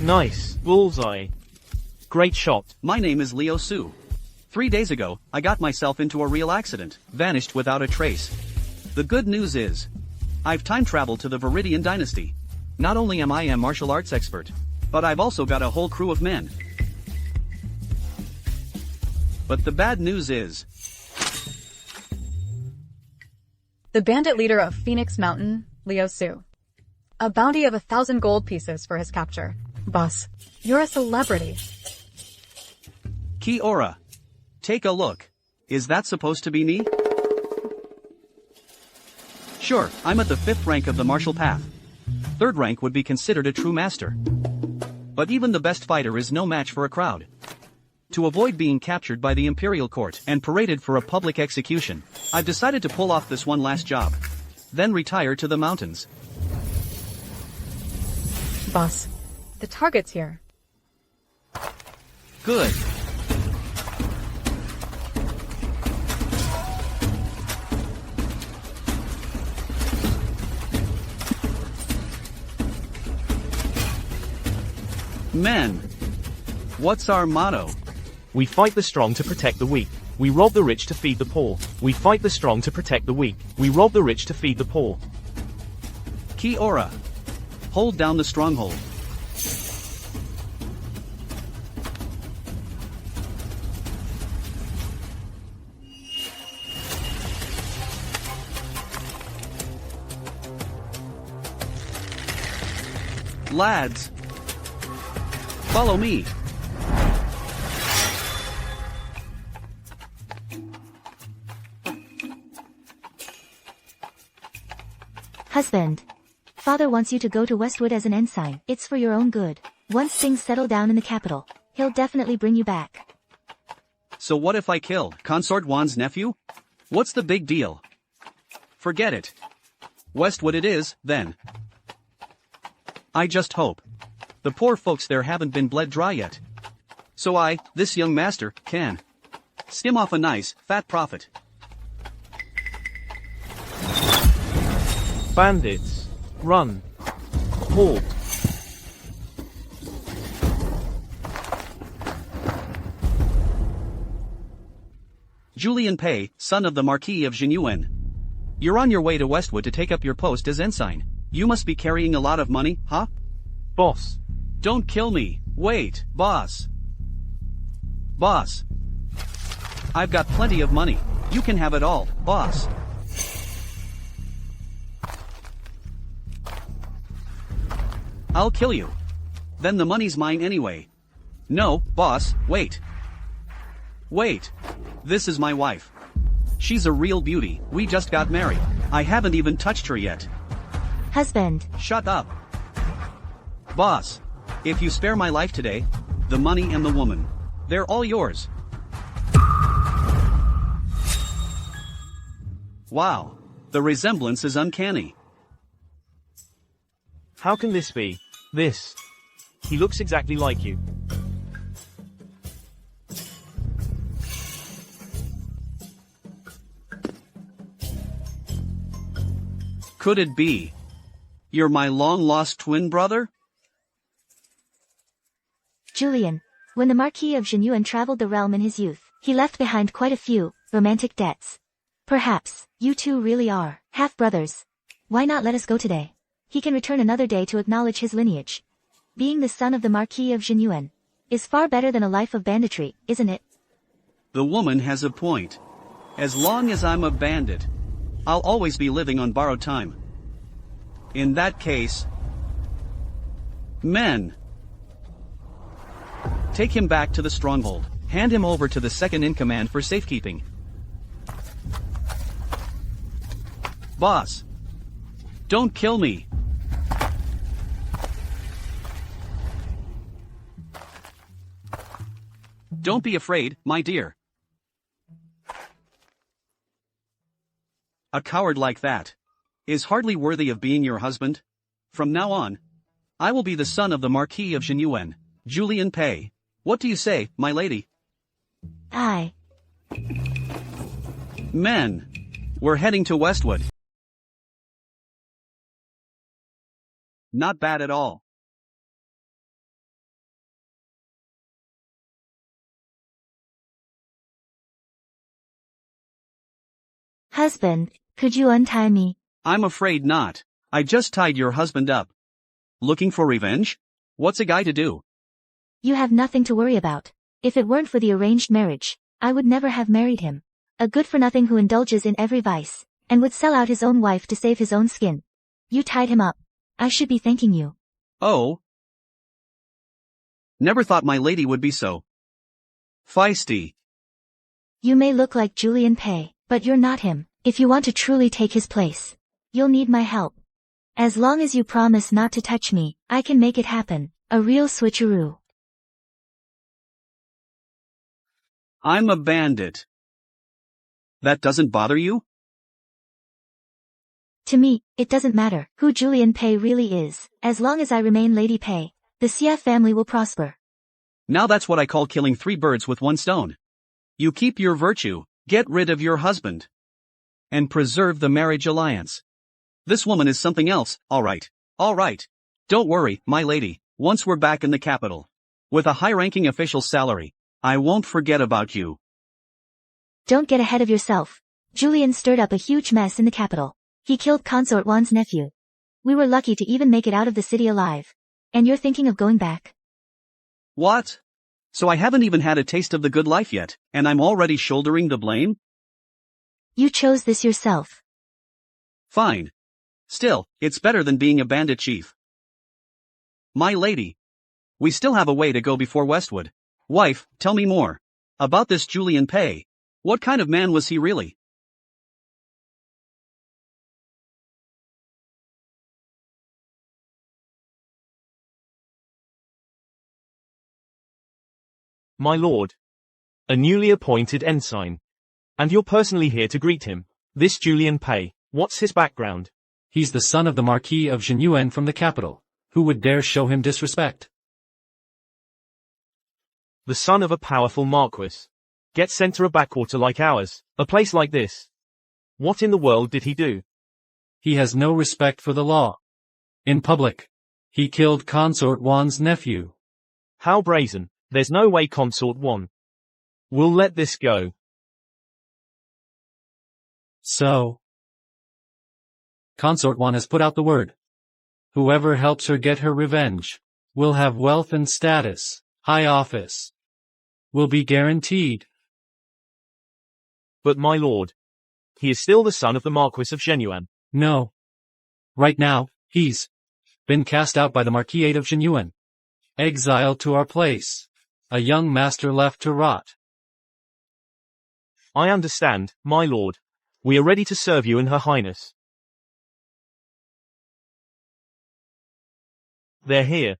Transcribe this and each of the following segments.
Nice. Bullseye. Great shot. My name is Liu Su. 3 days ago, I got myself into a real accident, vanished without a trace. The good news is, I've time traveled to the Viridian dynasty. Not only am I a martial arts expert, but I've also got a whole crew of men. But the bad news is, The bandit leader of Phoenix Mountain, Liu Su. A bounty of 1,000 gold pieces for his capture. Boss, you're a celebrity. Kiora. Take a look. Is that supposed to be me? Sure, I'm at the 5th rank of the martial path. 3rd rank would be considered a true master. But even the best fighter is no match for a crowd. To avoid being captured by the imperial court and paraded for a public execution, I've decided to pull off this one last job. Then retire to the mountains. Boss, the target's here. Good. Men. What's our motto? We fight the strong to protect the weak. We rob the rich to feed the poor. We fight the strong to protect the weak. We rob the rich to feed the poor. Kiora. Hold down the stronghold. Lads. Follow me. Husband. Father wants you to go to Westwood as an ensign. It's for your own good. Once things settle down in the capital, he'll definitely bring you back. So what if I killed Consort Juan's nephew? What's the big deal? Forget it. Westwood it is, then. I just hope the poor folks there haven't been bled dry yet. So I, this young master, can skim off a nice, fat profit. Bandits. Run. Halt. Julian Pei, son of the Marquis of Jianghu. You're on your way to Westwood to take up your post as ensign. You must be carrying a lot of money, huh? Boss. Don't kill me. Wait, boss. Boss. I've got plenty of money. You can have it all, boss. I'll kill you. Then the money's mine anyway. No, boss, wait. Wait. This is my wife. She's a real beauty. We just got married. I haven't even touched her yet. Husband. Shut up. Boss. If you spare my life today, the money and the woman, they're all yours. Wow. The resemblance is uncanny. How can this be? This. He looks exactly like you. Could it be? You're my long-lost twin brother? Julian. When the Marquis of Jianghu traveled the realm in his youth, he left behind quite a few romantic debts. Perhaps you two really are half-brothers. Why not let us go today? He can return another day to acknowledge his lineage. Being the son of the Marquis of Jianghu is far better than a life of banditry, isn't it? The woman has a point. As long as I'm a bandit, I'll always be living on borrowed time. In that case, men. Take him back to the stronghold. Hand him over to the second-in-command for safekeeping. Boss. Don't kill me. Don't be afraid, my dear. A coward like that is hardly worthy of being your husband. From now on, I will be the son of the Marquis of Jianghu, Julian Pei. What do you say, my lady? Aye. Men. We're heading to Westwood. Not bad at all. Husband, could you untie me? I'm afraid not. I just tied your husband up. Looking for revenge? What's a guy to do? You have nothing to worry about. If it weren't for the arranged marriage, I would never have married him. A good-for-nothing who indulges in every vice, and would sell out his own wife to save his own skin. You tied him up. I should be thanking you. Oh. Never thought my lady would be so feisty. You may look like Julian Pei, but you're not him. If you want to truly take his place, you'll need my help. As long as you promise not to touch me, I can make it happen. A real switcheroo. I'm a bandit. That doesn't bother you? To me, it doesn't matter who Julian Pei really is. As long as I remain Lady Pei, the Xia family will prosper. Now that's what I call killing 3 birds with 1 stone. You keep your virtue, get rid of your husband, and preserve the marriage alliance. This woman is something else, alright. Alright. Don't worry, my lady, once we're back in the capital, with a high-ranking official's salary, I won't forget about you. Don't get ahead of yourself. Julian stirred up a huge mess in the capital. He killed Consort Wan's nephew. We were lucky to even make it out of the city alive. And you're thinking of going back? What? So I haven't even had a taste of the good life yet, and I'm already shouldering the blame? You chose this yourself. Fine. Still, it's better than being a bandit chief. My lady. We still have a way to go before Westwood. Wife, tell me more. About this Julian Pei. What kind of man was he really? My lord. A newly appointed ensign. And you're personally here to greet him. This Julian Pei, what's his background? He's the son of the Marquis of Jianghu from the capital. Who would dare show him disrespect? The son of a powerful marquis. Get sent to a backwater like ours, a place like this. What in the world did he do? He has no respect for the law. In public, he killed Consort Wan's nephew. How brazen. There's no way Consort Wan will let this go. So, Consort Wan has put out the word. Whoever helps her get her revenge will have wealth and status, high office. Will be guaranteed. But my lord, he is still the son of the Marquis of Jianghu. No. Right now, he's been cast out by the Marquis of Jianghu. Exiled to our place. A young master left to rot. I understand, my lord. We are ready to serve you and Her Highness. They're here.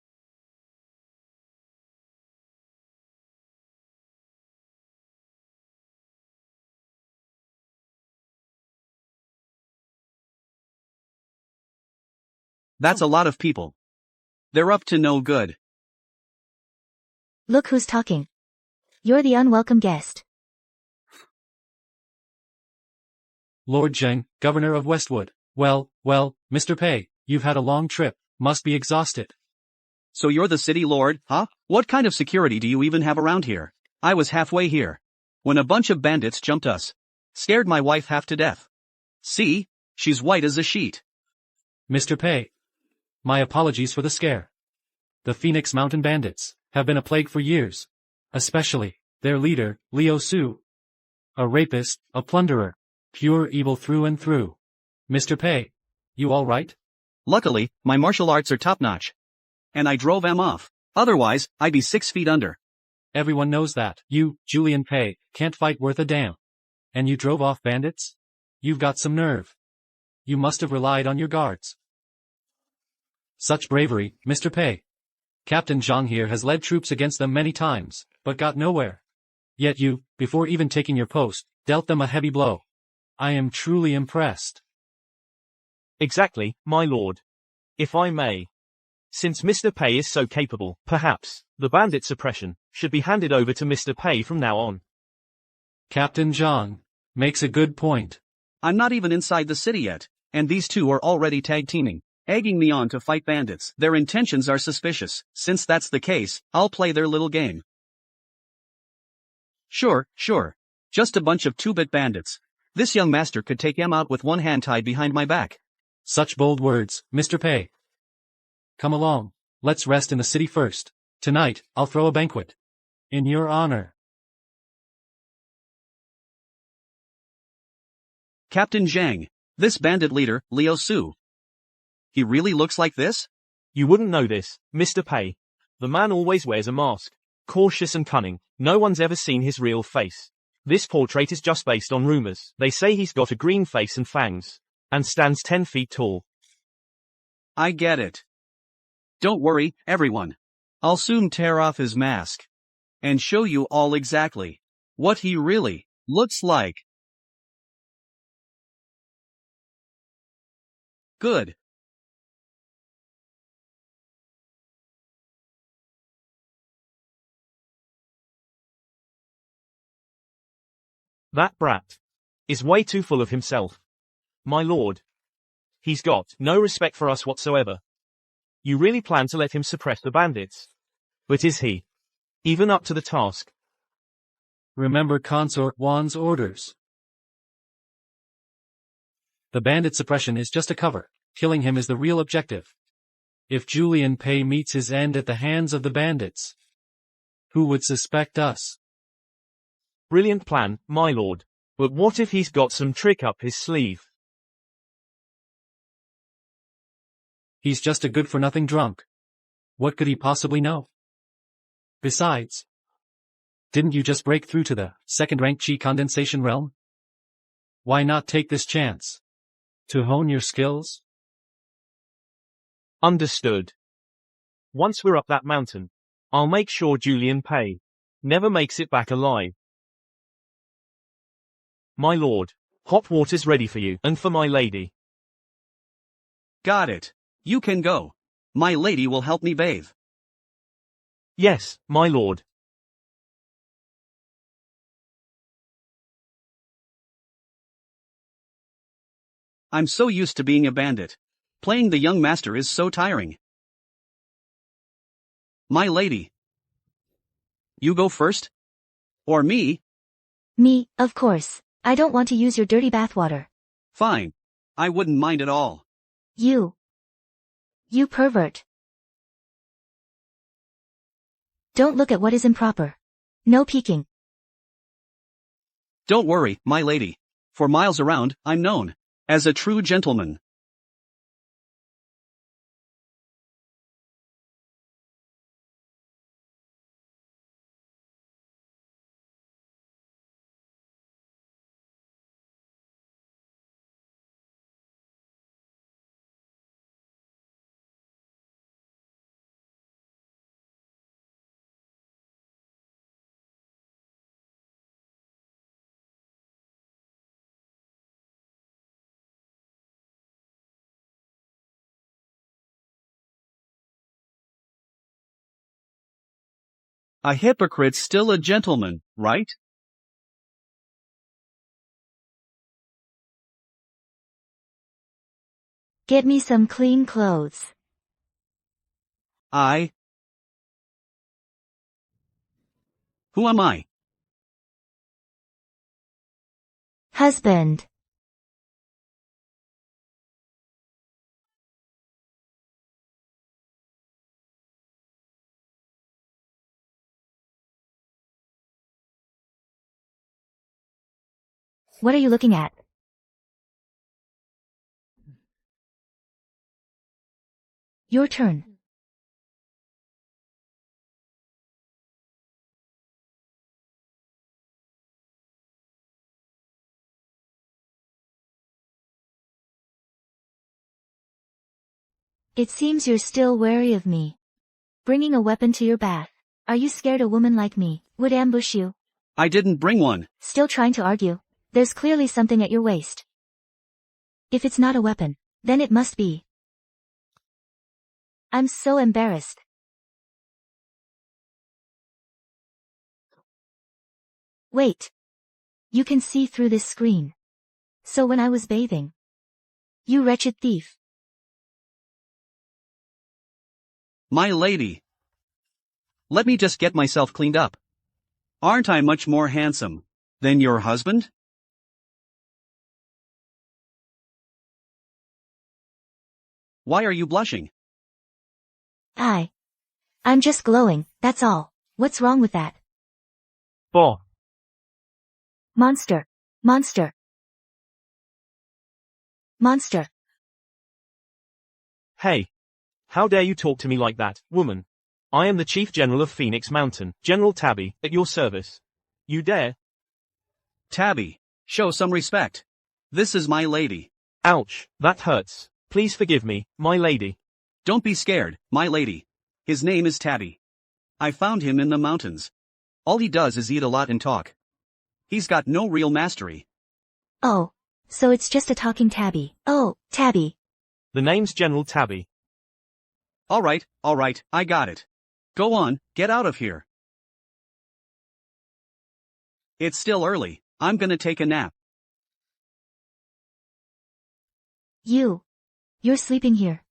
That's a lot of people. They're up to no good. Look who's talking. You're the unwelcome guest. Lord Zheng, Governor of Westwood. Well, Mr. Pei, you've had a long trip, must be exhausted. So you're the city lord, huh? What kind of security do you even have around here? I was halfway here when a bunch of bandits jumped us. Scared my wife half to death. See? She's white as a sheet. Mr. Pei. My apologies for the scare. The Phoenix Mountain Bandits have been a plague for years. Especially, their leader, Liu Su. A rapist, a plunderer. Pure evil through and through. Mr. Pei. You all right? Luckily, my martial arts are top-notch. And I drove them off. Otherwise, I'd be 6 feet under. Everyone knows that. You, Julian Pei, can't fight worth a damn. And you drove off bandits? You've got some nerve. You must have relied on your guards. Such bravery, Mr. Pei. Captain Zhang here has led troops against them many times, but got nowhere. Yet you, before even taking your post, dealt them a heavy blow. I am truly impressed. Exactly, my lord. If I may. Since Mr. Pei is so capable, perhaps, the bandit suppression should be handed over to Mr. Pei from now on. Captain Zhang makes a good point. I'm not even inside the city yet, and these two are already tag-teaming, egging me on to fight bandits. Their intentions are suspicious. Since that's the case, I'll play their little game. Sure. Just a bunch of 2-bit bandits. This young master could take him out with one hand tied behind my back. Such bold words, Mr. Pei. Come along, let's rest in the city first. Tonight, I'll throw a banquet. In your honor. Captain Zhang. This bandit leader, Liu Su. He really looks like this? You wouldn't know this, Mr. Pei. The man always wears a mask. Cautious and cunning, no one's ever seen his real face. This portrait is just based on rumors. They say he's got a green face and fangs. And stands 10 feet tall. I get it. Don't worry, everyone. I'll soon tear off his mask. And show you all exactly what he really looks like. Good. That brat is way too full of himself. My lord. He's got no respect for us whatsoever. You really plan to let him suppress the bandits? But is he even up to the task? Remember Consort Wan's orders. The bandit suppression is just a cover. Killing him is the real objective. If Julian Pei meets his end at the hands of the bandits, who would suspect us? Brilliant plan, my lord. But what if he's got some trick up his sleeve? He's just a good-for-nothing drunk. What could he possibly know? Besides, didn't you just break through to the second-rank chi condensation realm? Why not take this chance to hone your skills? Understood. Once we're up that mountain, I'll make sure Julian Pei never makes it back alive. My lord, hot water's ready for you and for my lady. Got it. You can go. My lady will help me bathe. Yes, my lord. I'm so used to being a bandit. Playing the young master is so tiring. My lady. You go first? Or me? Me, of course. I don't want to use your dirty bathwater. Fine. I wouldn't mind at all. You pervert. Don't look at what is improper. No peeking. Don't worry, my lady. For miles around, I'm known as a true gentleman. A hypocrite's still a gentleman, right? Get me some clean clothes. Who am I? Husband. What are you looking at? Your turn. It seems you're still wary of me. Bringing a weapon to your bath. Are you scared a woman like me would ambush you? I didn't bring one. Still trying to argue. There's clearly something at your waist. If it's not a weapon, then it must be. I'm so embarrassed. Wait. You can see through this screen. So when I was bathing. You wretched thief. My lady. Let me just get myself cleaned up. Aren't I much more handsome than your husband? Why are you blushing? I'm just glowing, that's all. What's wrong with that? Boss. Monster. Monster. Monster. Hey. How dare you talk to me like that, woman? I am the Chief General of Phoenix Mountain, General Tabby, at your service. You dare? Tabby, show some respect. This is my lady. Ouch, that hurts. Please forgive me, my lady. Don't be scared, my lady. His name is Tabby. I found him in the mountains. All he does is eat a lot and talk. He's got no real mastery. Oh. So it's just a talking tabby. Oh, Tabby. The name's General Tabby. Alright, I got it. Go on, get out of here. It's still early, I'm gonna take a nap. You're sleeping here.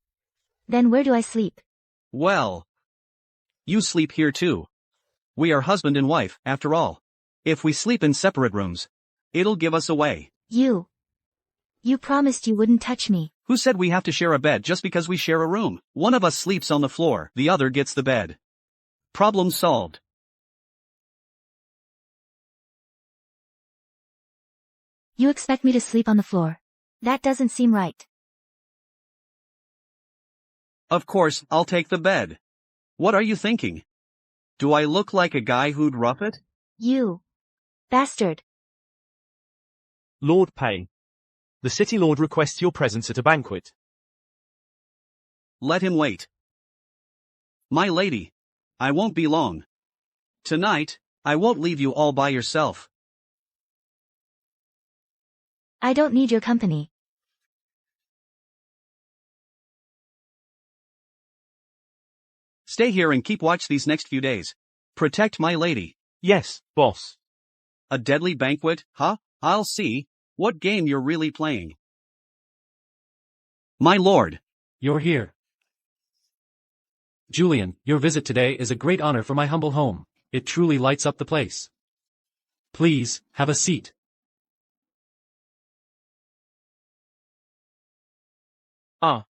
Then where do I sleep? Well, you sleep here too. We are husband and wife, after all. If we sleep in separate rooms, it'll give us away. You promised you wouldn't touch me. Who said we have to share a bed just because we share a room? One of us sleeps on the floor, the other gets the bed. Problem solved. You expect me to sleep on the floor? That doesn't seem right. Of course, I'll take the bed. What are you thinking? Do I look like a guy who'd rough it? You bastard. Lord Pay. The City Lord requests your presence at a banquet. Let him wait. My lady. I won't be long. Tonight, I won't leave you all by yourself. I don't need your company. Stay here and keep watch these next few days. Protect my lady. Yes, boss. A deadly banquet, huh? I'll see what game you're really playing. My lord. You're here. Julian, your visit today is a great honor for my humble home. It truly lights up the place. Please, have a seat. Ah.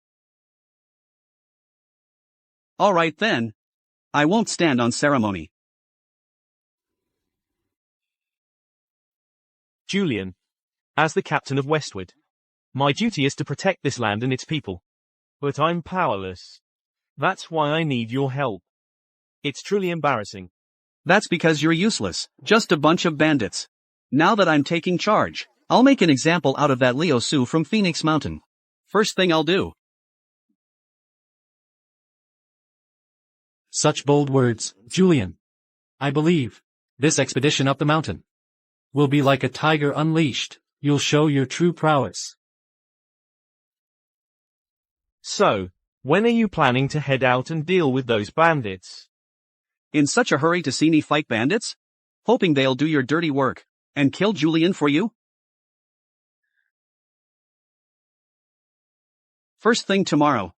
Alright then. I won't stand on ceremony. Julian. As the captain of Westward. My duty is to protect this land and its people. But I'm powerless. That's why I need your help. It's truly embarrassing. That's because you're useless, just a bunch of bandits. Now that I'm taking charge, I'll make an example out of that Liu Su from Phoenix Mountain. First thing I'll do. Such bold words, Julian. I believe this expedition up the mountain will be like a tiger unleashed. You'll show your true prowess. So, when are you planning to head out and deal with those bandits? In such a hurry to see me fight bandits? Hoping they'll do your dirty work and kill Julian for you? First thing tomorrow.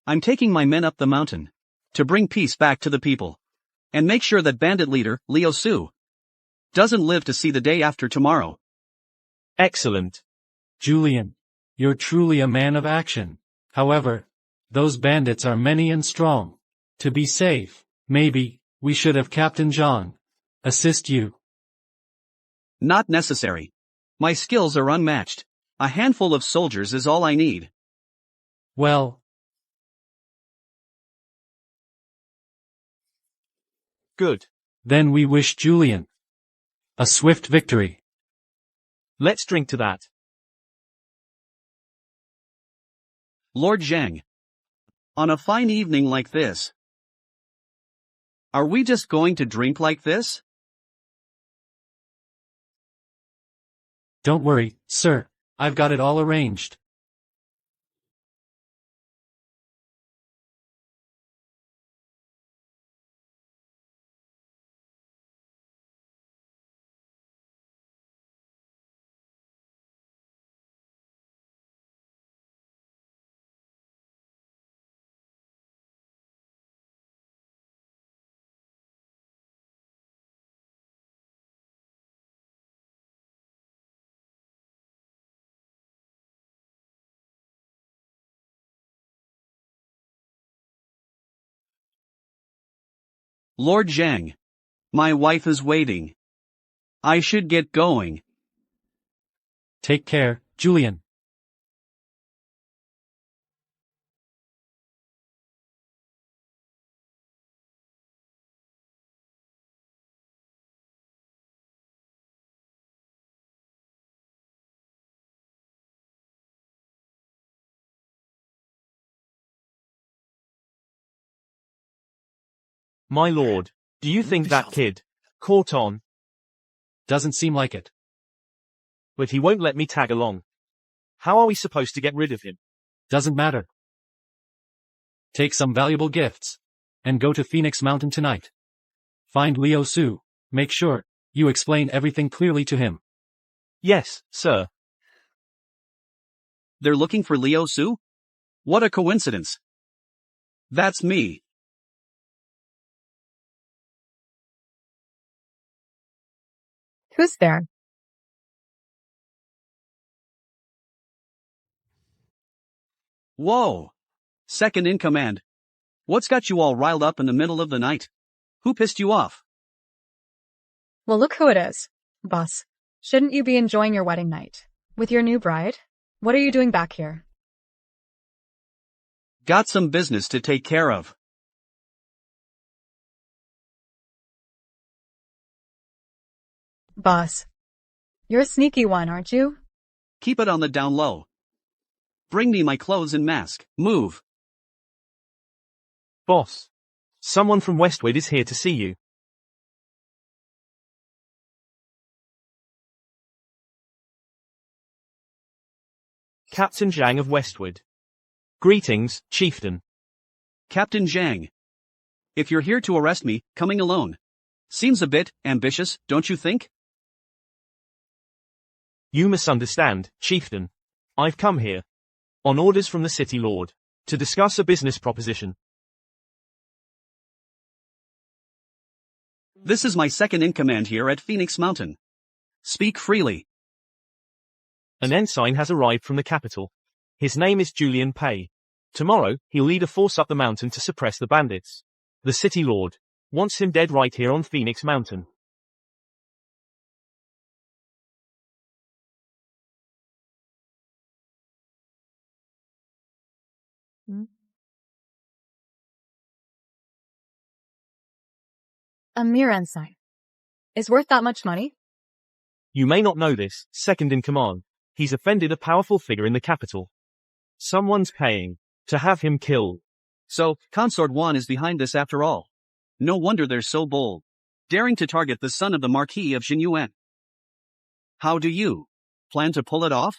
I'm taking my men up the mountain to bring peace back to the people and make sure that bandit leader, Liu Su, doesn't live to see the day after tomorrow. Excellent. Julian, you're truly a man of action. However, those bandits are many and strong. To be safe, maybe we should have Captain Zhang assist you. Not necessary. My skills are unmatched. A handful of soldiers is all I need. Well, Good. then we wish Julian a swift victory. Let's drink to that. Lord Zhang. On a fine evening like this, are we just going to drink like this? Don't worry, sir. I've got it all arranged. Lord Jiang. My wife is waiting. I should get going. Take care, Julian. My lord, do you think that kid caught on? Doesn't seem like it. But he won't let me tag along. How are we supposed to get rid of him? Doesn't matter. Take some valuable gifts. And go to Phoenix Mountain tonight. Find Liu Su. Make sure you explain everything clearly to him. Yes, sir. They're looking for Liu Su? What a coincidence. That's me. Who's there? Whoa. Second in command. What's got you all riled up in the middle of the night? Who pissed you off? Well, look who it is. Boss, shouldn't you be enjoying your wedding night? With your new bride? What are you doing back here? Got some business to take care of. Boss, you're a sneaky one, aren't you? Keep it on the down low. Bring me my clothes and mask. Move. Boss. Someone from Westwood is here to see you. Captain Jiang of Westwood. Greetings, chieftain. Captain Jiang. If you're here to arrest me, coming alone. Seems a bit ambitious, don't you think? You misunderstand, chieftain. I've come here, on orders from the city lord, to discuss a business proposition. This is my second in command here at Phoenix Mountain. Speak freely. An ensign has arrived from the capital. His name is Julian Pei. Tomorrow, he'll lead a force up the mountain to suppress the bandits. The city lord wants him dead right here on Phoenix Mountain. A mere ensign. Is worth that much money? You may not know this, second in command. He's offended a powerful figure in the capital. Someone's paying to have him killed. So, Consort Wan is behind this after all. No wonder they're so bold, daring to target the son of the Marquis of Jianghu. How do you plan to pull it off?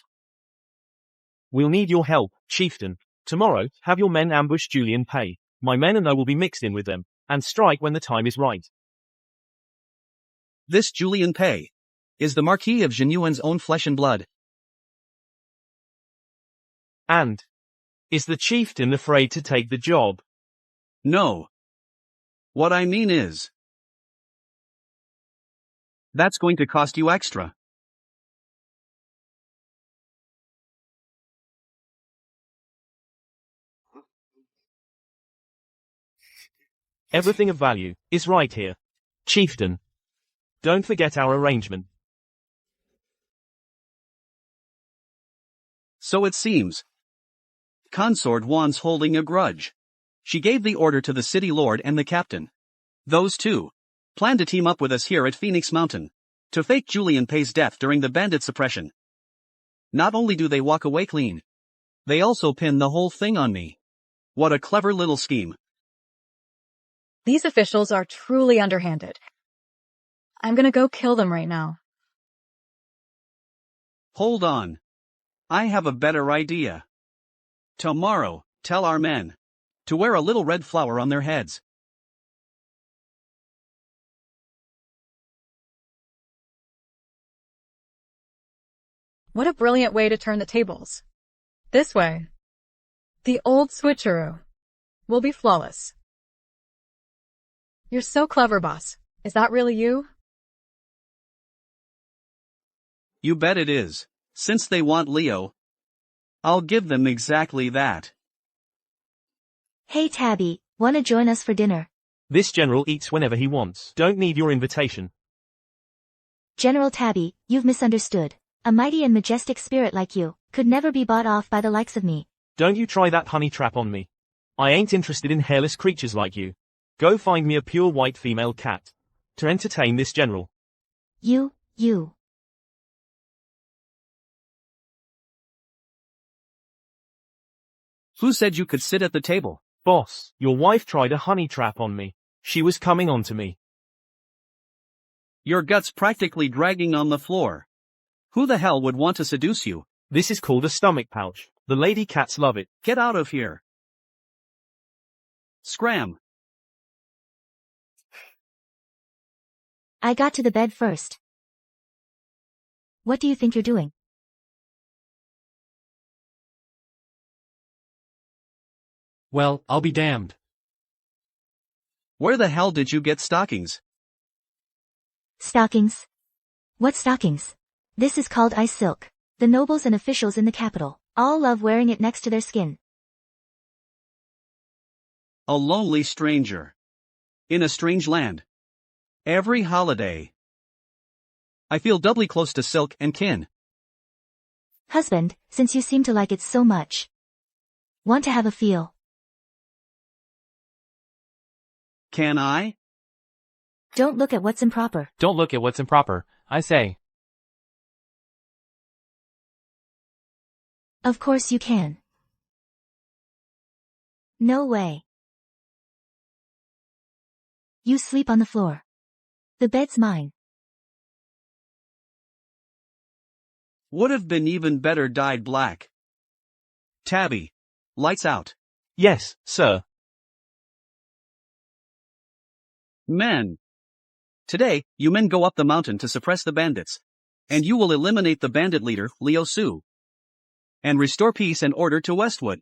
We'll need your help, chieftain. Tomorrow, have your men ambush Julian Pei. My men and I will be mixed in with them, and strike when the time is right. This Julian Pei is the Marquis of Jianghu's own flesh and blood. And is the chieftain afraid to take the job? No. What I mean is, that's going to cost you extra. Everything of value is right here, chieftain. Don't forget our arrangement. So it seems. Consort Wan's holding a grudge. She gave the order to the city lord and the captain. Those two plan to team up with us here at Phoenix Mountain to fake Julian Pei's death during the bandit suppression. Not only do they walk away clean, they also pin the whole thing on me. What a clever little scheme. These officials are truly underhanded. I'm gonna go kill them right now. Hold on. I have a better idea. Tomorrow, tell our men to wear a little red flower on their heads. What a brilliant way to turn the tables. This way. The old switcheroo will be flawless. You're so clever, boss. Is that really you? You bet it is. Since they want Leo, I'll give them exactly that. Hey Tabby, wanna join us for dinner? This general eats whenever he wants. Don't need your invitation. General Tabby, you've misunderstood. A mighty and majestic spirit like you could never be bought off by the likes of me. Don't you try that honey trap on me. I ain't interested in hairless creatures like you. Go find me a pure white female cat to entertain this general. You. Who said you could sit at the table? Boss, your wife tried a honey trap on me. She was coming on to me. Your gut's practically dragging on the floor. Who the hell would want to seduce you? This is called a stomach pouch. The lady cats love it. Get out of here. Scram. I got to the bed first. What do you think you're doing? Well, I'll be damned. Where the hell did you get stockings? Stockings? What stockings? This is called ice silk. The nobles and officials in the capital all love wearing it next to their skin. A lonely stranger. In a strange land. Every holiday. I feel doubly close to silk and kin. Husband, since you seem to like it so much. Want to have a feel? Can I? Don't look at what's improper. Don't look at what's improper, I say. Of course you can. No way. You sleep on the floor. The bed's mine. Would have been even better dyed black. Tabby. Lights out. Yes, sir. Men. Today, you men go up the mountain to suppress the bandits. And you will eliminate the bandit leader, Liu Su. And restore peace and order to Westwood.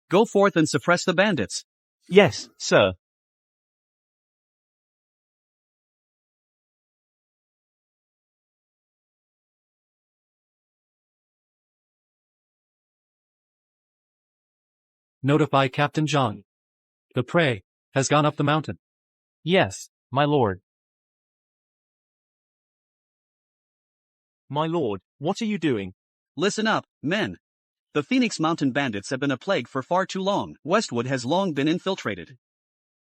Go forth and suppress the bandits. Yes, sir. Notify Captain Jianghu. The prey has gone up the mountain. Yes, my lord. My lord, what are you doing? Listen up, men. The Phoenix Mountain bandits have been a plague for far too long. Westwood has long been infiltrated.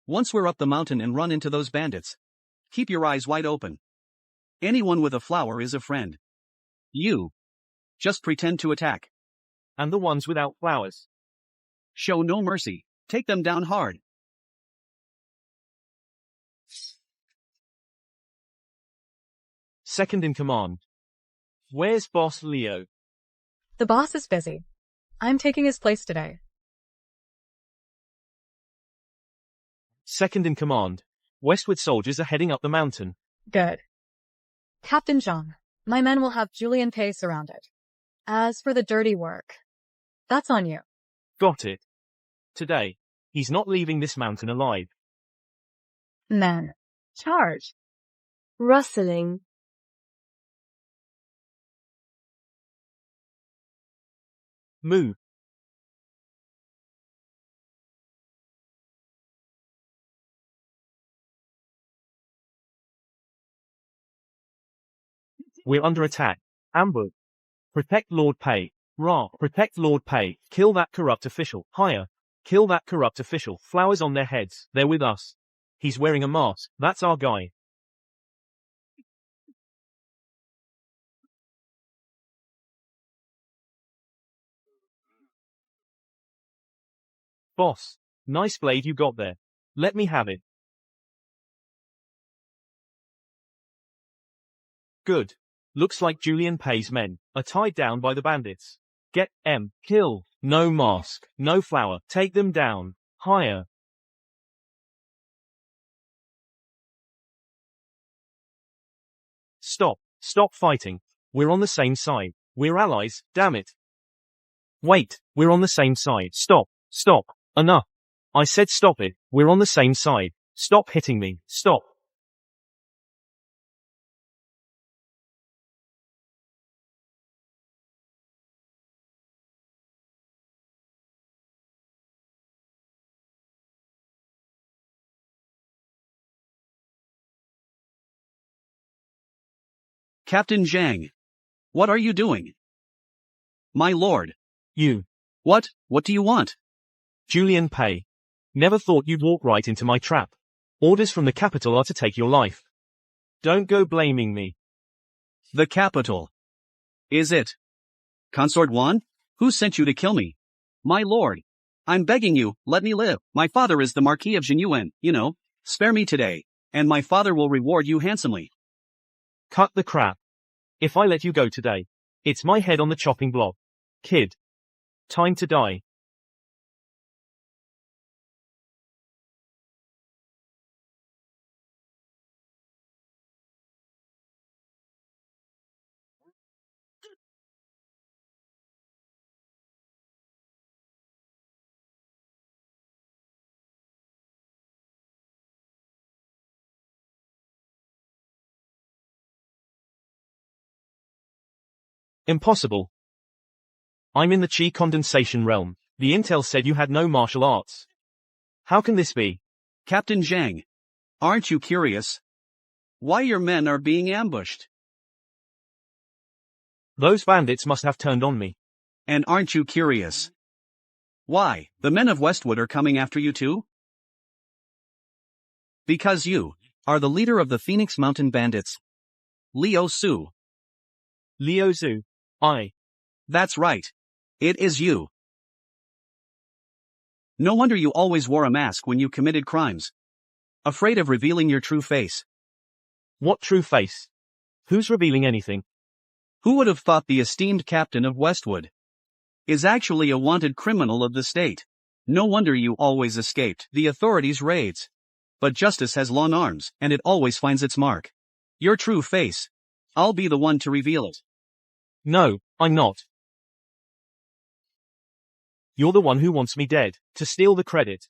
Once we're up the mountain and run into those bandits, keep your eyes wide open. Anyone with a flower is a friend. You. Just pretend to attack. And the ones without flowers? Show no mercy. Take them down hard. Second in command. Where's Boss Leo? The boss is busy. I'm taking his place today. Second in command. Westwood soldiers are heading up the mountain. Good. Captain Zhang, my men will have Julian Pei surrounded. As for the dirty work, that's on you. Got it. Today, he's not leaving this mountain alive. Men, charge. Rustling. Move. We're under attack. Ambush. Protect Lord Pei. Ra. Protect Lord Pei. Kill that corrupt official. Higher. Kill that corrupt official. Flowers on their heads. They're with us. He's wearing a mask. That's our guy. Boss. Nice blade you got there. Let me have it. Good. Looks like Julian Pei's men are tied down by the bandits. Get M. Kill. No mask. No flower. Take them down. Higher. Stop. Stop fighting. We're on the same side. We're allies, damn it. Wait, we're on the same side. Stop. Stop. Enough. I said stop it. We're on the same side. Stop hitting me. Stop. Captain Jiang. What are you doing? My lord. You, What do you want? Julian Pei. Never thought you'd walk right into my trap. Orders from the capital are to take your life. Don't go blaming me. The capital. Is it? Consort Wan? Who sent you to kill me? My lord. I'm begging you, let me live. My father is the Marquis of Jianghu, you know. Spare me today, and my father will reward you handsomely. Cut the crap. If I let you go today, it's my head on the chopping block. Kid. Time to die. Impossible. I'm in the chi condensation realm. The intel said you had no martial arts. How can this be? Captain Jiang. Aren't you curious? Why your men are being ambushed? Those bandits must have turned on me. And aren't you curious? Why, the men of Westwood are coming after you too? Because you are the leader of the Phoenix Mountain Bandits. Liu Su. Liu Zhu. That's right. It is you. No wonder you always wore a mask when you committed crimes. Afraid of revealing your true face. What true face? Who's revealing anything? Who would have thought the esteemed captain of Westwood is actually a wanted criminal of the state? No wonder you always escaped the authorities' raids. But justice has long arms, and it always finds its mark. Your true face. I'll be the one to reveal it. No, I'm not. You're the one who wants me dead, to steal the credit.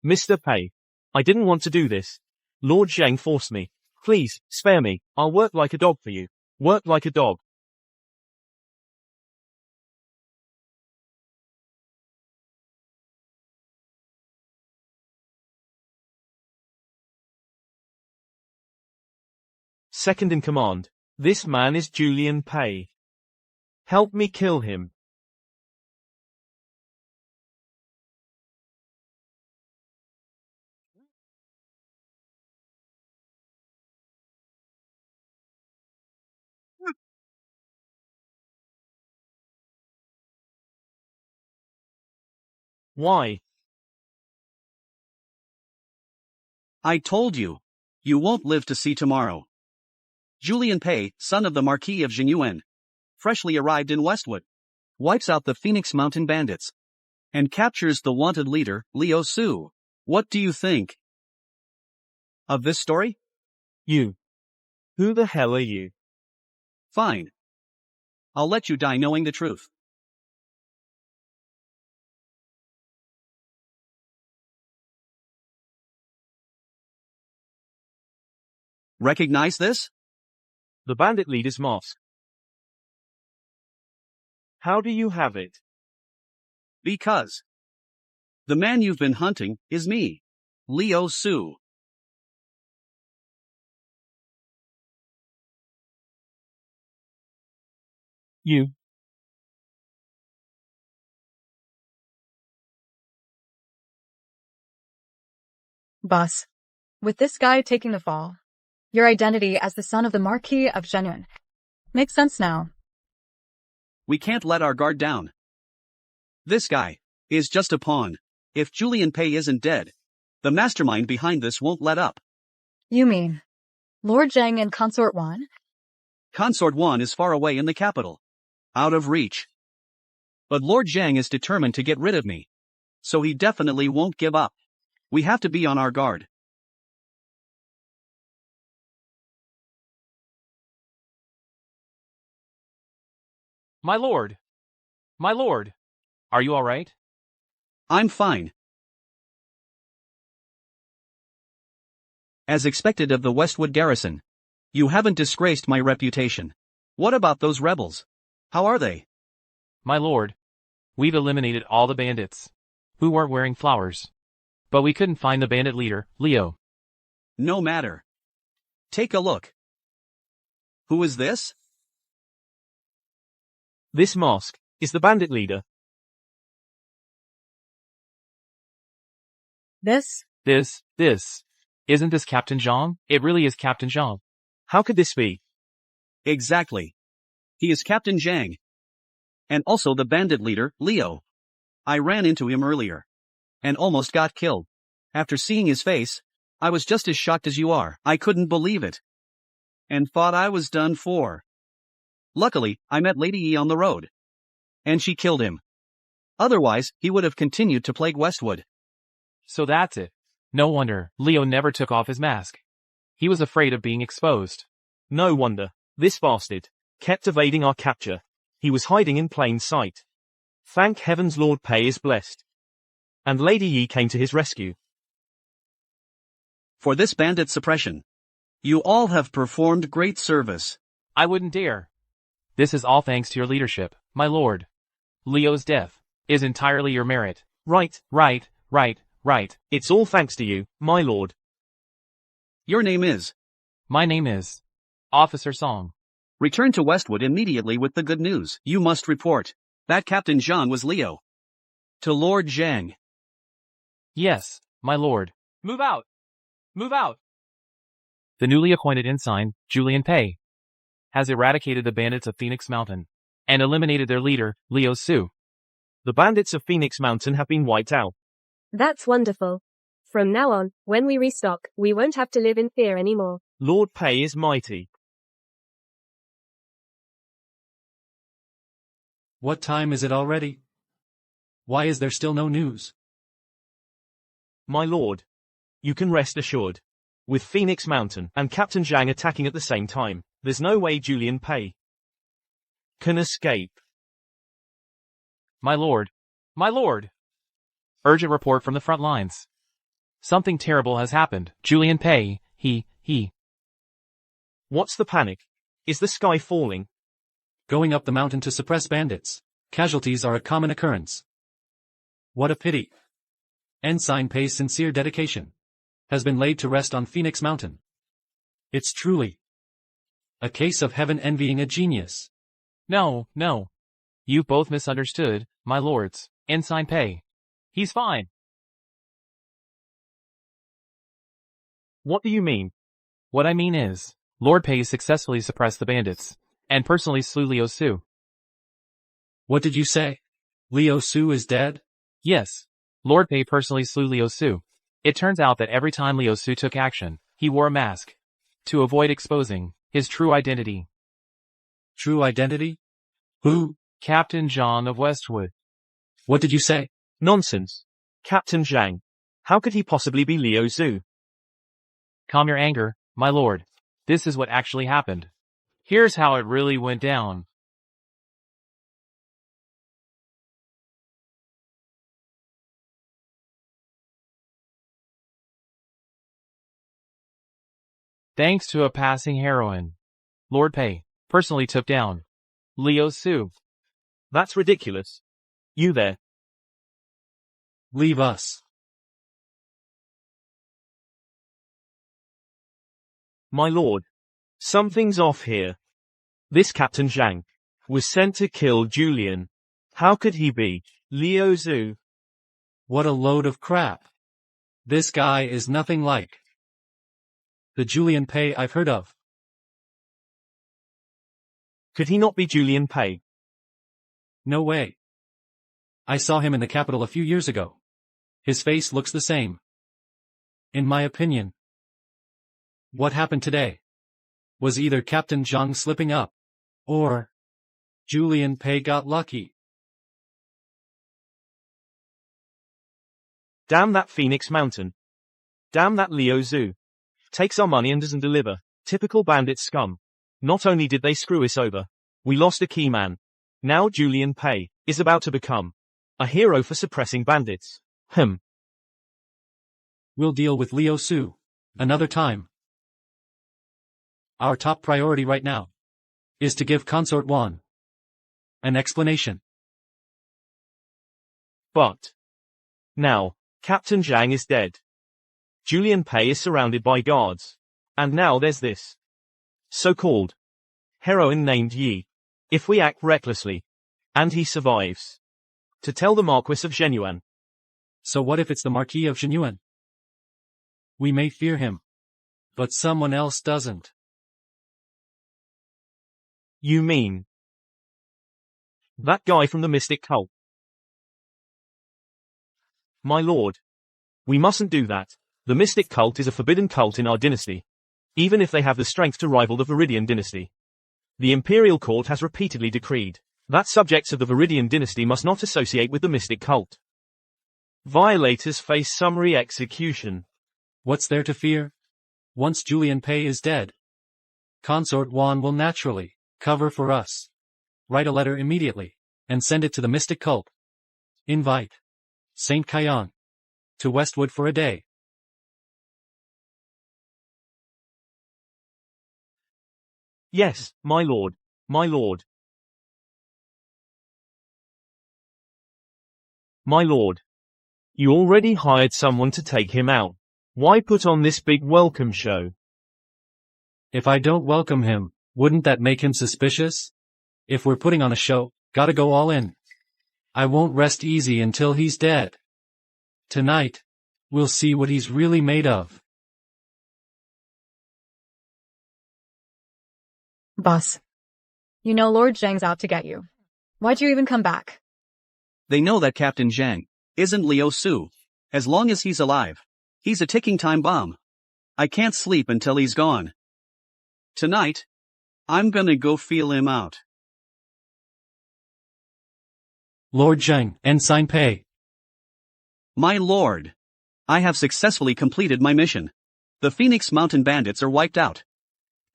Mr. Pei. I didn't want to do this. Lord Zhang forced me. Please, spare me. I'll work like a dog for you. Work like a dog. Second in command. This man is Julian Pei. Help me kill him. Why? I told you. You won't live to see tomorrow. Julian Pei, son of the Marquis of Jianghu, freshly arrived in Westwood, wipes out the Phoenix Mountain Bandits, and captures the wanted leader, Liu Su. What do you think of this story? You. Who the hell are you? Fine. I'll let you die knowing the truth. Recognize this? The bandit leader's mask. How do you have it? Because the man you've been hunting is me, Liu Su. You. Boss. With this guy taking the fall, your identity as the son of the Marquis of Jianghu makes sense now. We can't let our guard down. This guy is just a pawn. If Julian Pei isn't dead, the mastermind behind this won't let up. You mean Lord Zhang and Consort Wan? Consort Wan is far away in the capital, out of reach. But Lord Zhang is determined to get rid of me, so he definitely won't give up. We have to be on our guard. My lord. My lord. Are you alright? I'm fine. As expected of the Westwood garrison, you haven't disgraced my reputation. What about those rebels? How are they? My lord, we've eliminated all the bandits who weren't wearing flowers. But we couldn't find the bandit leader, Leo. No matter. Take a look. Who is this? This mask is the bandit leader. This? This. Isn't this Captain Jiang? It really is Captain Jiang. How could this be? Exactly. He is Captain Jiang. And also the bandit leader, Leo. I ran into him earlier. And almost got killed. After seeing his face, I was just as shocked as you are. I couldn't believe it. And thought I was done for. Luckily, I met Lady Yi on the road. And she killed him. Otherwise, he would have continued to plague Westwood. So that's it. No wonder Leo never took off his mask. He was afraid of being exposed. No wonder. This bastard kept evading our capture. He was hiding in plain sight. Thank heavens Lord Pei is blessed. And Lady Yi came to his rescue. For this bandit suppression. You all have performed great service. I wouldn't dare. This is all thanks to your leadership, my lord. Leo's death is entirely your merit. Right. Right. It's all thanks to you, my lord. Your name is. My name is Officer Song. Return to Westwood immediately with the good news. You must report that Captain Jiang was Leo. To Lord Jiang. Yes, my lord. Move out! Move out! The newly appointed ensign, Julian Pei, has eradicated the bandits of Phoenix Mountain and eliminated their leader, Leo Su. The bandits of Phoenix Mountain have been wiped out. That's wonderful. From now on, when we restock, we won't have to live in fear anymore. Lord Pei is mighty. What time is it already? Why is there still no news? My lord. You can rest assured. With Phoenix Mountain and Captain Jiang attacking at the same time, there's no way Julian Pei can escape. My lord. My lord! Urgent report from the front lines. Something terrible has happened. Julian Pei, he. What's the panic? Is the sky falling? Going up the mountain to suppress bandits. Casualties are a common occurrence. What a pity. Ensign Pei's sincere dedication has been laid to rest on Phoenix Mountain. It's truly a case of heaven envying a genius. No. You've both misunderstood, my lords. Ensign Pei. He's fine. What do you mean? What I mean is, Lord Pei successfully suppressed the bandits, and personally slew Leo Su. What did you say? Leo Su is dead? Yes. Lord Pei personally slew Leo Su. It turns out that every time Leo Su took action, he wore a mask to avoid exposing his true identity. True identity? Who? Captain Jiang of Westwood. What did you say? Nonsense. Captain Jiang. How could he possibly be Leo Zhu? Calm your anger, my lord. This is what actually happened. Here's how it really went down. Thanks to a passing heroine, Lord Pei personally took down Leo Su. That's ridiculous. You there. Leave us. My lord. Something's off here. This Captain Jiang was sent to kill Julian. How could he be Leo Zhu? What a load of crap. This guy is nothing like the Julian Pei I've heard of. Could he not be Julian Pei? No way. I saw him in the capital a few years ago. His face looks the same. In my opinion, what happened today was either Captain Jiang slipping up, or Julian Pei got lucky. Damn that Phoenix Mountain. Damn that Leo Zhu. Takes our money and doesn't deliver. Typical bandit scum. Not only did they screw us over, we lost a key man. Now Julian Pei is about to become a hero for suppressing bandits. We'll deal with Leo Su another time. Our top priority right now is to give Consort 1 an explanation. But now, Captain Jiang is dead. Julian Pei is surrounded by guards. And now there's this so-called heroine named Yi. If we act recklessly, and he survives, to tell the Marquis of Jianghu. So what if it's the Marquis of Jianghu? We may fear him, but someone else doesn't. You mean that guy from the mystic cult? My lord, we mustn't do that. The mystic cult is a forbidden cult in our dynasty, even if they have the strength to rival the Viridian dynasty. The imperial court has repeatedly decreed that subjects of the Viridian dynasty must not associate with the mystic cult. Violators face summary execution. What's there to fear? Once Julian Pei is dead, Consort Wan will naturally cover for us. Write a letter immediately, and send it to the mystic cult. Invite Saint Kaiyang to Westwood for a day. Yes, my lord, my lord. My lord. You already hired someone to take him out. Why put on this big welcome show? If I don't welcome him, wouldn't that make him suspicious? If we're putting on a show, gotta go all in. I won't rest easy until he's dead. Tonight, we'll see what he's really made of. Boss. You know Lord Zhang's out to get you. Why'd you even come back? They know that Captain Zhang isn't Liu Su. As long as he's alive, he's a ticking time bomb. I can't sleep until he's gone. Tonight, I'm gonna go feel him out. Lord Zhang, Ensign Pei. My lord, I have successfully completed my mission. The Phoenix Mountain bandits are wiped out.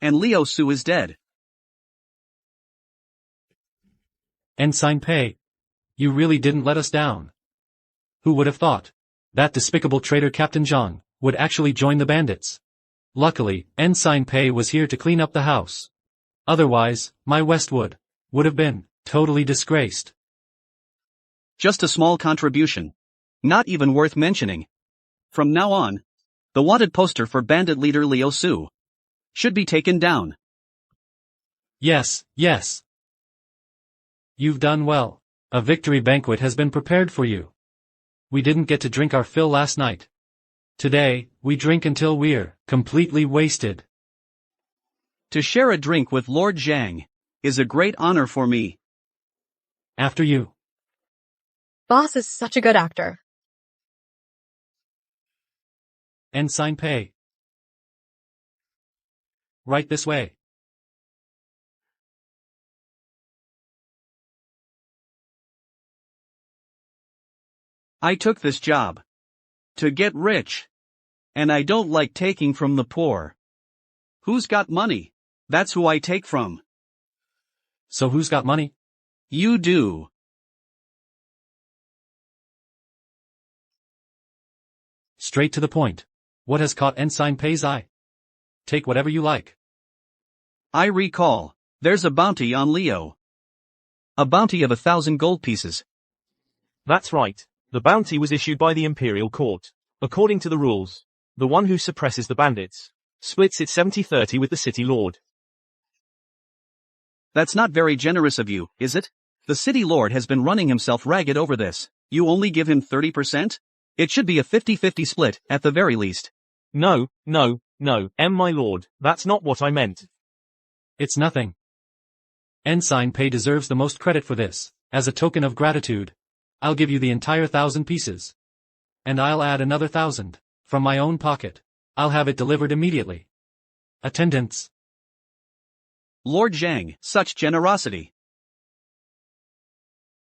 And Liu Su is dead. Ensign Pei. You really didn't let us down. Who would have thought that despicable traitor Captain Zhang would actually join the bandits? Luckily, Ensign Pei was here to clean up the house. Otherwise, my Westwood would have been totally disgraced. Just a small contribution. Not even worth mentioning. From now on, the wanted poster for bandit leader Liu Su should be taken down. Yes, yes. You've done well. A victory banquet has been prepared for you. We didn't get to drink our fill last night. Today, we drink until we're completely wasted. To share a drink with Lord Zhang is a great honor for me. After you. Boss is such a good actor. Ensign Pei. Right this way. I took this job to get rich. And I don't like taking from the poor. Who's got money? That's who I take from. So who's got money? You do. Straight to the point. What has caught Ensign Pei's eye? Take whatever you like. I recall, there's a bounty on Leo. A bounty of 1,000 gold pieces. That's right. The bounty was issued by the imperial court. According to the rules, the one who suppresses the bandits splits it 70-30 with the city lord. That's not very generous of you, is it? The city lord has been running himself ragged over this. You only give him 30%? It should be a 50-50 split, at the very least. No, my lord, that's not what I meant. It's nothing. Ensign Pei deserves the most credit for this. As a token of gratitude, I'll give you the entire 1,000 pieces. And I'll add another 1,000 from my own pocket. I'll have it delivered immediately. Attendance. Lord Zhang, such generosity.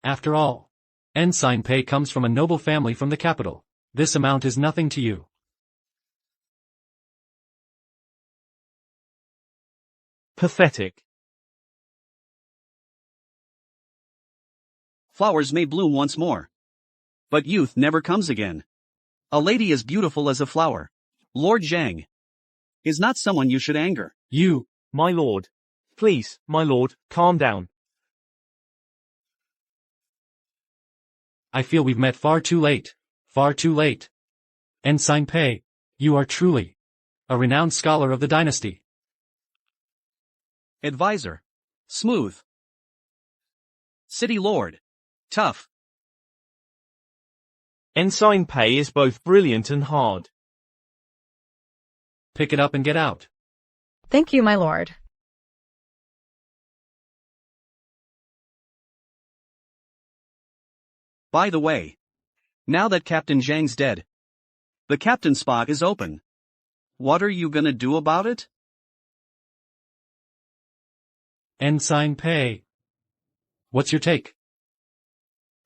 After all, Ensign Pei comes from a noble family from the capital. This amount is nothing to you. Pathetic. Flowers may bloom once more. But youth never comes again. A lady as beautiful as a flower. Lord Zhang is not someone you should anger. You, my lord. Please, my lord, calm down. I feel we've met far too late. Far too late. Ensign Pei, you are truly a renowned scholar of the dynasty. Advisor, Smooth. City Lord. Tough. Ensign Pei is both brilliant and hard. Pick it up and get out. Thank you, my lord. By the way, now that Captain Zhang's dead, the captain spot is open. What are you gonna do about it? Ensign Pei. What's your take?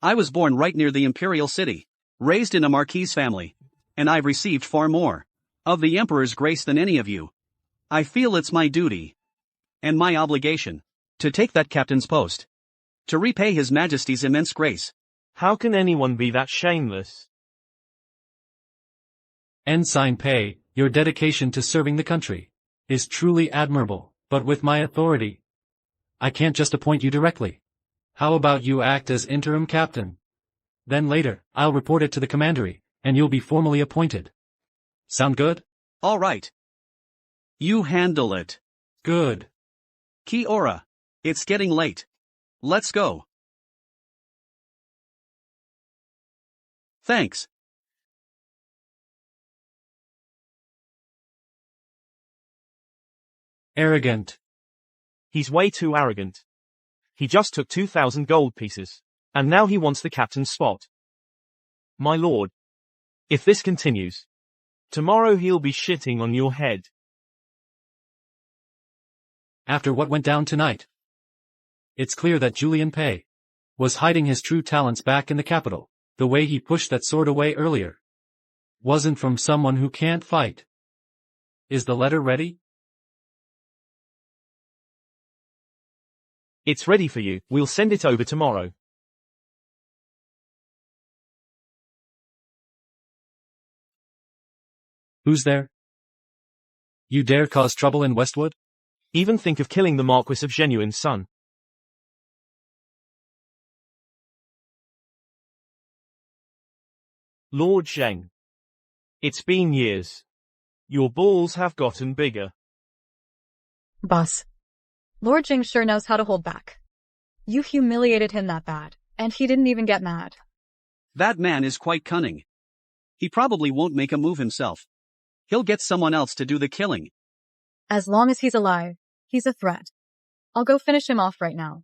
I was born right near the imperial city, raised in a marquise family, and I've received far more of the emperor's grace than any of you. I feel it's my duty and my obligation to take that captain's post, to repay his majesty's immense grace. How can anyone be that shameless? Ensign Pei, your dedication to serving the country is truly admirable, but with my authority, I can't just appoint you directly. How about you act as interim captain? Then later, I'll report it to the commandery, and you'll be formally appointed. Sound good? All right. You handle it. Good. Kiora. It's getting late. Let's go. Thanks. Arrogant. He's way too arrogant. He just took 2,000 gold pieces. And now he wants the captain's spot. My lord. If this continues, tomorrow he'll be shitting on your head. After what went down tonight, it's clear that Julian Pei was hiding his true talents back in the capital. The way he pushed that sword away earlier wasn't from someone who can't fight. Is the letter ready? It's ready for you. We'll send it over tomorrow. Who's there? You dare cause trouble in Westwood? Even think of killing the Marquis of Genuine's son. Lord Zheng. It's been years. Your balls have gotten bigger. Boss. Lord Jing sure knows how to hold back. You humiliated him that bad, and he didn't even get mad. That man is quite cunning. He probably won't make a move himself. He'll get someone else to do the killing. As long as he's alive, he's a threat. I'll go finish him off right now.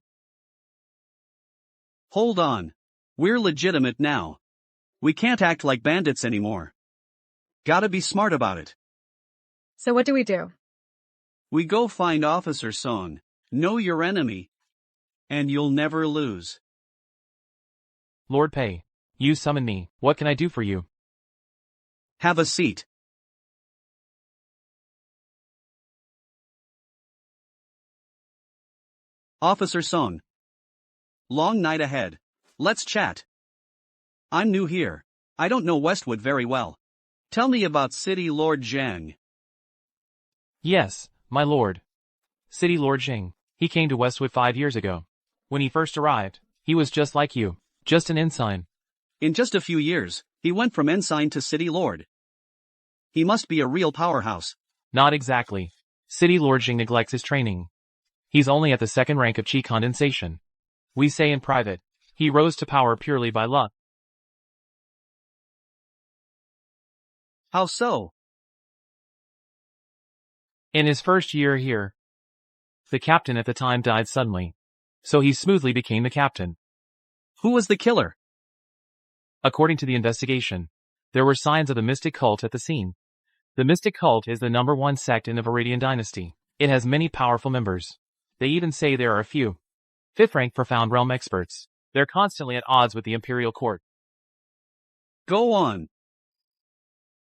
Hold on. We're legitimate now. We can't act like bandits anymore. Gotta be smart about it. So what do we do? We go find Officer Song. Know your enemy. And you'll never lose. Lord Pei, you summon me. What can I do for you? Have a seat. Officer Song. Long night ahead. Let's chat. I'm new here. I don't know Westwood very well. Tell me about City Lord Zhang. Yes, my lord. City Lord Jing. He came to Westwood 5 years ago. When he first arrived, he was just like you. Just an ensign. In just a few years, he went from ensign to City Lord. He must be a real powerhouse. Not exactly. City Lord Jing neglects his training. He's only at the second rank of chi condensation. We say in private, he rose to power purely by luck. How so? In his first year here, the captain at the time died suddenly. So he smoothly became the captain. Who was the killer? According to the investigation, there were signs of the mystic cult at the scene. The mystic cult is the #1 sect in the Viridian dynasty. It has many powerful members. They even say there are a few 5th rank profound realm experts. They're constantly at odds with the imperial court. Go on.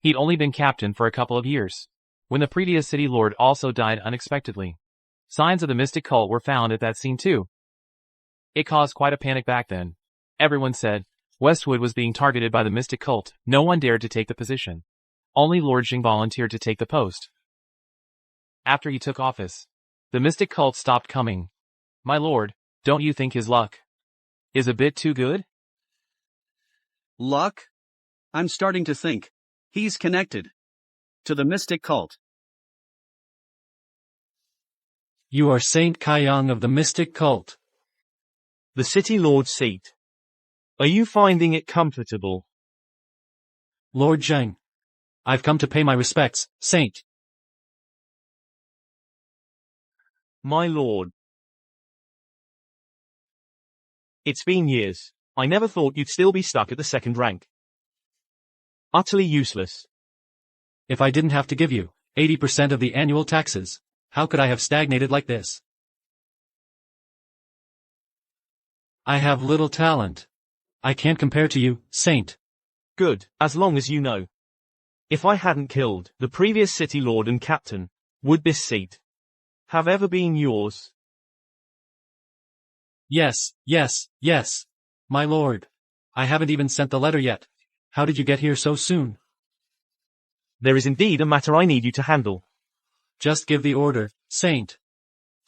He'd only been captain for a couple of years, when the previous city lord also died unexpectedly. Signs of the mystic cult were found at that scene too. It caused quite a panic back then. Everyone said Westwood was being targeted by the mystic cult. No one dared to take the position. Only Lord Jing volunteered to take the post. After he took office, the mystic cult stopped coming. My lord, don't you think his luck is a bit too good? Luck? I'm starting to think he's connected to the mystic cult. You are Saint Kaiyang of the mystic cult. The city lord's seat. Are you finding it comfortable? Lord Zheng. I've come to pay my respects, Saint. My lord. It's been years. I never thought you'd still be stuck at the second rank. Utterly useless. If I didn't have to give you 80% of the annual taxes, how could I have stagnated like this? I have little talent. I can't compare to you, Saint. Good, as long as you know. If I hadn't killed the previous city lord and captain, would this seat have ever been yours? Yes, yes, yes. My lord. I haven't even sent the letter yet. How did you get here so soon? There is indeed a matter I need you to handle. Just give the order, Saint.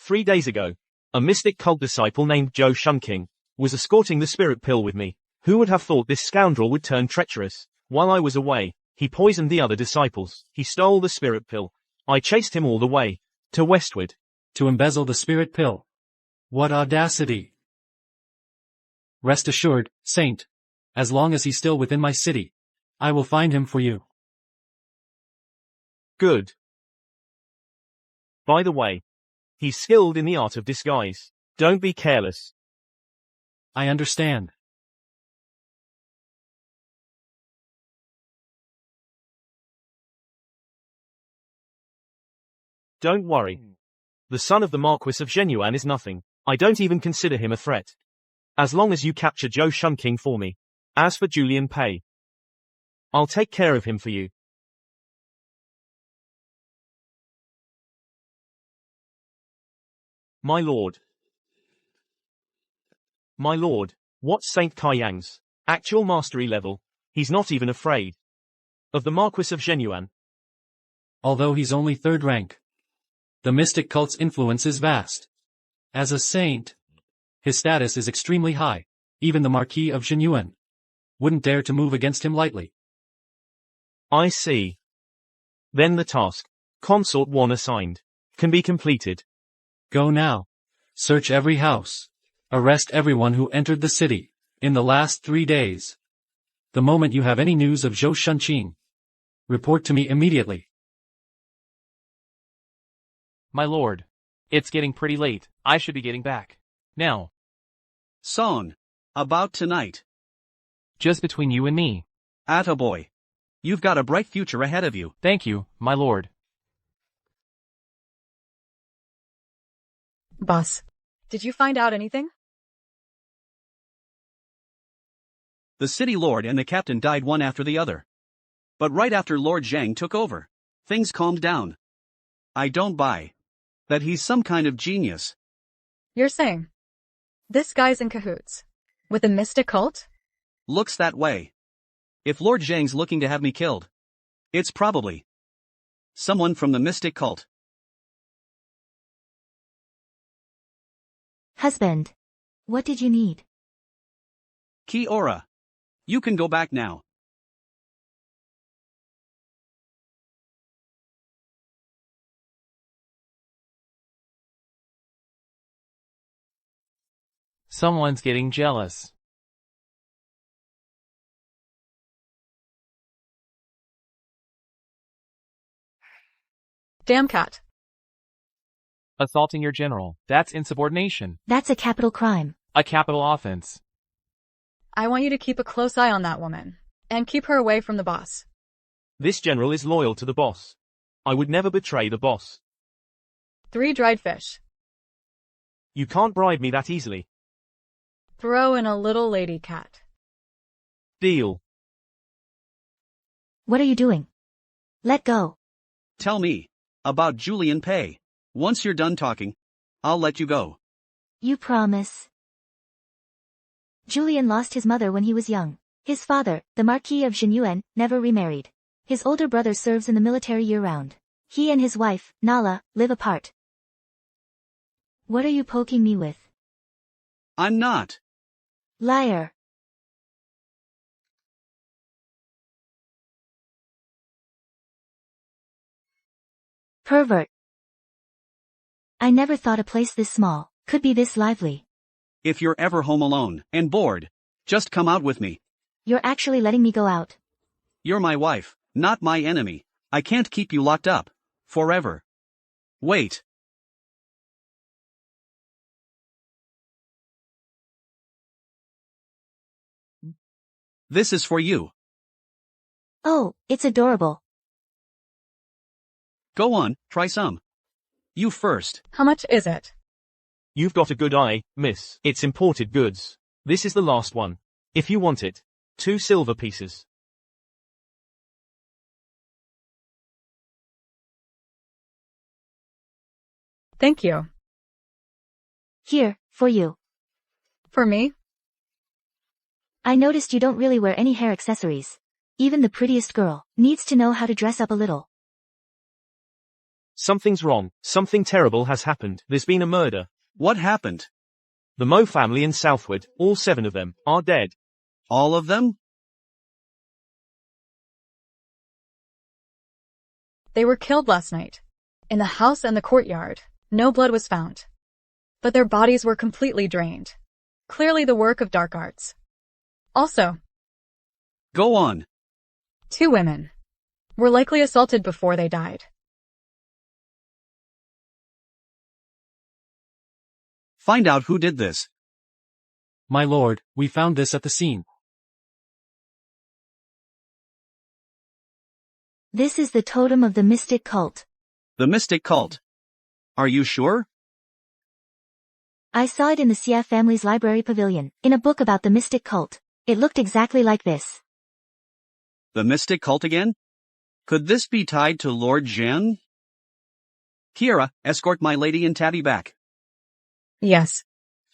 3 days ago, a mystic cult disciple named Zhou Shunqing was escorting the spirit pill with me. Who would have thought this scoundrel would turn treacherous? While I was away, he poisoned the other disciples. He stole the spirit pill. I chased him all the way to westward. To embezzle the spirit pill. What audacity! Rest assured, Saint. As long as he's still within my city, I will find him for you. Good. By the way, he's skilled in the art of disguise. Don't be careless. I understand. Don't worry. The son of the Marquis of Zhenyuan is nothing. I don't even consider him a threat. As long as you capture Zhou Shunqing for me. As for Julian Pei, I'll take care of him for you. My lord. My lord, what's Saint Kaiyang's actual mastery level? He's not even afraid of the Marquis of Zhenyuan. Although he's only third rank, the mystic cult's influence is vast. As a saint, his status is extremely high. Even the Marquis of Zhenyuan wouldn't dare to move against him lightly. I see. Then the task, Consort 1 assigned, can be completed. Go now. Search every house. Arrest everyone who entered the city in the last 3 days. The moment you have any news of Zhou Shunqing, report to me immediately. My lord. It's getting pretty late. I should be getting back. Now. Song. About tonight. Just between you and me. Attaboy. You've got a bright future ahead of you. Thank you, my lord. Boss, did you find out anything? The city lord and the captain died one after the other. But right after Lord Zhang took over, things calmed down. I don't buy that he's some kind of genius. You're saying this guy's in cahoots with the mystic cult? Looks that way. If Lord Zhang's looking to have me killed, it's probably someone from the mystic cult. Husband. What did you need? Kiora. You can go back now. Someone's getting jealous. Damn cat. Assaulting your general. That's insubordination. That's a capital crime. A capital offense. I want you to keep a close eye on that woman. And keep her away from the boss. This general is loyal to the boss. I would never betray the boss. 3 dried fish. You can't bribe me that easily. Throw in a little lady cat. Deal. What are you doing? Let go. Tell me about Julian Pei. Once you're done talking, I'll let you go. You promise. Julian lost his mother when he was young. His father, the Marquis of Zhenyuan, never remarried. His older brother serves in the military year-round. He and his wife, Nala, live apart. What are you poking me with? I'm not. Liar. Pervert. I never thought a place this small could be this lively. If you're ever home alone and bored, just come out with me. You're actually letting me go out. You're my wife, not my enemy. I can't keep you locked up. Forever. Wait. This is for you. Oh, it's adorable. Go on, try some. You first. How much is it? You've got a good eye, miss. It's imported goods. This is the last one. If you want it. 2 silver pieces. Thank you. Here, for you. For me? I noticed you don't really wear any hair accessories. Even the prettiest girl needs to know how to dress up a little. Something's wrong. Something terrible has happened. There's been a murder. What happened? The Mo family in Southwood, all 7 of them, are dead. All of them? They were killed last night. In the house and the courtyard, no blood was found. But their bodies were completely drained. Clearly the work of dark arts. Also, Go on. 2 women were likely assaulted before they died. Find out who did this. My lord, we found this at the scene. This is the totem of the mystic cult. The mystic cult. Are you sure? I saw it in the Xia family's library pavilion, in a book about the mystic cult. It looked exactly like this. The mystic cult again? Could this be tied to Lord Jiang? Kiera, escort my lady and Tabby back. Yes.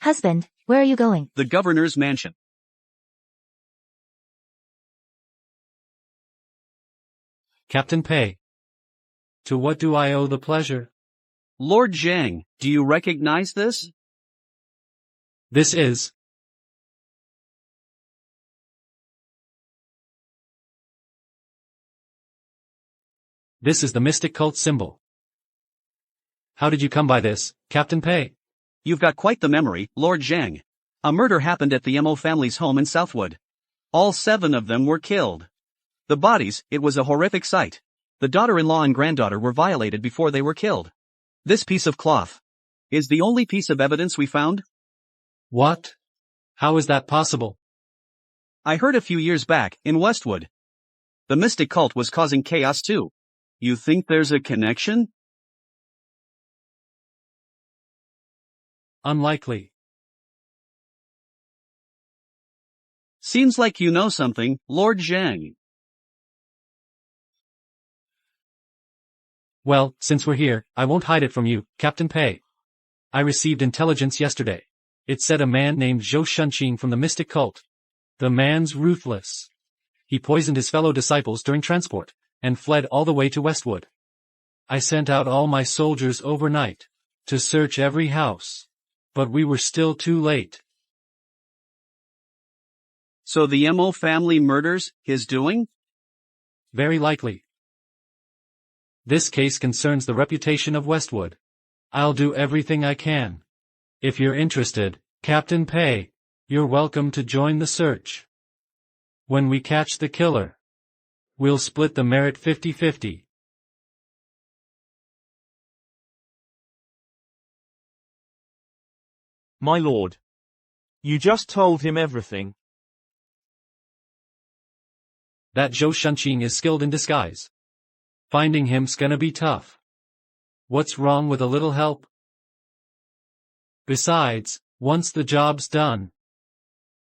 Husband, where are you going? The governor's mansion. Captain Pei. To what do I owe the pleasure? Lord Jiang, do you recognize this? This is. This is the mystic cult symbol. How did you come by this, Captain Pei? You've got quite the memory, Lord Jiang. A murder happened at the Mo family's home in Southwood. All 7 of them were killed. The bodies, it was a horrific sight. The daughter-in-law and granddaughter were violated before they were killed. This piece of cloth is the only piece of evidence we found. What? How is that possible? I heard a few years back, in Westwood. The mystic cult was causing chaos too. You think there's a connection? Unlikely. Seems like you know something, Lord Jiang. Well, since we're here, I won't hide it from you, Captain Pei. I received intelligence yesterday. It said a man named Zhou Shunqing from the mystic cult. The man's ruthless. He poisoned his fellow disciples during transport, and fled all the way to Westwood. I sent out all my soldiers overnight, to search every house. But we were still too late. So the Mo family murders his doing? Very likely. This case concerns the reputation of Westwood. I'll do everything I can. If you're interested, Captain Pei, you're welcome to join the search. When we catch the killer, we'll split the merit 50-50. My lord. You just told him everything. That Zhou Shunqing is skilled in disguise. Finding him's gonna be tough. What's wrong with a little help? Besides, once the job's done,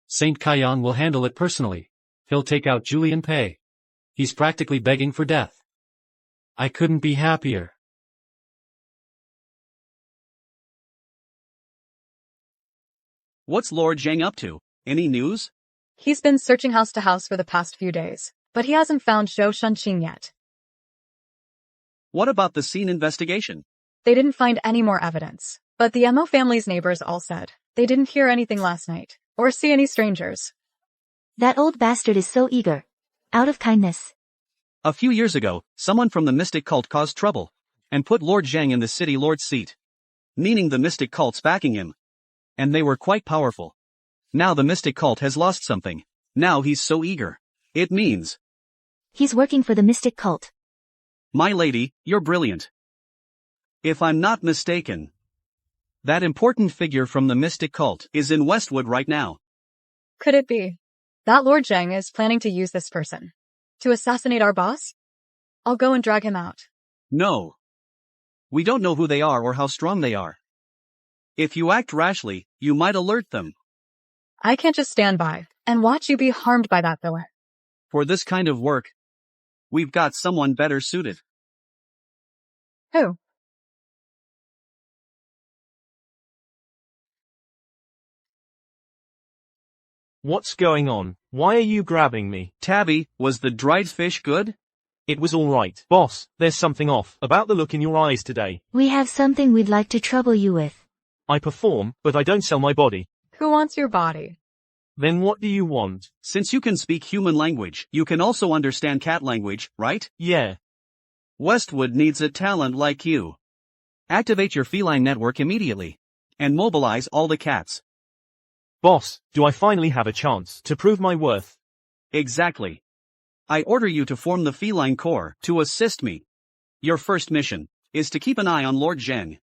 Saint Kaiyang will handle it personally. He'll take out Julian Pei. He's practically begging for death. I couldn't be happier. What's Lord Jiang up to? Any news? He's been searching house to house for the past few days, but he hasn't found Zhou Shunqing yet. What about the scene investigation? They didn't find any more evidence, but the Mo family's neighbors all said they didn't hear anything last night, or see any strangers. That old bastard is so eager. Out of kindness. A few years ago, someone from the mystic cult caused trouble, and put Lord Jiang in the city lord's seat. meaning the mystic cult's backing him. And they were quite powerful. Now the mystic cult has lost something. Now he's so eager. It means, He's working for the mystic cult. my lady, you're brilliant. If I'm not mistaken, that important figure from the mystic cult is in Westwood right now. Could it be that Lord Jiang is planning to use this person to assassinate our boss? I'll go and drag him out. No. We don't know who they are or how strong they are. If you act rashly, you might alert them. I can't just stand by and watch you be harmed by that villain. For this kind of work, we've got someone better suited. Who? What's going on? Why are you grabbing me? Tabby, was the dried fish good? It was alright. Boss, there's something off about the look in your eyes today. We have something we'd like to trouble you with. I perform, but I don't sell my body. Who wants your body? Then what do you want? Since you can speak human language, you can also understand cat language, right? Yeah. Westwood needs a talent like you. Activate your feline network immediately. And mobilize all the cats. Boss, do I finally have a chance to prove my worth? Exactly. I order you to form the feline corps to assist me. Your first mission is to keep an eye on Lord Zheng.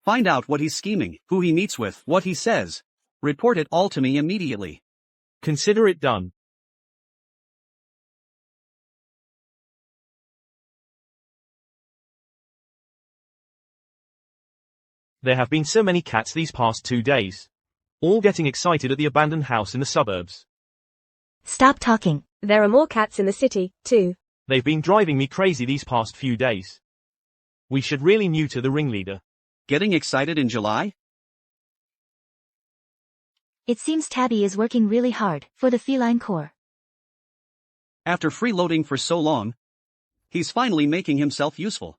Find out what he's scheming, who he meets with, what he says. Report it all to me immediately. Consider it done. There have been so many cats these past 2 days. All getting excited at the abandoned house in the suburbs. Stop talking. There are more cats in the city, too. They've been driving me crazy these past few days. We should really neuter the ringleader. Getting excited in July? It seems Tabby is working really hard for the feline corps. After freeloading for so long, he's finally making himself useful.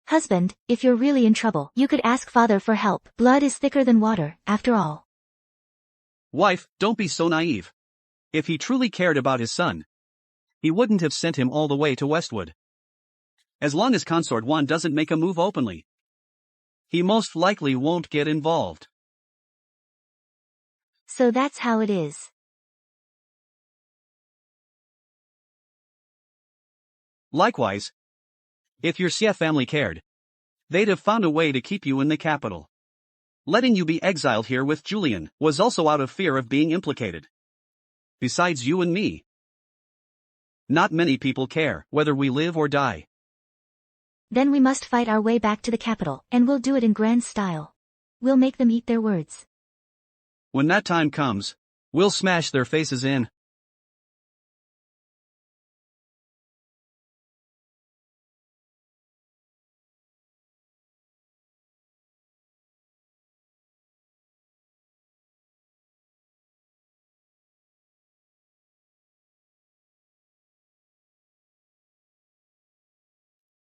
Husband, if you're really in trouble, you could ask father for help. Blood is thicker than water, after all. Wife, don't be so naive. If he truly cared about his son, he wouldn't have sent him all the way to Westwood. As long as Consort 1 doesn't make a move openly, he most likely won't get involved. So that's how it is. Likewise, if your Xie family cared, they'd have found a way to keep you in the capital. Letting you be exiled here with Julian was also out of fear of being implicated. Besides you and me, not many people care whether we live or die. Then we must fight our way back to the capital, and we'll do it in grand style. We'll make them eat their words. When that time comes, we'll smash their faces in.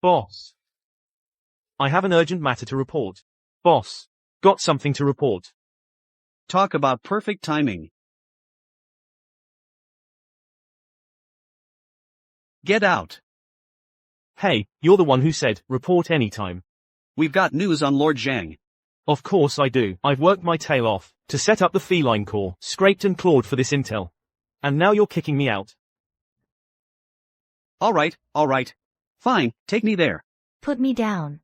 Boss. I have an urgent matter to report. Boss. Got something to report. Talk about perfect timing. Get out. Hey, you're the one who said, report anytime. We've got news on Lord Zhang. Of course I do. I've worked my tail off to set up the feline corps, scraped and clawed for this intel. And now you're kicking me out. Alright. Fine, take me there. Put me down.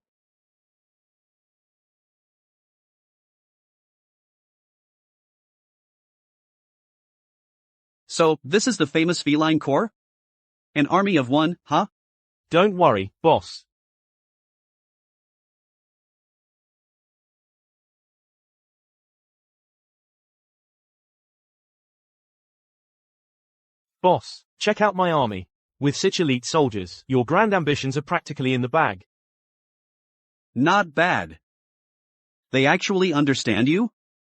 So, this is the famous feline corps? An army of one, huh? Don't worry, boss. Boss, check out my army. With such elite soldiers, your grand ambitions are practically in the bag. Not bad. They actually understand you?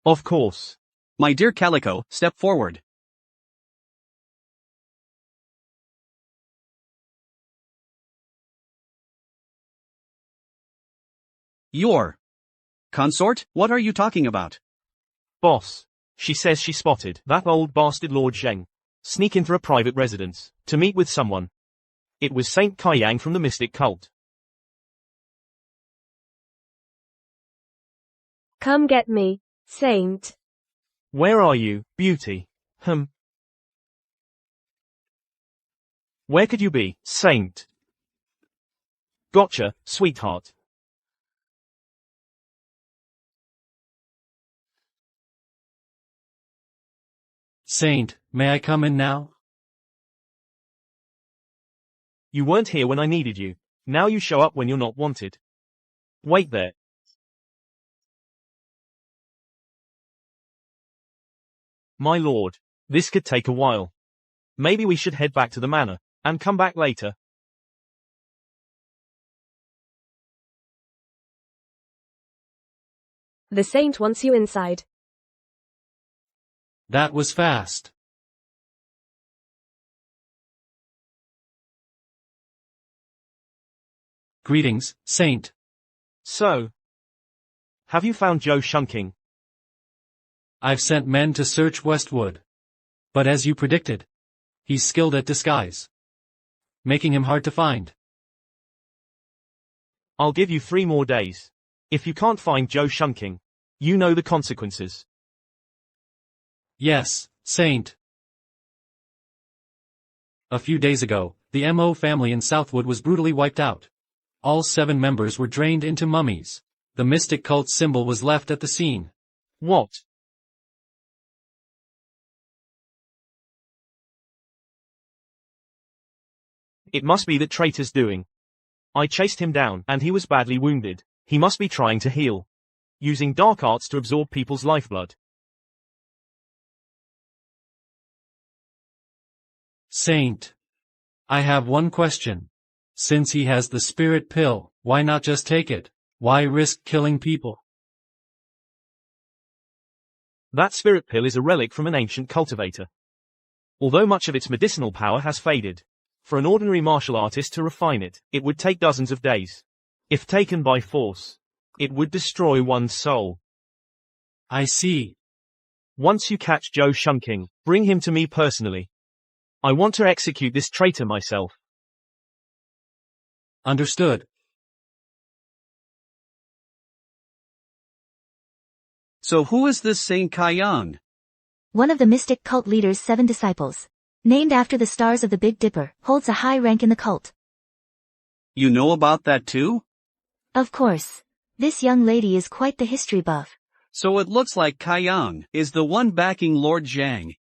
Of course. My dear Calico, step forward. Your consort? What are you talking about? Boss. She says she spotted that old bastard Lord Zheng sneak into a private residence to meet with someone. It was Saint Kaiyang from the mystic cult. Come get me, Saint. Where are you, Beauty? Where could you be, Saint? Gotcha, sweetheart. Saint, may I come in now? You weren't here when I needed you. Now you show up when you're not wanted. Wait there. My lord, this could take a while. Maybe we should head back to the manor, and come back later. The Saint wants you inside. That was fast. Greetings, Saint. So, have you found Zhou Shunking? I've sent men to search Westwood. But as you predicted, he's skilled at disguise, making him hard to find. I'll give you 3 more days. If you can't find Zhou Shunking, you know the consequences. Yes, Saint. A few days ago, the Mo family in Southwood was brutally wiped out. All 7 members were drained into mummies. The mystic cult symbol was left at the scene. What? It must be that traitor's doing. I chased him down, and he was badly wounded. He must be trying to heal, using dark arts to absorb people's lifeblood. Saint. I have one question. Since he has the spirit pill, why not just take it? Why risk killing people? That spirit pill is a relic from an ancient cultivator. Although much of its medicinal power has faded, for an ordinary martial artist to refine it, it would take dozens of days. If taken by force, it would destroy one's soul. I see. Once you catch Zhou Shunking, bring him to me personally. I want to execute this traitor myself. Understood. So who is this Saint Kaiyang? One of the mystic cult leader's 7 disciples. Named after the stars of the Big Dipper, holds a high rank in the cult. You know about that too? Of course. This young lady is quite the history buff. So it looks like Kaiyang is the one backing Lord Jiang.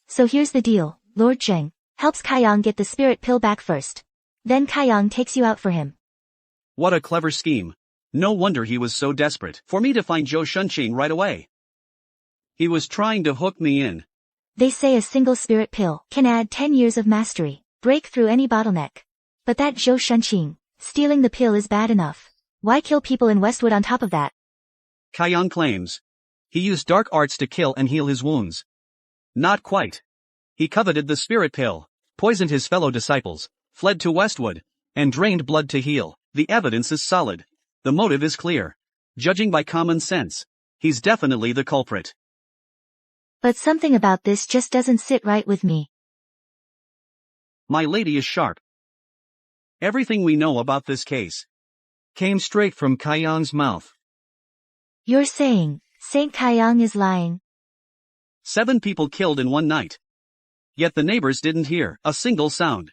So here's the deal, Lord Zheng helps Kaiyang get the spirit pill back first. Then Kaiyang takes you out for him. What a clever scheme. No wonder he was so desperate for me to find Zhou Shunqing right away. He was trying to hook me in. They say a single spirit pill can add 10 years of mastery, break through any bottleneck. But that Zhou Shunqing, stealing the pill is bad enough. Why kill people in Westwood on top of that? Kaiyang claims he used dark arts to kill and heal his wounds. Not quite. He coveted the spirit pill, poisoned his fellow disciples, fled to Westwood, and drained blood to heal. The evidence is solid. The motive is clear. Judging by common sense, he's definitely the culprit. But something about this just doesn't sit right with me. My lady is sharp. Everything we know about this case came straight from Kaiyang's mouth. You're saying, Saint Kaiyang is lying? 7 people killed in one night. Yet the neighbors didn't hear a single sound.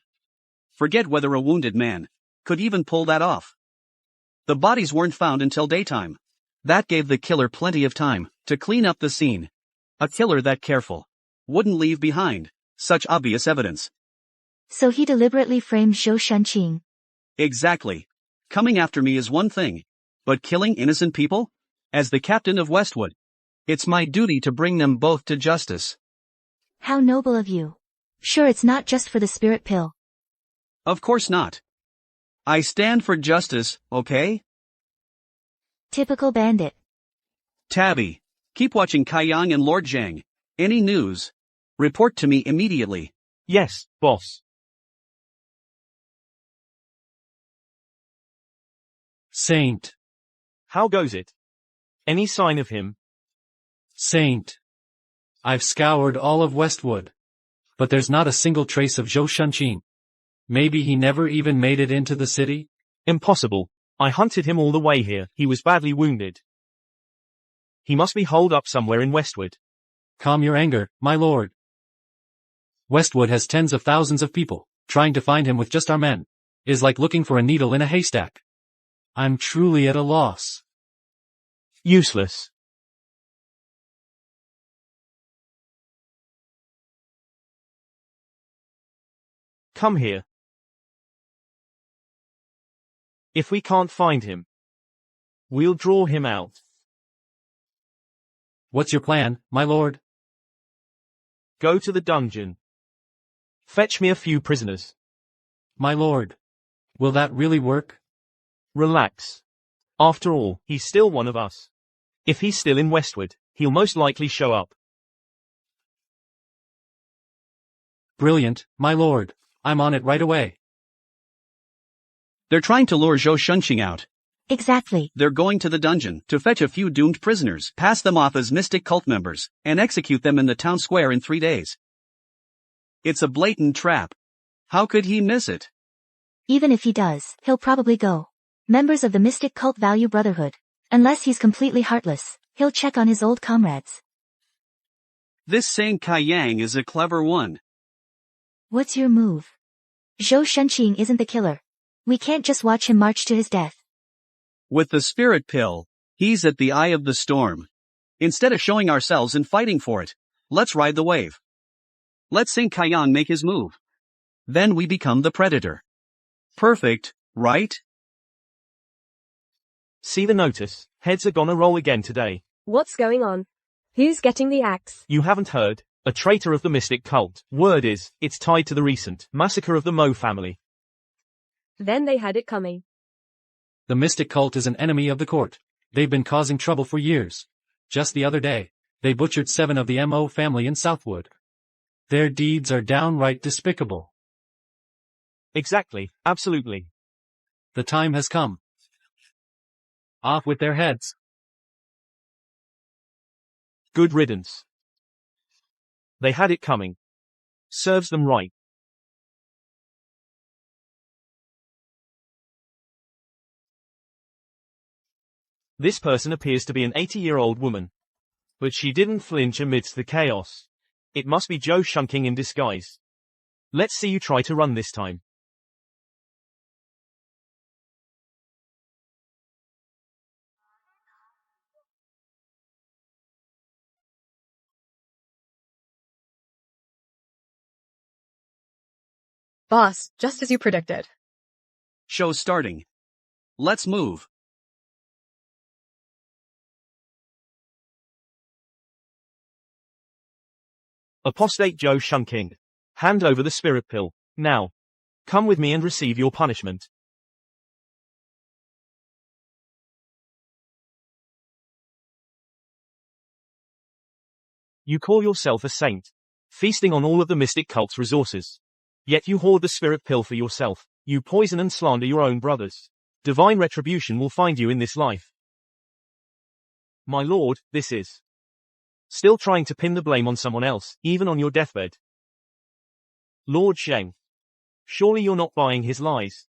Forget whether a wounded man could even pull that off. The bodies weren't found until daytime. That gave the killer plenty of time to clean up the scene. A killer that careful wouldn't leave behind such obvious evidence. So he deliberately framed Zhou Shunqing. Exactly. Coming after me is one thing, but killing innocent people? As the captain of Westwood, it's my duty to bring them both to justice. How noble of you. Sure, it's not just for the spirit pill. Of course not. I stand for justice, okay? Typical bandit. Tabby, keep watching Kaiyang and Lord Jiang. Any news? Report to me immediately. Yes, boss. Saint. How goes it? Any sign of him? Saint. I've scoured all of Westwood. But there's not a single trace of Zhou Shunqing. Maybe he never even made it into the city? Impossible. I hunted him all the way here. He was badly wounded. He must be holed up somewhere in Westwood. Calm your anger, my lord. Westwood has tens of thousands of people. Trying to find him with just our men is like looking for a needle in a haystack. I'm truly at a loss. Useless. Come here. If we can't find him, we'll draw him out. What's your plan, my lord? Go to the dungeon. Fetch me a few prisoners. My lord. Will that really work? Relax. After all, he's still one of us. If he's still in Westwood, he'll most likely show up. Brilliant, my lord. I'm on it right away. They're trying to lure Zhou Shunqing out. Exactly. They're going to the dungeon to fetch a few doomed prisoners, pass them off as mystic cult members, and execute them in the town square in 3 days. It's a blatant trap. How could he miss it? Even if he does, he'll probably go. Members of the mystic cult value brotherhood. Unless he's completely heartless, he'll check on his old comrades. This same Kai Yang is a clever one. What's your move? Zhou Shunqing isn't the killer. We can't just watch him march to his death. With the spirit pill, he's at the eye of the storm. Instead of showing ourselves and fighting for it, let's ride the wave. Let's Saint Kaiyang make his move. Then we become the predator. Perfect, right? See the notice, heads are gonna roll again today. What's going on? Who's getting the axe? You haven't heard? A traitor of the mystic cult. Word is, it's tied to the recent massacre of the Mo family. Then they had it coming. The mystic cult is an enemy of the court. They've been causing trouble for years. Just the other day, they butchered 7 of the Mo family in Southwood. Their deeds are downright despicable. Exactly, absolutely. The time has come. Off with their heads. Good riddance. They had it coming. Serves them right. This person appears to be an 80-year-old woman. But she didn't flinch amidst the chaos. It must be Zhou Shunqing in disguise. Let's see you try to run this time. Boss, just as you predicted. Show's starting. Let's move. Apostate Zhou Shunqing. Hand over the spirit pill. Now. Come with me and receive your punishment. You call yourself a saint, feasting on all of the mystic cult's resources. Yet you hoard the spirit pill for yourself. You poison and slander your own brothers. Divine retribution will find you in this life. My lord, this is still trying to pin the blame on someone else, even on your deathbed. Lord Zheng. Surely you're not buying his lies.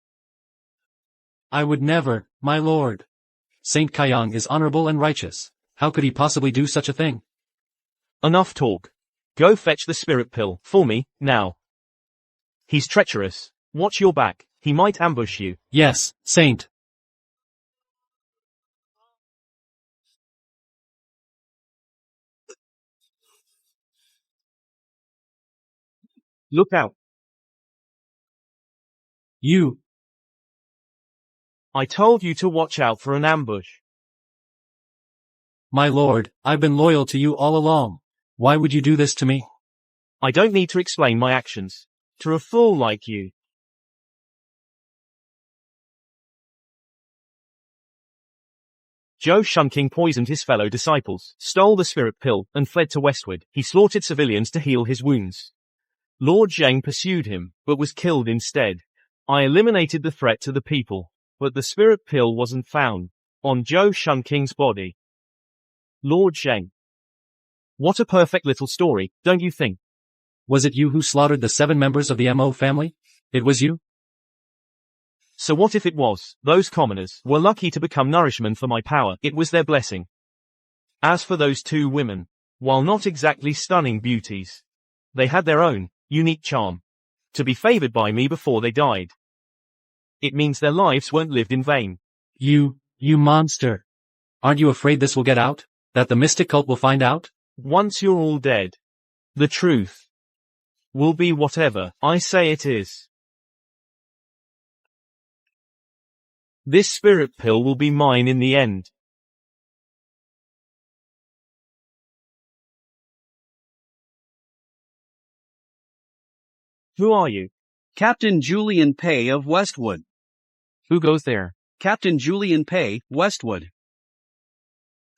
I would never, my lord. Saint Kaiyang is honorable and righteous. How could he possibly do such a thing? Enough talk. Go fetch the spirit pill, for me, now. He's treacherous. Watch your back, he might ambush you. Yes, Saint. Look out. You. I told you to watch out for an ambush. My lord, I've been loyal to you all along. Why would you do this to me? I don't need to explain my actions to a fool like you. Zhou Shunqing poisoned his fellow disciples, stole the spirit pill, and fled to Westwood. He slaughtered civilians to heal his wounds. Lord Zheng pursued him, but was killed instead. I eliminated the threat to the people, but the spirit pill wasn't found on Zhou Shunqing's body. Lord Zheng. What a perfect little story, don't you think? Was it you who slaughtered the 7 members of the Mo family? It was you? So what if it was? Those commoners were lucky to become nourishment for my power. It was their blessing. As for those two women, while not exactly stunning beauties, they had their own unique charm. To be favored by me before they died, it means their lives weren't lived in vain. You monster. Aren't you afraid this will get out? That the mystic cult will find out? Once you're all dead, the truth will be whatever I say it is. This spirit pill will be mine in the end. Who are you? Captain Julian Pay of Westwood. Who goes there? Captain Julian Pay, Westwood.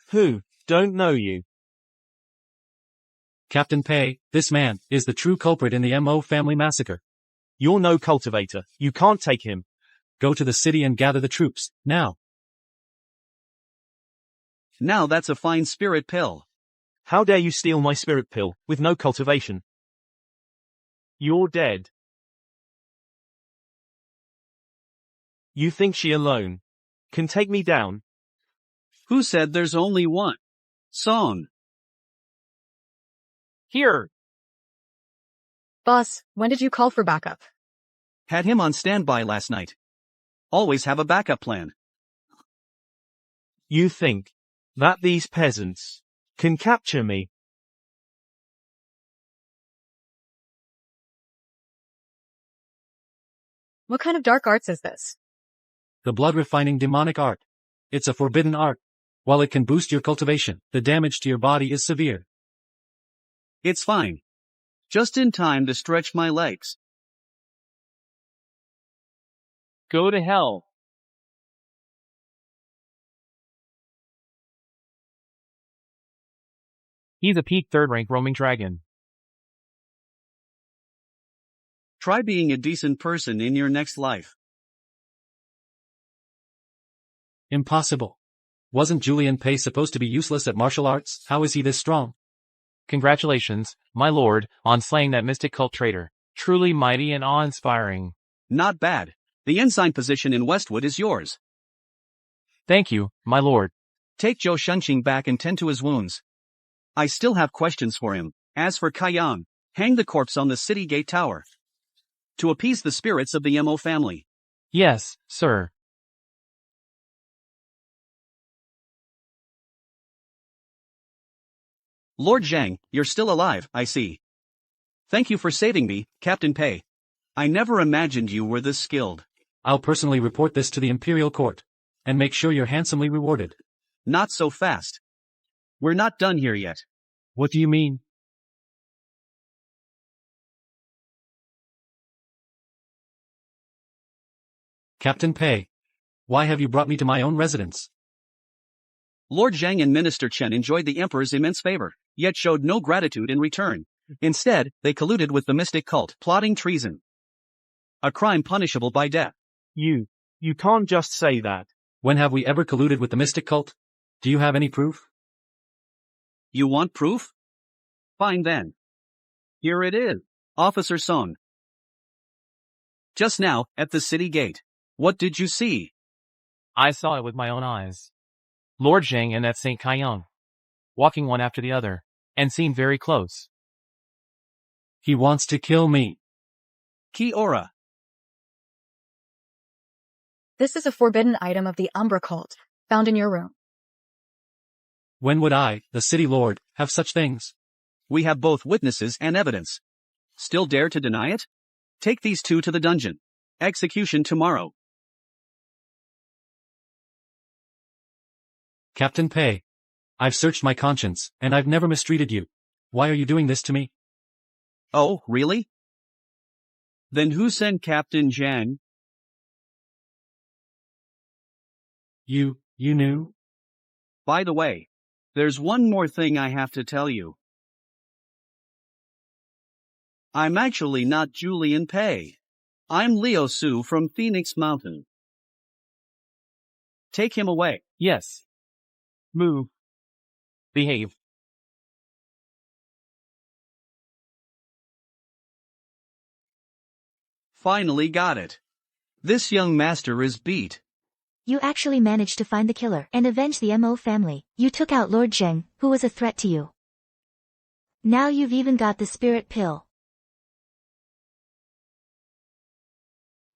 Who? Don't know you. Captain Pay, this man, is the true culprit in the Mo family massacre. You're no cultivator. You can't take him. Go to the city and gather the troops, now. Now that's a fine spirit pill. How dare you steal my spirit pill, with no cultivation? You're dead. You think she alone can take me down? Who said there's only one? Song. Here! Boss, when did you call for backup? Had him on standby last night. Always have a backup plan. You think that these peasants can capture me? What kind of dark arts is this? The blood-refining demonic art. It's a forbidden art. While it can boost your cultivation, the damage to your body is severe. It's fine. Just in time to stretch my legs. Go to hell. He's a peak third-rank roaming dragon. Try being a decent person in your next life. Impossible. Wasn't Julian Pay supposed to be useless at martial arts? How is he this strong? Congratulations, my lord, on slaying that mystic cult traitor. Truly mighty and awe-inspiring. Not bad. The ensign position in Westwood is yours. Thank you, my lord. Take Zhou Shunqing back and tend to his wounds. I still have questions for him. As for Kaiyang, hang the corpse on the city gate tower. To appease the spirits of the Mo family. Yes, sir. Lord Zhang, you're still alive, I see. Thank you for saving me, Captain Pei. I never imagined you were this skilled. I'll personally report this to the Imperial Court. And make sure you're handsomely rewarded. Not so fast. We're not done here yet. What do you mean? Captain Pei. Why have you brought me to my own residence? Lord Zhang and Minister Chen enjoyed the Emperor's immense favor, yet showed no gratitude in return. Instead, they colluded with the mystic cult, plotting treason. A crime punishable by death. You can't just say that. When have we ever colluded with the mystic cult? Do you have any proof? You want proof? Fine then. Here it is. Officer Song. Just now, at the city gate. What did you see? I saw it with my own eyes. Lord Zhang and that Saint Kaiyang. Walking one after the other, and seemed very close. He wants to kill me. Kiora. This is a forbidden item of the Umbra cult, found in your room. When would I, the city lord, have such things? We have both witnesses and evidence. Still dare to deny it? Take these two to the dungeon. Execution tomorrow. Captain Pei. I've searched my conscience, and I've never mistreated you. Why are you doing this to me? Oh, really? Then who sent Captain Zhang? You knew? By the way, there's one more thing I have to tell you. I'm actually not Julian Pei. I'm Leo Su from Phoenix Mountain. Take him away. Yes. Move. Behave. Finally got it. This young master is beat. You actually managed to find the killer and avenge the Mo family. You took out Lord Zheng, who was a threat to you. Now you've even got the spirit pill.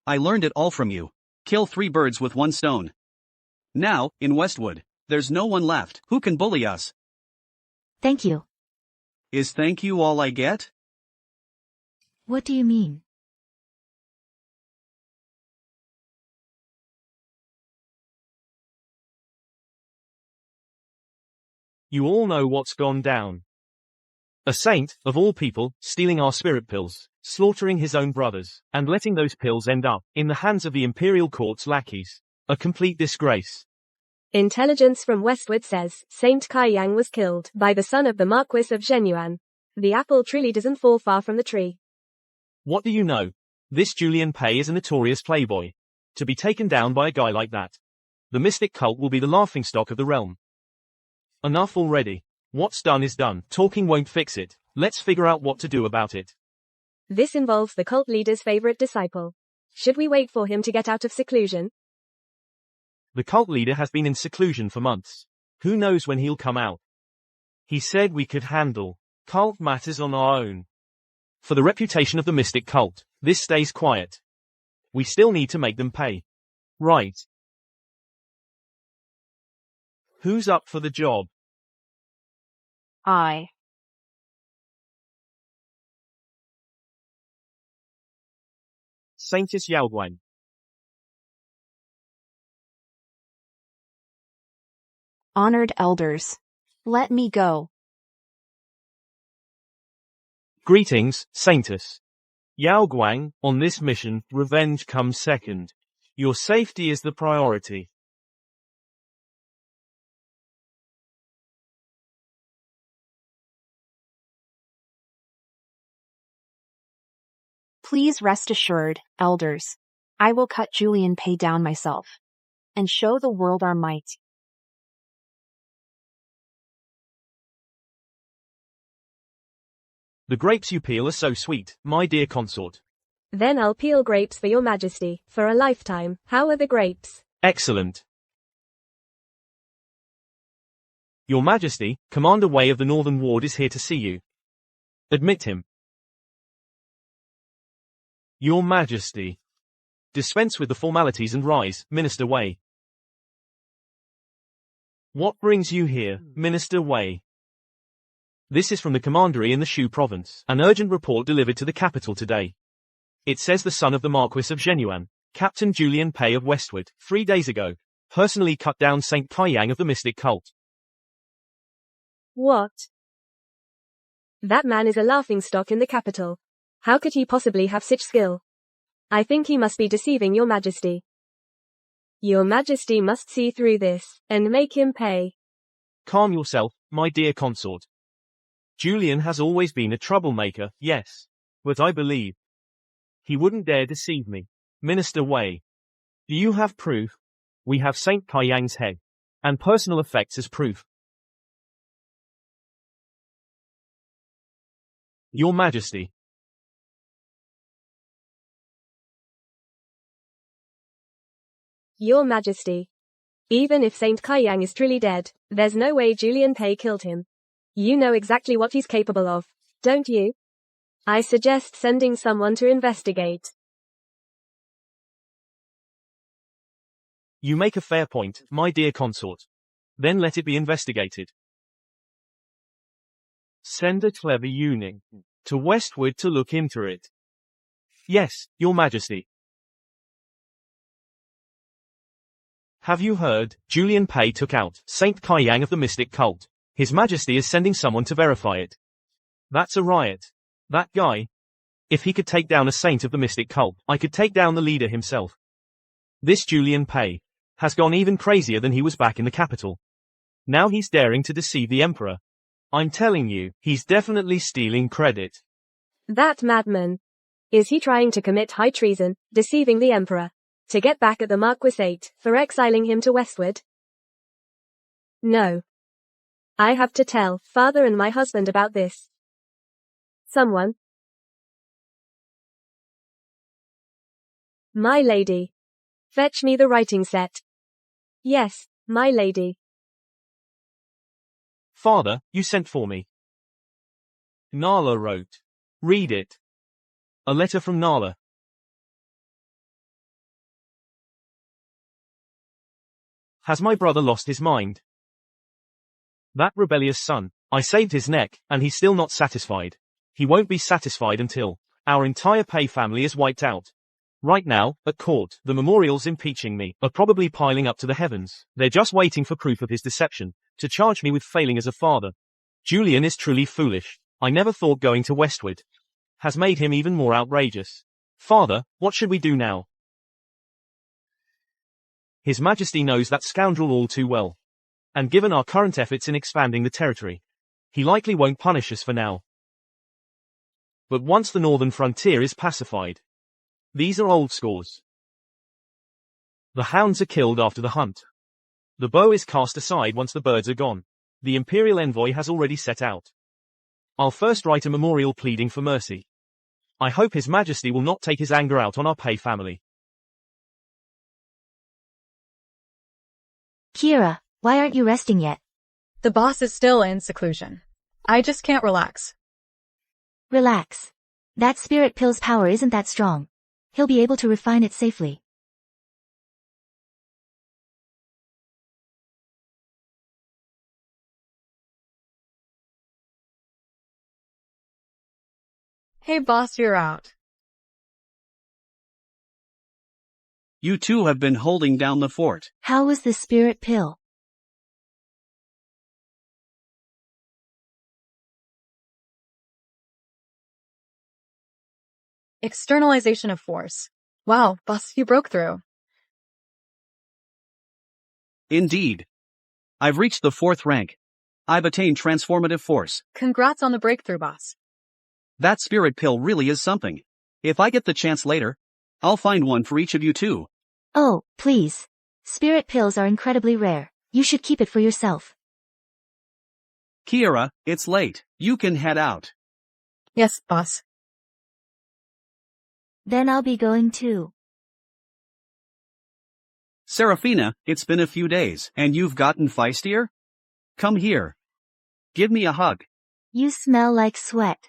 I learned it all from you. Kill 3 birds with 1 stone. Now, in Westwood, there's no one left who can bully us. Thank you. Is thank you all I get? What do you mean? You all know what's gone down. A saint, of all people, stealing our spirit pills, slaughtering his own brothers, and letting those pills end up in the hands of the imperial court's lackeys. A complete disgrace. Intelligence from Westwood says Saint Kaiyang was killed by the son of the Marquis of Zhenyuan. The apple truly doesn't fall far from the tree. What do you know? This Julian Pei is a notorious playboy. To be taken down by a guy like that. The mystic cult will be the laughingstock of the realm. Enough already. What's done is done. Talking won't fix it. Let's figure out what to do about it. This involves the cult leader's favorite disciple. Should we wait for him to get out of seclusion? The cult leader has been in seclusion for months. Who knows when he'll come out? He said we could handle cult matters on our own. For the reputation of the mystic cult, this stays quiet. We still need to make them pay. Right. Who's up for the job? I. Saintess Yaoguang. Honored elders. Let me go. Greetings, Saintess. Yaoguang, on this mission, revenge comes second. Your safety is the priority. Please rest assured, elders. I will cut Julian Pei down myself. And show the world our might. The grapes you peel are so sweet, my dear consort. Then I'll peel grapes for your majesty, for a lifetime. How are the grapes? Excellent. Your Majesty, Commander Wei of the Northern Ward is here to see you. Admit him. Your Majesty. Dispense with the formalities and rise, Minister Wei. What brings you here, Minister Wei? This is from the Commandery in the Shu province. An urgent report delivered to the capital today. It says the son of the Marquis of Zhenyuan, Captain Julian Pei of Westwood, 3 days ago, personally cut down Saint Kaiyang of the mystic cult. What? That man is a laughingstock in the capital. How could he possibly have such skill? I think he must be deceiving your majesty. Your majesty must see through this, and make him pay. Calm yourself, my dear consort. Julian has always been a troublemaker, yes. But I believe he wouldn't dare deceive me. Minister Wei. Do you have proof? We have Saint Kaiyang's head. And personal effects as proof. Your Majesty. Your Majesty. Even if Saint Kaiyang is truly dead, there's no way Julian Pei killed him. You know exactly what he's capable of, don't you? I suggest sending someone to investigate. You make a fair point, my dear consort. Then let it be investigated. Send a clever eunuch to Westwood to look into it. Yes, Your Majesty. Have you heard? Julian Pei took out Saint Kaiyang of the mystic cult. His Majesty is sending someone to verify it. That's a riot. That guy. If he could take down a saint of the mystic cult, I could take down the leader himself. This Julian Pei has gone even crazier than he was back in the capital. Now he's daring to deceive the emperor. I'm telling you, he's definitely stealing credit. That madman. Is he trying to commit high treason, deceiving the emperor? To get back at the Marquisate, for exiling him to Westwood? No. I have to tell father and my husband about this. Someone. My lady, Fetch me the writing set. Yes, my lady. Father, you sent for me. Nala wrote. Read it. A letter from Nala. Has my brother lost his mind? That rebellious son. I saved his neck, and he's still not satisfied. He won't be satisfied until our entire Pei family is wiped out. Right now, at court, the memorials impeaching me are probably piling up to the heavens. They're just waiting for proof of his deception, to charge me with failing as a father. Julian is truly foolish. I never thought going to Westward has made him even more outrageous. Father, what should we do now? His Majesty knows that scoundrel all too well. And given our current efforts in expanding the territory, he likely won't punish us for now. But once the northern frontier is pacified, these are old scores. The hounds are killed after the hunt. The bow is cast aside once the birds are gone. The imperial envoy has already set out. I'll first write a memorial pleading for mercy. I hope His Majesty will not take his anger out on our Pei family. Kira, why aren't you resting yet? The boss is still in seclusion. I just can't relax. Relax. That spirit pill's power isn't that strong. He'll be able to refine it safely. Hey boss, you're out. You two have been holding down the fort. How was the spirit pill? Externalization of force. Wow, boss, you broke through. Indeed. I've reached the 4th rank. I've attained transformative force. Congrats on the breakthrough, boss. That spirit pill really is something. If I get the chance later, I'll find one for each of you too. Oh, please. Spirit pills are incredibly rare. You should keep it for yourself. Kira, it's late. You can head out. Yes, boss. Then I'll be going too. Serafina, it's been a few days, and you've gotten feistier? Come here. Give me a hug. You smell like sweat.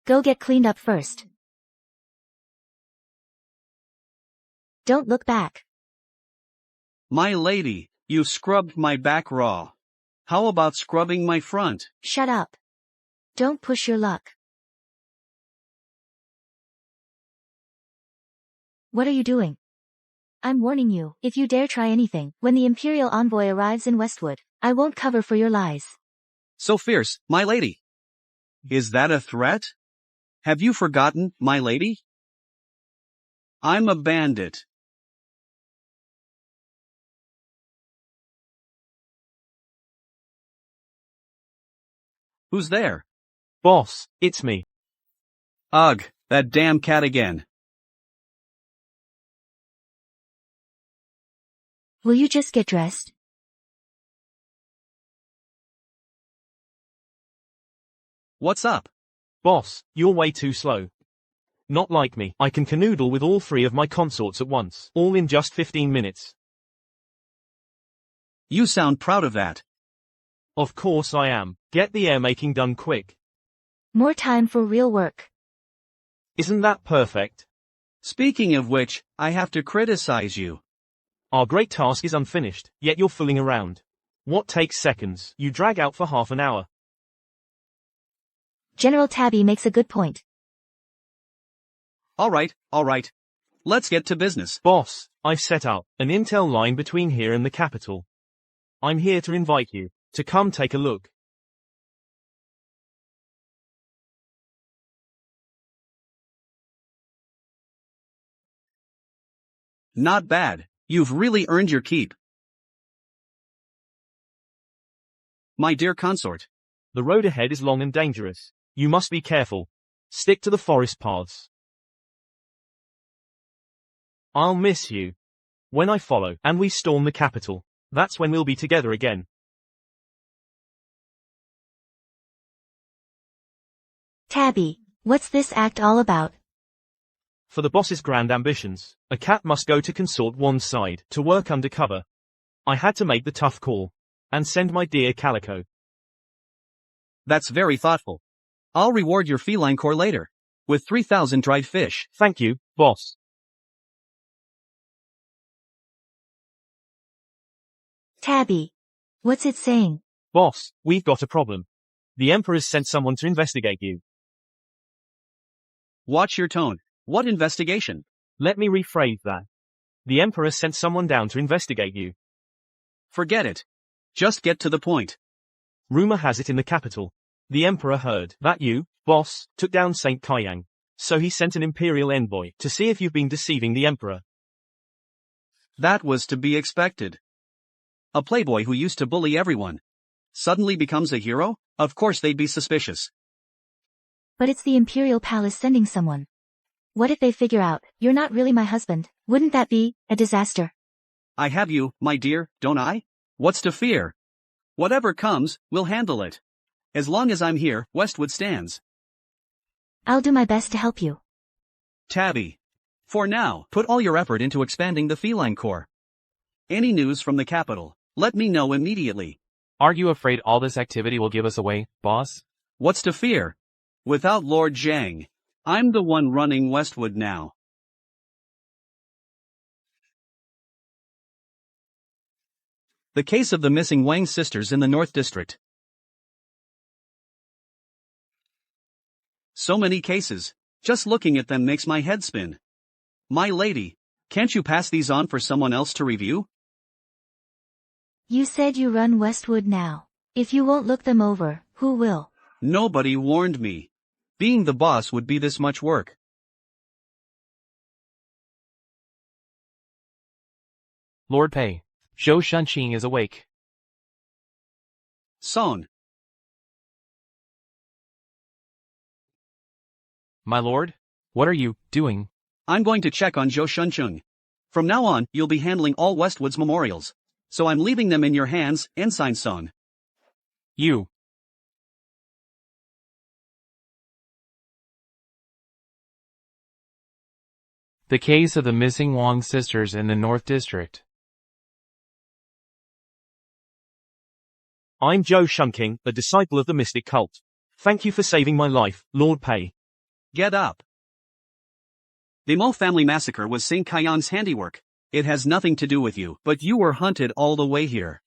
Go get cleaned up first. Don't look back. My lady, you scrubbed my back raw. How about scrubbing my front? Shut up. Don't push your luck. What are you doing? I'm warning you, if you dare try anything, when the Imperial envoy arrives in Westwood, I won't cover for your lies. So fierce, my lady. Is that a threat? Have you forgotten, my lady? I'm a bandit. Who's there? Boss, it's me. Ugh, that damn cat again. Will you just get dressed? What's up? Boss, you're way too slow. Not like me. I can canoodle with all 3 of my consorts at once, all in just 15 minutes. You sound proud of that. Of course I am. Get the air-making done quick. More time for real work. Isn't that perfect? Speaking of which, I have to criticize you. Our great task is unfinished, yet you're fooling around. What takes seconds, you drag out for half an hour. General Tabby makes a good point. All right. Let's get to business. Boss, I've set up an intel line between here and the capital. I'm here to invite you to come take a look. Not bad. You've really earned your keep. My dear consort. The road ahead is long and dangerous. You must be careful. Stick to the forest paths. I'll miss you. When I follow, and we storm the capital, that's when we'll be together again. Tabby, what's this act all about? For the boss's grand ambitions, a cat must go to Consort 1's side to work undercover. I had to make the tough call. And send my dear Calico. That's very thoughtful. I'll reward your feline core later. With 3,000 dried fish. Thank you, boss. Tabby. What's it saying? Boss, we've got a problem. The Emperor's sent someone to investigate you. Watch your tone. What investigation? Let me rephrase that. The Emperor sent someone down to investigate you. Forget it. Just get to the point. Rumor has it in the capital. The Emperor heard that you, boss, took down Saint Kaiyang. So he sent an Imperial envoy to see if you've been deceiving the Emperor. That was to be expected. A playboy who used to bully everyone suddenly becomes a hero? Of course they'd be suspicious. But it's the Imperial Palace sending someone. What if they figure out you're not really my husband? Wouldn't that be a disaster? I have you, my dear, don't I? What's to fear? Whatever comes, we'll handle it. As long as I'm here, Westwood stands. I'll do my best to help you. Tabby. For now, put all your effort into expanding the feline core. Any news from the capital, let me know immediately. Are you afraid all this activity will give us away, boss? What's to fear? Without Lord Jiang, I'm the one running Westwood now. The case of the missing Wang sisters in the North District. So many cases. Just looking at them makes my head spin. My lady, can't you pass these on for someone else to review? You said you run Westwood now. If you won't look them over, who will? Nobody warned me. Being the boss would be this much work. Lord Pei. Zhou Shunqing is awake. Son. My lord? What are you doing? I'm going to check on Zhou Shunqing. From now on, you'll be handling all Westwood's memorials. So I'm leaving them in your hands, Ensign Son. You. The case of the missing Wang sisters in the North District. I'm Zhou Shunqing, a disciple of the mystic cult. Thank you for saving my life, Lord Pei. Get up. The Mo family massacre was Saint Kaiyang's handiwork. It has nothing to do with you, but you were hunted all the way here.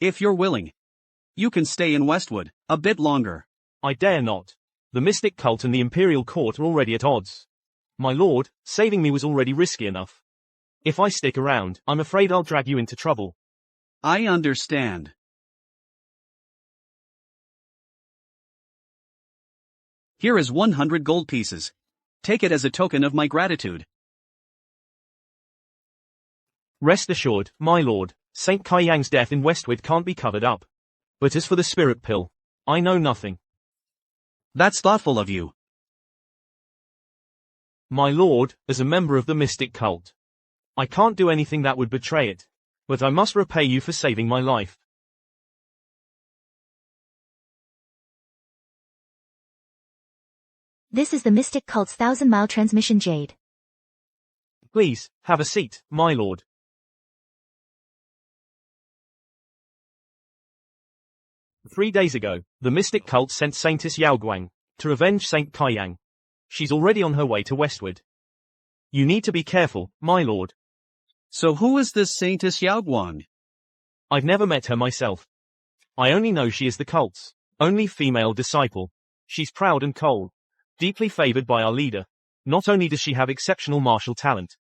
If you're willing, you can stay in Westwood a bit longer. I dare not. The mystic cult and the Imperial Court are already at odds. My lord, saving me was already risky enough. If I stick around, I'm afraid I'll drag you into trouble. I understand. Here is 100 gold pieces. Take it as a token of my gratitude. Rest assured, my lord, Saint Kaiyang's death in Westwood can't be covered up. But as for the spirit pill, I know nothing. That's thoughtful of you. My lord, as a member of the mystic cult, I can't do anything that would betray it. But I must repay you for saving my life. This is the Mystic Cult's 1,000-mile transmission jade. Please, have a seat, my lord. Three days ago, the mystic cult sent Saintess Yaoguang to avenge Saint Kaiyang. She's already on her way to Westwood. You need to be careful, my lord. So who is this Saintess Yaoguang? I've never met her myself. I only know she is the cult's only female disciple. She's proud and cold, deeply favored by our leader. Not only does she have exceptional martial talent,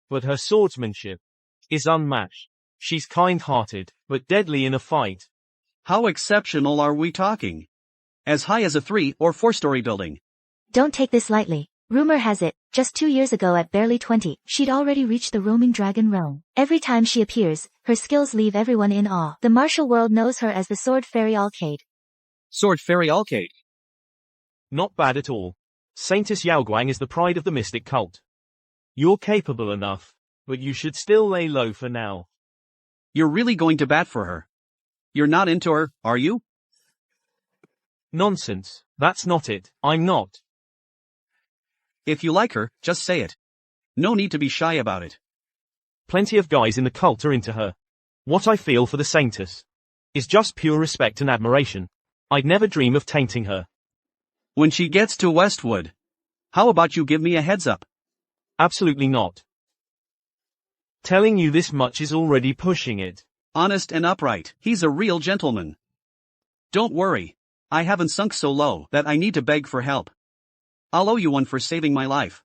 but her swordsmanship is unmatched. She's kind-hearted, but deadly in a fight. How exceptional are we talking? As high as a 3- or 4-story building. Don't take this lightly. Rumor has it, just 2 years ago at barely 20, she'd already reached the roaming dragon realm. Every time she appears, her skills leave everyone in awe. The martial world knows her as the Sword Fairy Alcade. Sword Fairy Alcade. Not bad at all. Saintess Yaoguang is the pride of the mystic cult. You're capable enough, but you should still lay low for now. You're really going to bat for her? You're not into her, are you? Nonsense, that's not it, I'm not. If you like her, just say it. No need to be shy about it. Plenty of guys in the cult are into her. What I feel for the saintess is just pure respect and admiration. I'd never dream of tainting her. When she gets to Westwood, how about you give me a heads up? Absolutely not. Telling you this much is already pushing it. Honest and upright, he's a real gentleman. Don't worry, I haven't sunk so low that I need to beg for help. I'll owe you one for saving my life.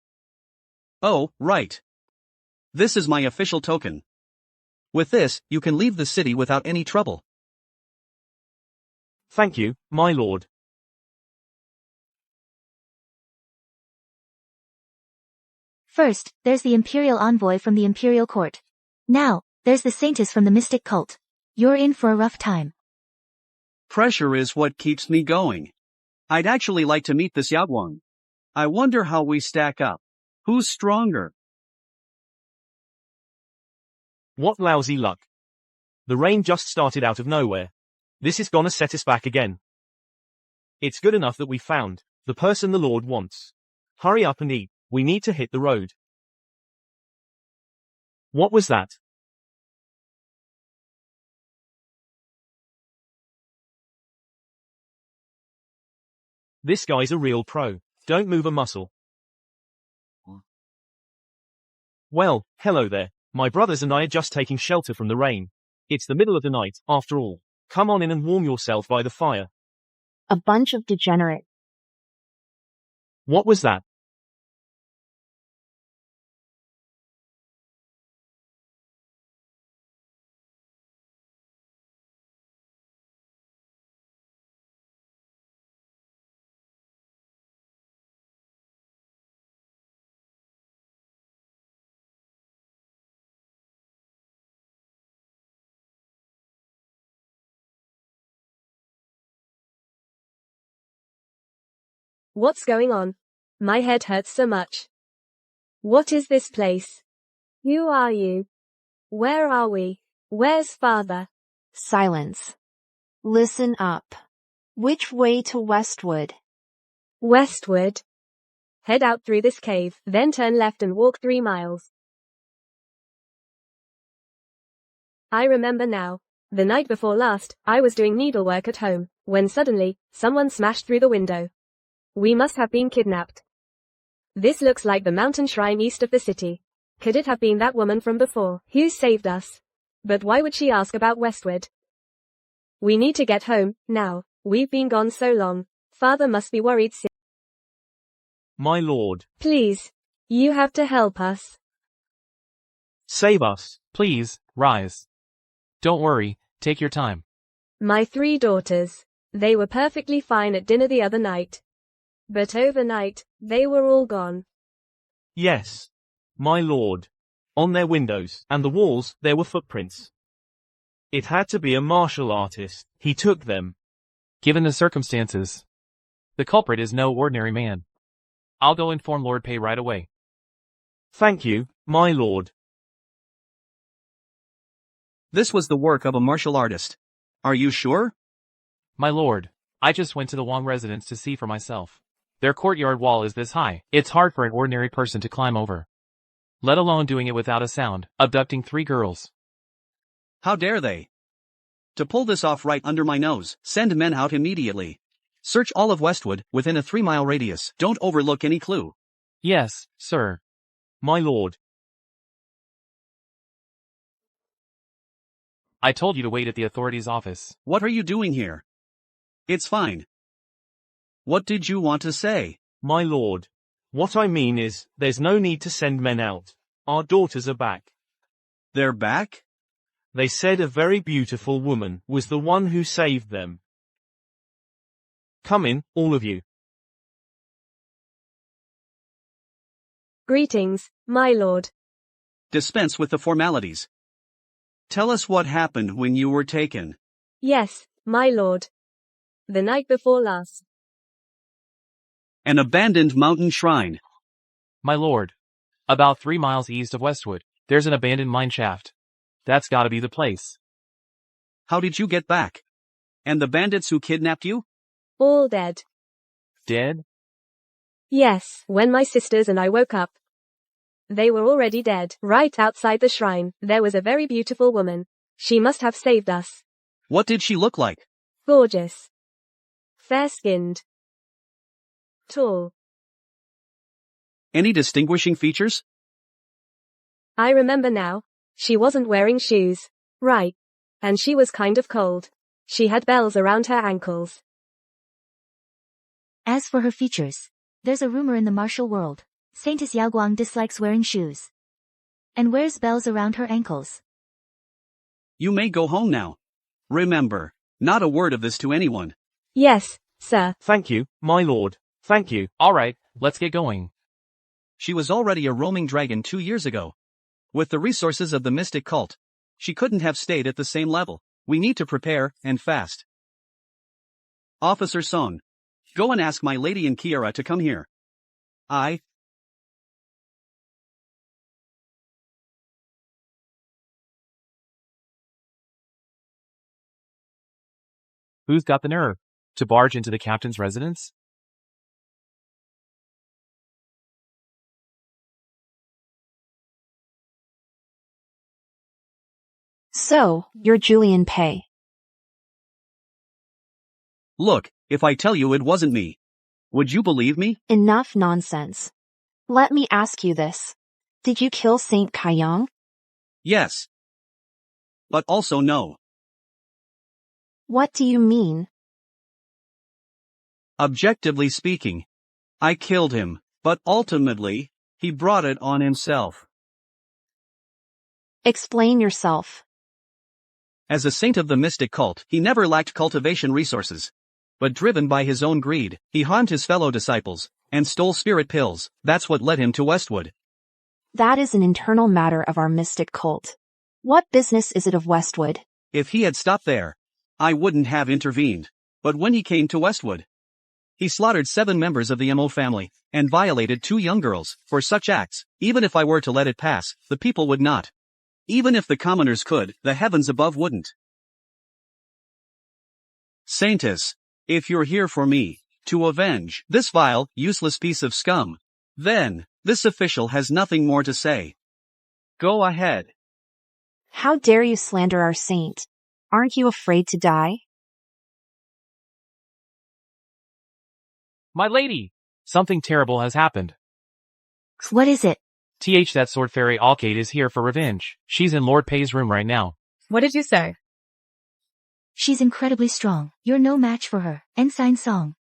Oh, right. This is my official token. With this, you can leave the city without any trouble. Thank you, my lord. First, there's the Imperial Envoy from the Imperial Court. Now, there's the Saintess from the Mystic Cult. You're in for a rough time. Pressure is what keeps me going. I'd actually like to meet this Yaguang. I wonder how we stack up. Who's stronger? What lousy luck. The rain just started out of nowhere. This is gonna set us back again. It's good enough that we found the person the Lord wants. Hurry up and eat. We need to hit the road. What was that? This guy's a real pro. Don't move a muscle. Well, hello there. My brothers and I are just taking shelter from the rain. It's the middle of the night, after all. Come on in and warm yourself by the fire. A bunch of degenerates. What was that? What's going on? My head hurts so much. What is this place? Who are you? Where are we? Where's father? Silence. Listen up. Which way to Westwood? Westward. Head out through this cave, then turn left and walk 3 miles. I remember now. The night before last, I was doing needlework at home, when suddenly, someone smashed through the window. We must have been kidnapped. This looks like the mountain shrine east of the city. Could it have been that woman from before, who saved us? But why would she ask about Westwood? We need to get home, now. We've been gone so long. Father must be worried sick. My lord. Please. You have to help us. Save us. Please, rise. Don't worry, take your time. My 3 daughters. They were perfectly fine at dinner the other night. But overnight, they were all gone. Yes. My lord. On their windows and the walls, there were footprints. It had to be a martial artist. He took them. Given the circumstances, the culprit is no ordinary man. I'll go inform Lord Pei right away. Thank you, my lord. This was the work of a martial artist. Are you sure? My lord, I just went to the Wang residence to see for myself. Their courtyard wall is this high. It's hard for an ordinary person to climb over. Let alone doing it without a sound, abducting 3 girls. How dare they? To pull this off right under my nose, send men out immediately. Search all of Westwood, within a 3-mile radius. Don't overlook any clue. Yes, sir. My lord. I told you to wait at the authorities' office. What are you doing here? It's fine. What did you want to say? My lord. What I mean is, there's no need to send men out. Our daughters are back. They're back? They said a very beautiful woman was the one who saved them. Come in, all of you. Greetings, my lord. Dispense with the formalities. Tell us what happened when you were taken. Yes, my lord. The night before last. An abandoned mountain shrine. My lord. About 3 miles east of Westwood, there's an abandoned mine shaft. That's gotta be the place. How did you get back? And the bandits who kidnapped you? All dead. Dead? Yes, when my sisters and I woke up. They were already dead. Right outside the shrine, there was a very beautiful woman. She must have saved us. What did she look like? Gorgeous. Fair-skinned. Tall. Any distinguishing features? I remember now. She wasn't wearing shoes. Right. And she was kind of cold. She had bells around her ankles. As for her features, there's a rumor in the martial world. Saintess Yaoguang dislikes wearing shoes. And wears bells around her ankles. You may go home now. Remember, not a word of this to anyone. Yes, sir. Thank you, my lord. Thank you. Alright, let's get going. She was already a roaming dragon 2 years ago. With the resources of the mystic cult, she couldn't have stayed at the same level. We need to prepare, and fast. Officer Song. Go and ask my lady and Kiara to come here. Who's got the nerve to barge into the captain's residence? So, you're Julian Pei. Look, if I tell you it wasn't me, would you believe me? Enough nonsense. Let me ask you this. Did you kill Saint Kaiyang? Yes. But also no. What do you mean? Objectively speaking, I killed him, but ultimately, he brought it on himself. Explain yourself. As a saint of the mystic cult, he never lacked cultivation resources. But driven by his own greed, he harmed his fellow disciples, and stole spirit pills. That's what led him to Westwood. That is an internal matter of our mystic cult. What business is it of Westwood? If he had stopped there, I wouldn't have intervened. But when he came to Westwood, he slaughtered 7 members of the Mo family, and violated 2 young girls. For such acts, even if I were to let it pass, the people would not. Even if the commoners could, the heavens above wouldn't. Saintess, if you're here for me, to avenge this vile, useless piece of scum, then, this official has nothing more to say. Go ahead. How dare you slander our saint? Aren't you afraid to die? My lady! Something terrible has happened. What is it? That sword fairy Alcade is here for revenge. She's in Lord Pei's room right now. What did you say? She's incredibly strong. You're no match for her. Ensign Song.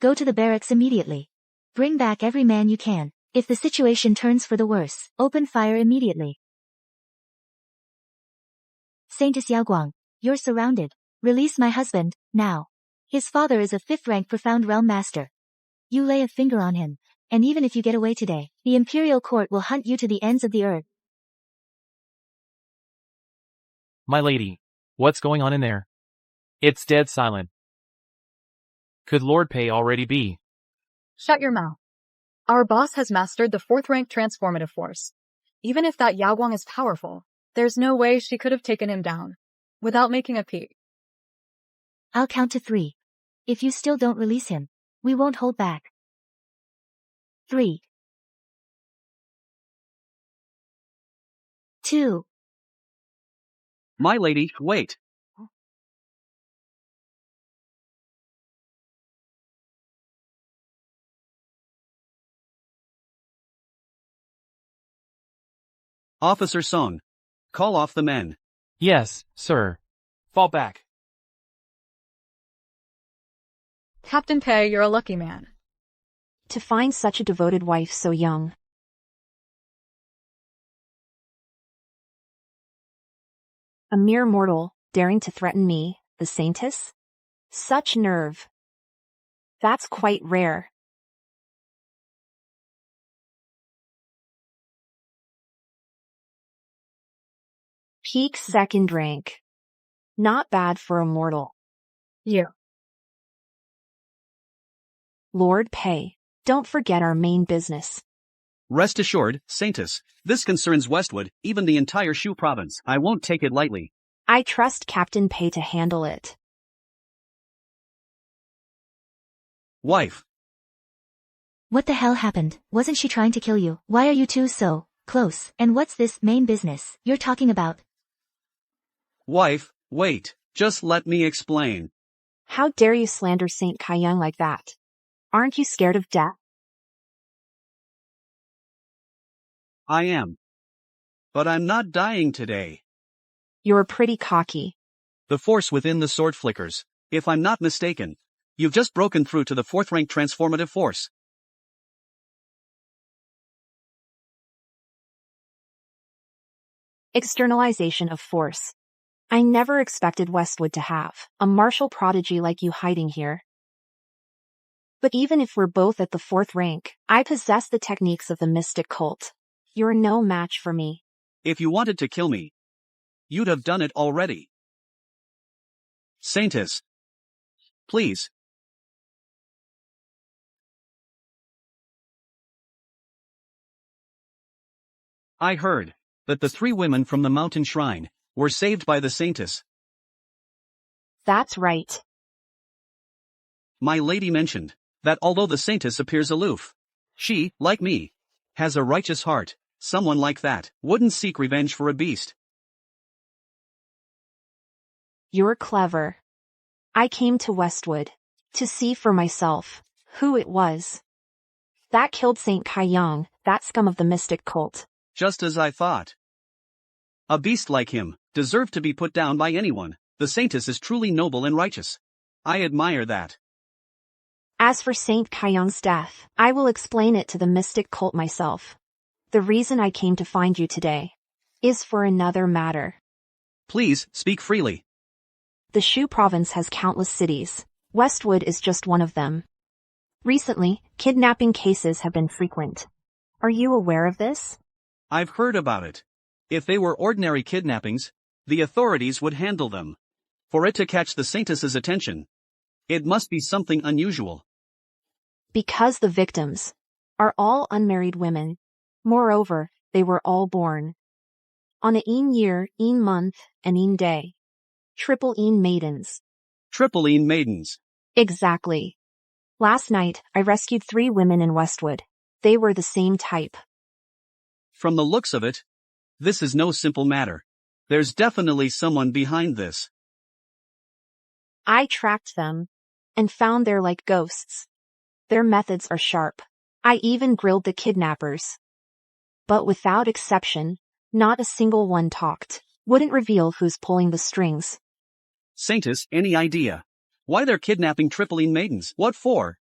Go to the barracks immediately. Bring back every man you can. If the situation turns for the worse, open fire immediately. Saintess Yaoguang, you're surrounded. Release my husband, now. His father is a 5th-rank profound realm master. You lay a finger on him, and even if you get away today, the Imperial Court will hunt you to the ends of the earth. My lady, what's going on in there? It's dead silent. Could Lord Pei already be? Shut your mouth. Our boss has mastered the 4th-rank transformative force. Even if that Yaoguang is powerful, there's no way she could have taken him down without making a peek. I'll count to 3. If you still don't release him, we won't hold back. 3. 2. My lady, wait. Officer Song. Call off the men. Yes, sir. Fall back. Captain Pei, you're a lucky man. To find such a devoted wife so young. A mere mortal, daring to threaten me, the saintess? Such nerve. That's quite rare. Peak 2nd rank. Not bad for a mortal. You. Lord Pei, don't forget our main business. Rest assured, Saintess, this concerns Westwood, even the entire Shu province. I won't take it lightly. I trust Captain Pei to handle it. Wife. What the hell happened? Wasn't she trying to kill you? Why are you two so close. And what's this main business you're talking about? Wife, wait, just let me explain. How dare you slander Saint Kaiyang like that? Aren't you scared of death? I am. But I'm not dying today. You're pretty cocky. The force within the sword flickers. If I'm not mistaken, you've just broken through to the 4th rank transformative force. Externalization of force. I never expected Westwood to have a martial prodigy like you hiding here. But even if we're both at the 4th rank, I possess the techniques of the mystic cult. You're no match for me. If you wanted to kill me, you'd have done it already. Saintess. Please. I heard that the 3 women from the mountain shrine were saved by the Saintess. That's right. My lady mentioned that although the Saintess appears aloof, she, like me, has a righteous heart. Someone like that wouldn't seek revenge for a beast. You're clever. I came to Westwood to see for myself who it was that killed Saint Kaiyang, that scum of the mystic cult. Just as I thought. A beast like him deserved to be put down by anyone. The Saintess is truly noble and righteous. I admire that. As for Saint Kaiyang's death, I will explain it to the mystic cult myself. The reason I came to find you today is for another matter. Please, speak freely. The Shu province has countless cities. Westwood is just one of them. Recently, kidnapping cases have been frequent. Are you aware of this? I've heard about it. If they were ordinary kidnappings, the authorities would handle them. For it to catch the Saintess's attention, it must be something unusual. Because the victims are all unmarried women. Moreover, they were all born on a een year, een month, and een day. Triple een maidens. Triple een maidens. Exactly. Last night, I rescued 3 women in Westwood. They were the same type. From the looks of it, this is no simple matter. There's definitely someone behind this. I tracked them and found they're like ghosts. Their methods are sharp. I even grilled the kidnappers. But without exception, not a single one talked. Wouldn't reveal who's pulling the strings. Saintess, any idea why they're kidnapping Triple een maidens? What for?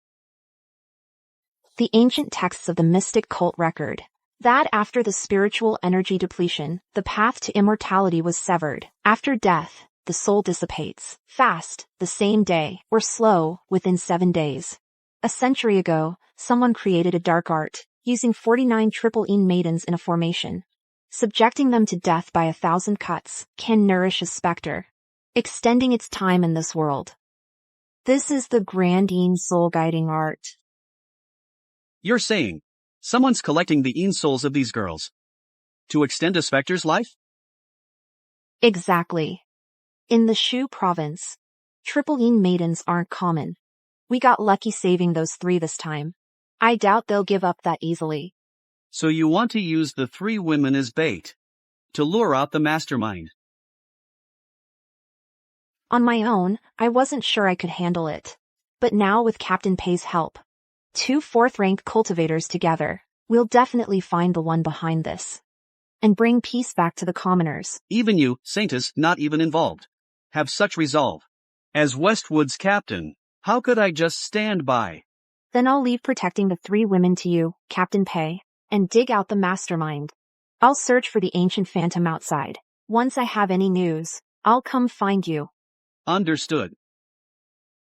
The ancient texts of the mystic cult record that after the spiritual energy depletion, the path to immortality was severed. After death, the soul dissipates. Fast, the same day, or slow, within 7 days. A century ago, someone created a dark art, using 49 Triple een maidens in a formation. Subjecting them to death by 1,000 cuts can nourish a specter, extending its time in this world. This is the Grand Een soul guiding art. You're saying someone's collecting the een souls of these girls to extend a specter's life? Exactly. In the Shu province, Triple een maidens aren't common. We got lucky saving those 3 this time. I doubt they'll give up that easily. So you want to use the 3 women as bait to lure out the mastermind? On my own, I wasn't sure I could handle it. But now with Captain Pei's help, 2 4th-rank cultivators together, we'll definitely find the one behind this. And bring peace back to the commoners. Even you, Saintess, not even involved, have such resolve. As Westwood's captain, how could I just stand by? Then I'll leave protecting the 3 women to you, Captain Pei, and dig out the mastermind. I'll search for the ancient phantom outside. Once I have any news, I'll come find you. Understood.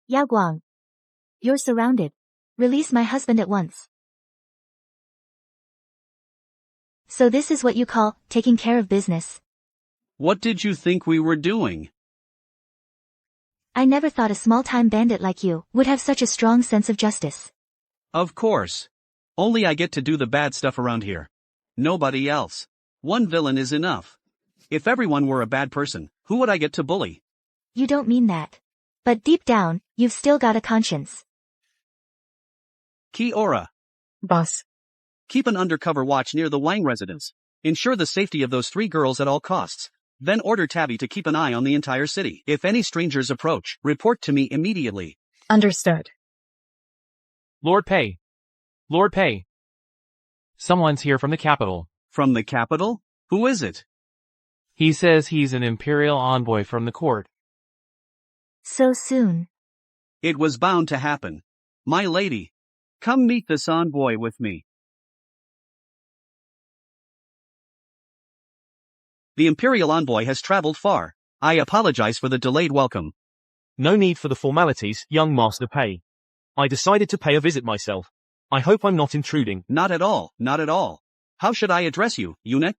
Yao Guang. You're surrounded. Release my husband at once. So this is what you call taking care of business. What did you think we were doing? I never thought a small-time bandit like you would have such a strong sense of justice. Of course. Only I get to do the bad stuff around here. Nobody else. One villain is enough. If everyone were a bad person, who would I get to bully? You don't mean that. But deep down, you've still got a conscience. Kiora. Boss. Keep an undercover watch near the Wang residence. Ensure the safety of those 3 girls at all costs. Then order Tabby to keep an eye on the entire city. If any strangers approach, report to me immediately. Understood. Lord Pei. Lord Pei. Someone's here from the capital. From the capital? Who is it? He says he's an imperial envoy from the court. So soon. It was bound to happen. My lady. Come meet this envoy with me. The imperial envoy has traveled far. I apologize for the delayed welcome. No need for the formalities, young Master Pei. I decided to pay a visit myself. I hope I'm not intruding. Not at all, not at all. How should I address you, eunuch?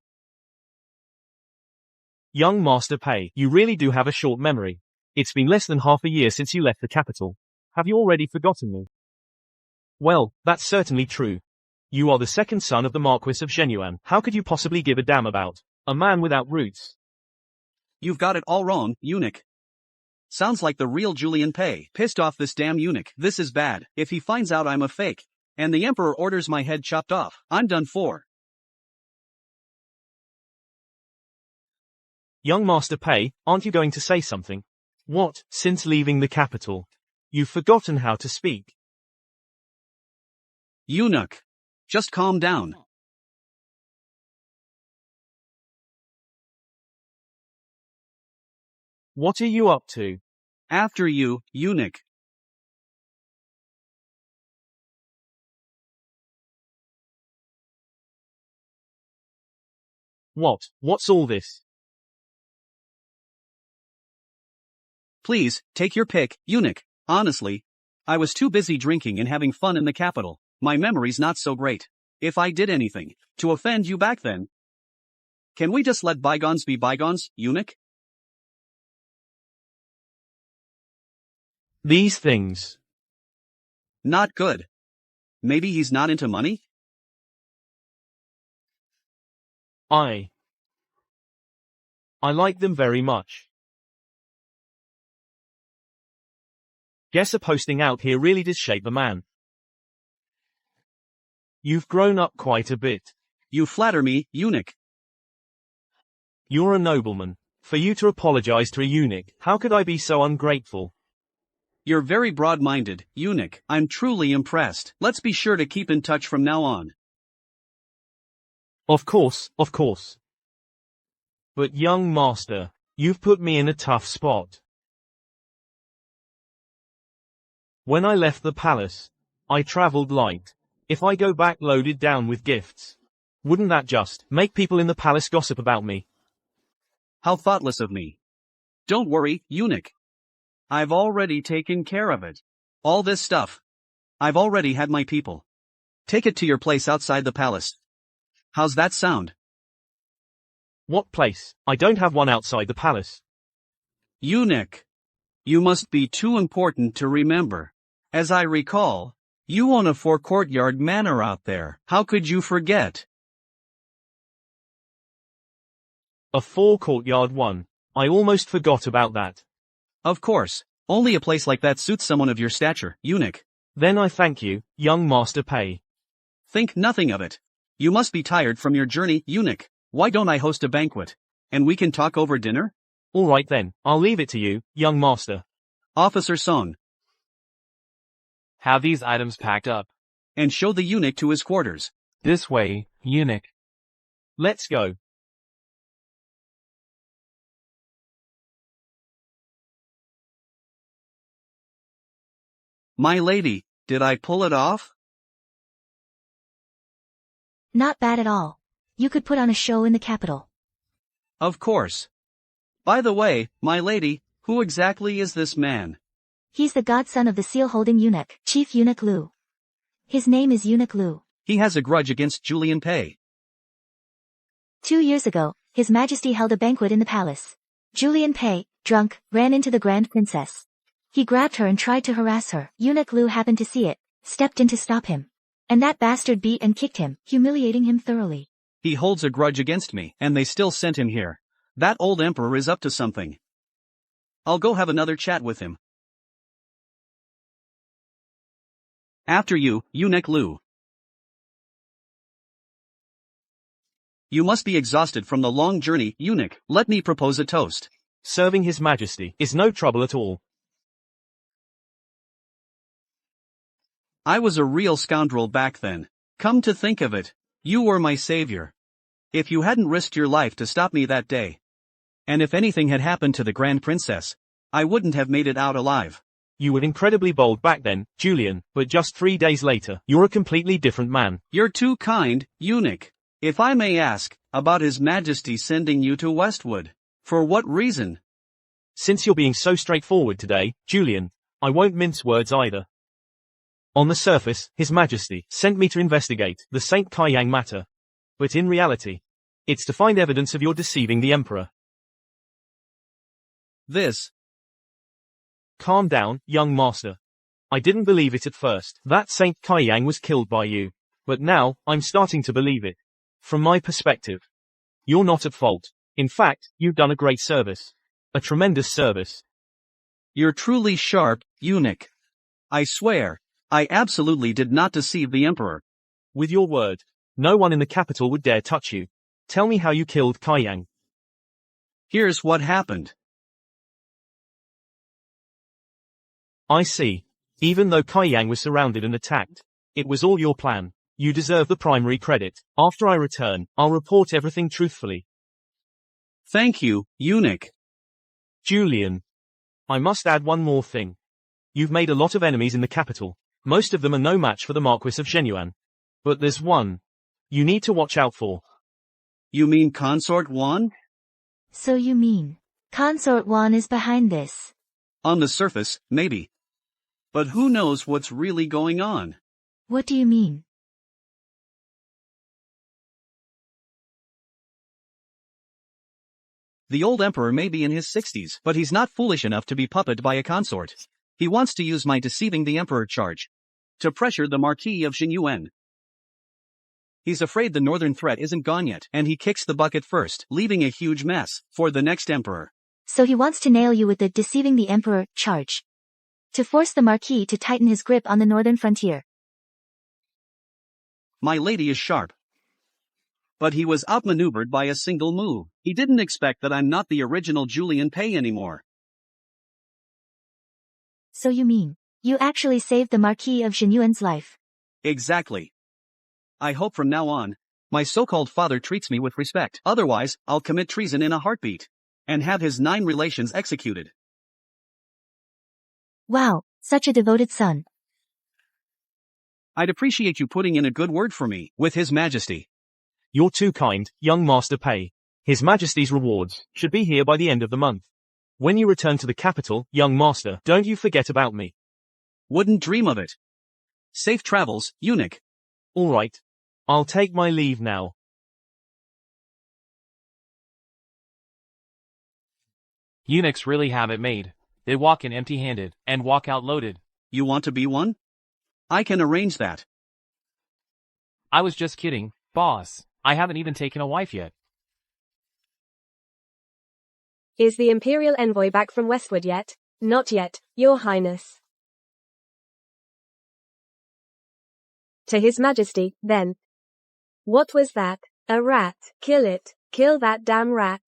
Young Master Pei, you really do have a short memory. It's been less than half a year since you left the capital. Have you already forgotten me? Well, that's certainly true. You are the second son of the Marquis of Jianghu. How could you possibly give a damn about a man without roots? You've got it all wrong, eunuch. Sounds like the real Julian Pei. Pissed off this damn eunuch. This is bad. If he finds out I'm a fake, and the emperor orders my head chopped off, I'm done for. Young Master Pei, aren't you going to say something? What, since leaving the capital? You've forgotten how to speak. Eunuch. Just calm down. What are you up to? After you, eunuch. What's all this? Please, take your pick, eunuch. Honestly, I was too busy drinking and having fun in the capital. My memory's not so great. If I did anything to offend you back then, can we just let bygones be bygones, eunuch? These things. Not good. Maybe he's not into money? I like them very much. Guess a posting out here really did shape the man. You've grown up quite a bit. You flatter me, eunuch. You're a nobleman. For you to apologize to a eunuch, how could I be so ungrateful? You're very broad-minded, eunuch. I'm truly impressed. Let's be sure to keep in touch from now on. Of course. But young master, you've put me in a tough spot. When I left the palace, I traveled light. If I go back loaded down with gifts, wouldn't that just make people in the palace gossip about me? How thoughtless of me. Don't worry, eunuch. I've already taken care of it. All this stuff. I've already had my people take it to your place outside the palace. How's that sound? What place? I don't have one outside the palace. Eunuch. You must be too important to remember. As I recall, you own a 4-courtyard manor out there. How could you forget? A 4-courtyard one. I almost forgot about that. Of course. Only a place like that suits someone of your stature, eunuch. Then I thank you, young Master Pei. Think nothing of it. You must be tired from your journey, eunuch. Why don't I host a banquet? And we can talk over dinner? All right then, I'll leave it to you, young master. Officer Song. Have these items packed up. And show the eunuch to his quarters. This way, eunuch. Let's go. My lady, did I pull it off? Not bad at all. You could put on a show in the capital. Of course. By the way, my lady, who exactly is this man? He's the godson of the seal-holding eunuch, Chief Eunuch Lu. His name is Eunuch Lu. He has a grudge against Julian Pei. 2 years ago, His Majesty held a banquet in the palace. Julian Pei, drunk, ran into the Grand Princess. He grabbed her and tried to harass her. Eunuch Lu happened to see it, stepped in to stop him. And that bastard beat and kicked him, humiliating him thoroughly. He holds a grudge against me, and they still sent him here. That old emperor is up to something. I'll go have another chat with him. After you, Eunuch Lu. You must be exhausted from the long journey, eunuch. Let me propose a toast. Serving His Majesty is no trouble at all. I was a real scoundrel back then. Come to think of it, you were my savior. If you hadn't risked your life to stop me that day, and if anything had happened to the Grand Princess, I wouldn't have made it out alive. You were incredibly bold back then, Julian, but just 3 days later, you're a completely different man. You're too kind, eunuch. If I may ask, about His Majesty sending you to Westwood. For what reason? Since you're being so straightforward today, Julian, I won't mince words either. On the surface, His Majesty sent me to investigate the Saint Kaiyang matter. But in reality, it's to find evidence of your deceiving the Emperor. This. Calm down, young master. I didn't believe it at first, that Saint Kaiyang was killed by you. But now, I'm starting to believe it. From my perspective, you're not at fault. In fact, you've done a great service. A tremendous service. You're truly sharp, eunuch. I swear, I absolutely did not deceive the Emperor. With your word, no one in the capital would dare touch you. Tell me how you killed Kaiyang. Here's what happened. I see. Even though Kaiyang was surrounded and attacked, it was all your plan. You deserve the primary credit. After I return, I'll report everything truthfully. Thank you, eunuch. Julian. I must add one more thing. You've made a lot of enemies in the capital. Most of them are no match for the Marquis of Shenyuan. But there's one you need to watch out for. You mean Consort Wan? So you mean, Consort Wan is behind this? On the surface, maybe. But who knows what's really going on? What do you mean? The old emperor may be in his 60s, but he's not foolish enough to be puppeted by a consort. He wants to use my deceiving the emperor charge to pressure the Marquis of Shenyuan. He's afraid the northern threat isn't gone yet, and he kicks the bucket first, leaving a huge mess for the next emperor. So he wants to nail you with the deceiving the emperor charge to force the Marquis to tighten his grip on the northern frontier. My lady is sharp. But he was outmaneuvered by a single move. He didn't expect that I'm not the original Julian Pei anymore. So you mean, you actually saved the Marquis of Shenyuan's life? Exactly. I hope from now on, my so-called father treats me with respect. Otherwise, I'll commit treason in a heartbeat and have his 9 relations executed. Wow, such a devoted son. I'd appreciate you putting in a good word for me with His Majesty. You're too kind, young Master Pei. His Majesty's rewards should be here by the end of the month. When you return to the capital, young master, don't you forget about me. Wouldn't dream of it. Safe travels, eunuch. All right. I'll take my leave now. Eunuchs really have it made. They walk in empty-handed and walk out loaded. You want to be one? I can arrange that. I was just kidding, boss. I haven't even taken a wife yet. Is the Imperial envoy back from Westwood yet? Not yet, Your Highness. To His Majesty, then. What was that? A rat. Kill it. Kill that damn rat.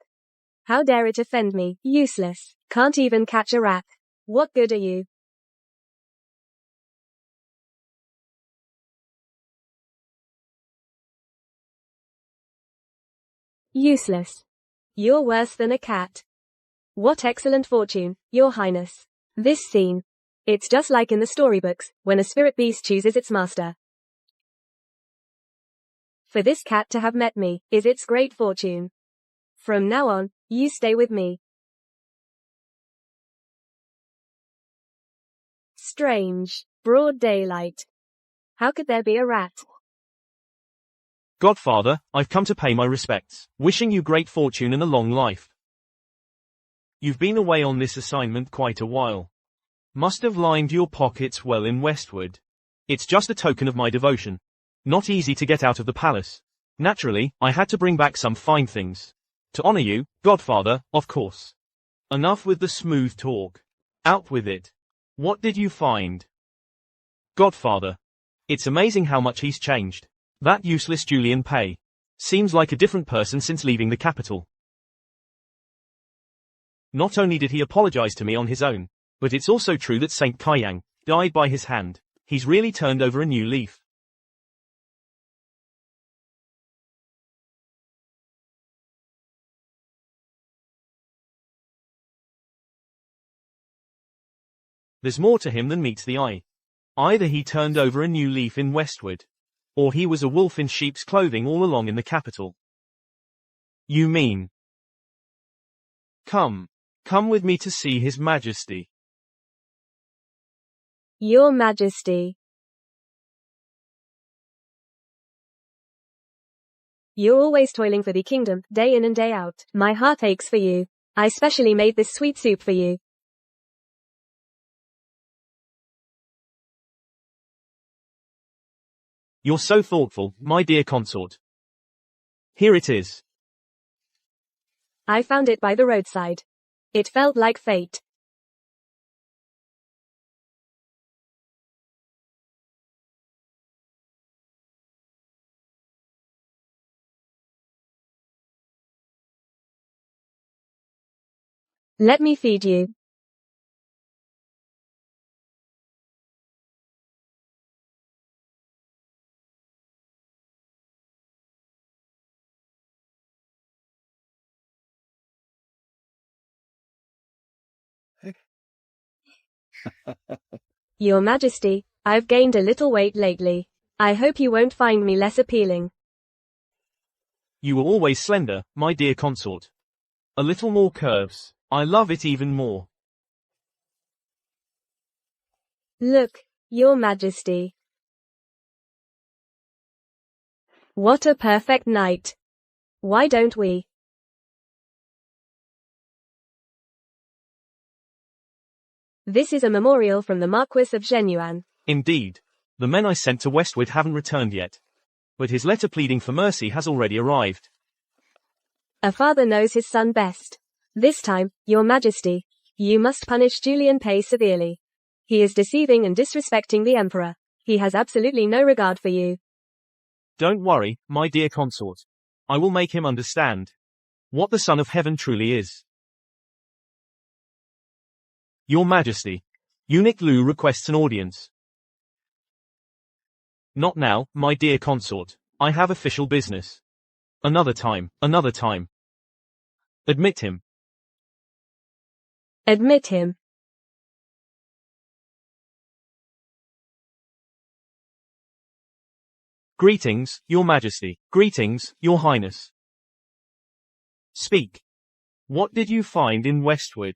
How dare it offend me? Useless. Can't even catch a rat. What good are you? Useless. You're worse than a cat. What excellent fortune, Your Highness. This scene. It's just like in the storybooks, when a spirit beast chooses its master. For this cat to have met me, is its great fortune. From now on, you stay with me. Strange. Broad daylight. How could there be a rat? Godfather, I've come to pay my respects, wishing you great fortune and a long life. You've been away on this assignment quite a while. Must have lined your pockets well in Westwood. It's just a token of my devotion. Not easy to get out of the palace. Naturally, I had to bring back some fine things. To honor you, Godfather, of course. Enough with the smooth talk. Out with it. What did you find? Godfather. It's amazing how much he's changed. That useless Julian Pei. Seems like a different person since leaving the capital. Not only did he apologize to me on his own, but it's also true that Saint Kaiyang died by his hand. He's really turned over a new leaf. There's more to him than meets the eye. Either he turned over a new leaf in Westward, or he was a wolf in sheep's clothing all along in the capital. You mean? Come with me to see His Majesty. Your Majesty. You're always toiling for the kingdom, day in and day out. My heart aches for you. I specially made this sweet soup for you. You're so thoughtful, my dear consort. Here it is. I found it by the roadside. It felt like fate. Let me feed you. Your Majesty, I've gained a little weight lately. I hope you won't find me less appealing. You were always slender, my dear consort. A little more curves. I love it even more. Look, Your Majesty. What a perfect night. Why don't we? This is a memorial from the Marquis of Jianghu. Indeed. The men I sent to Westward haven't returned yet. But his letter pleading for mercy has already arrived. A father knows his son best. This time, Your Majesty, you must punish Julian Pei severely. He is deceiving and disrespecting the Emperor. He has absolutely no regard for you. Don't worry, my dear consort. I will make him understand what the Son of Heaven truly is. Your Majesty. Eunuch Lu requests an audience. Not now, my dear consort. I have official business. Another time, another time. Admit him. Admit him. Greetings, Your Majesty. Greetings, Your Highness. Speak. What did you find in Westward?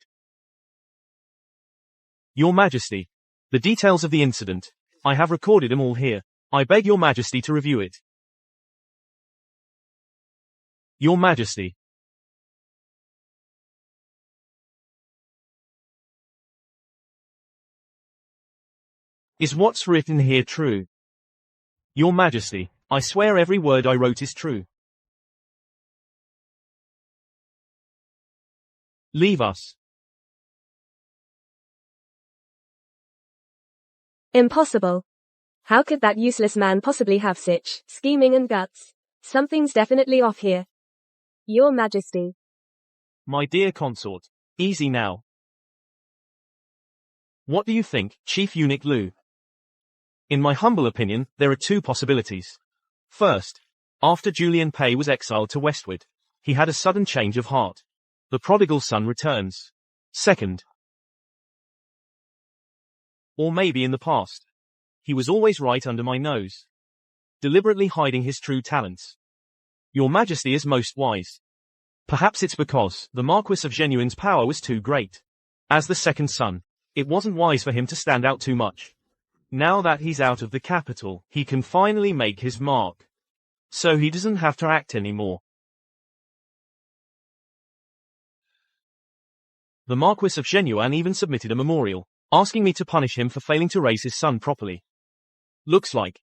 Your Majesty. The details of the incident. I have recorded them all here. I beg Your Majesty to review it. Your Majesty. Is what's written here true? Your Majesty, I swear every word I wrote is true. Leave us. Impossible. How could that useless man possibly have such scheming and guts? Something's definitely off here. Your Majesty. My dear consort. Easy now. What do you think, Chief Eunuch Lu? In my humble opinion, there are two possibilities. First, after Julian Pei was exiled to Westward, he had a sudden change of heart. The prodigal son returns. Second, or maybe in the past, he was always right under my nose, deliberately hiding his true talents. Your Majesty is most wise. Perhaps it's because the Marquis of Jianghu's power was too great. As the second son, it wasn't wise for him to stand out too much. Now that he's out of the capital, he can finally make his mark. So he doesn't have to act anymore. The Marquis of Jianghu even submitted a memorial, asking me to punish him for failing to raise his son properly. Looks like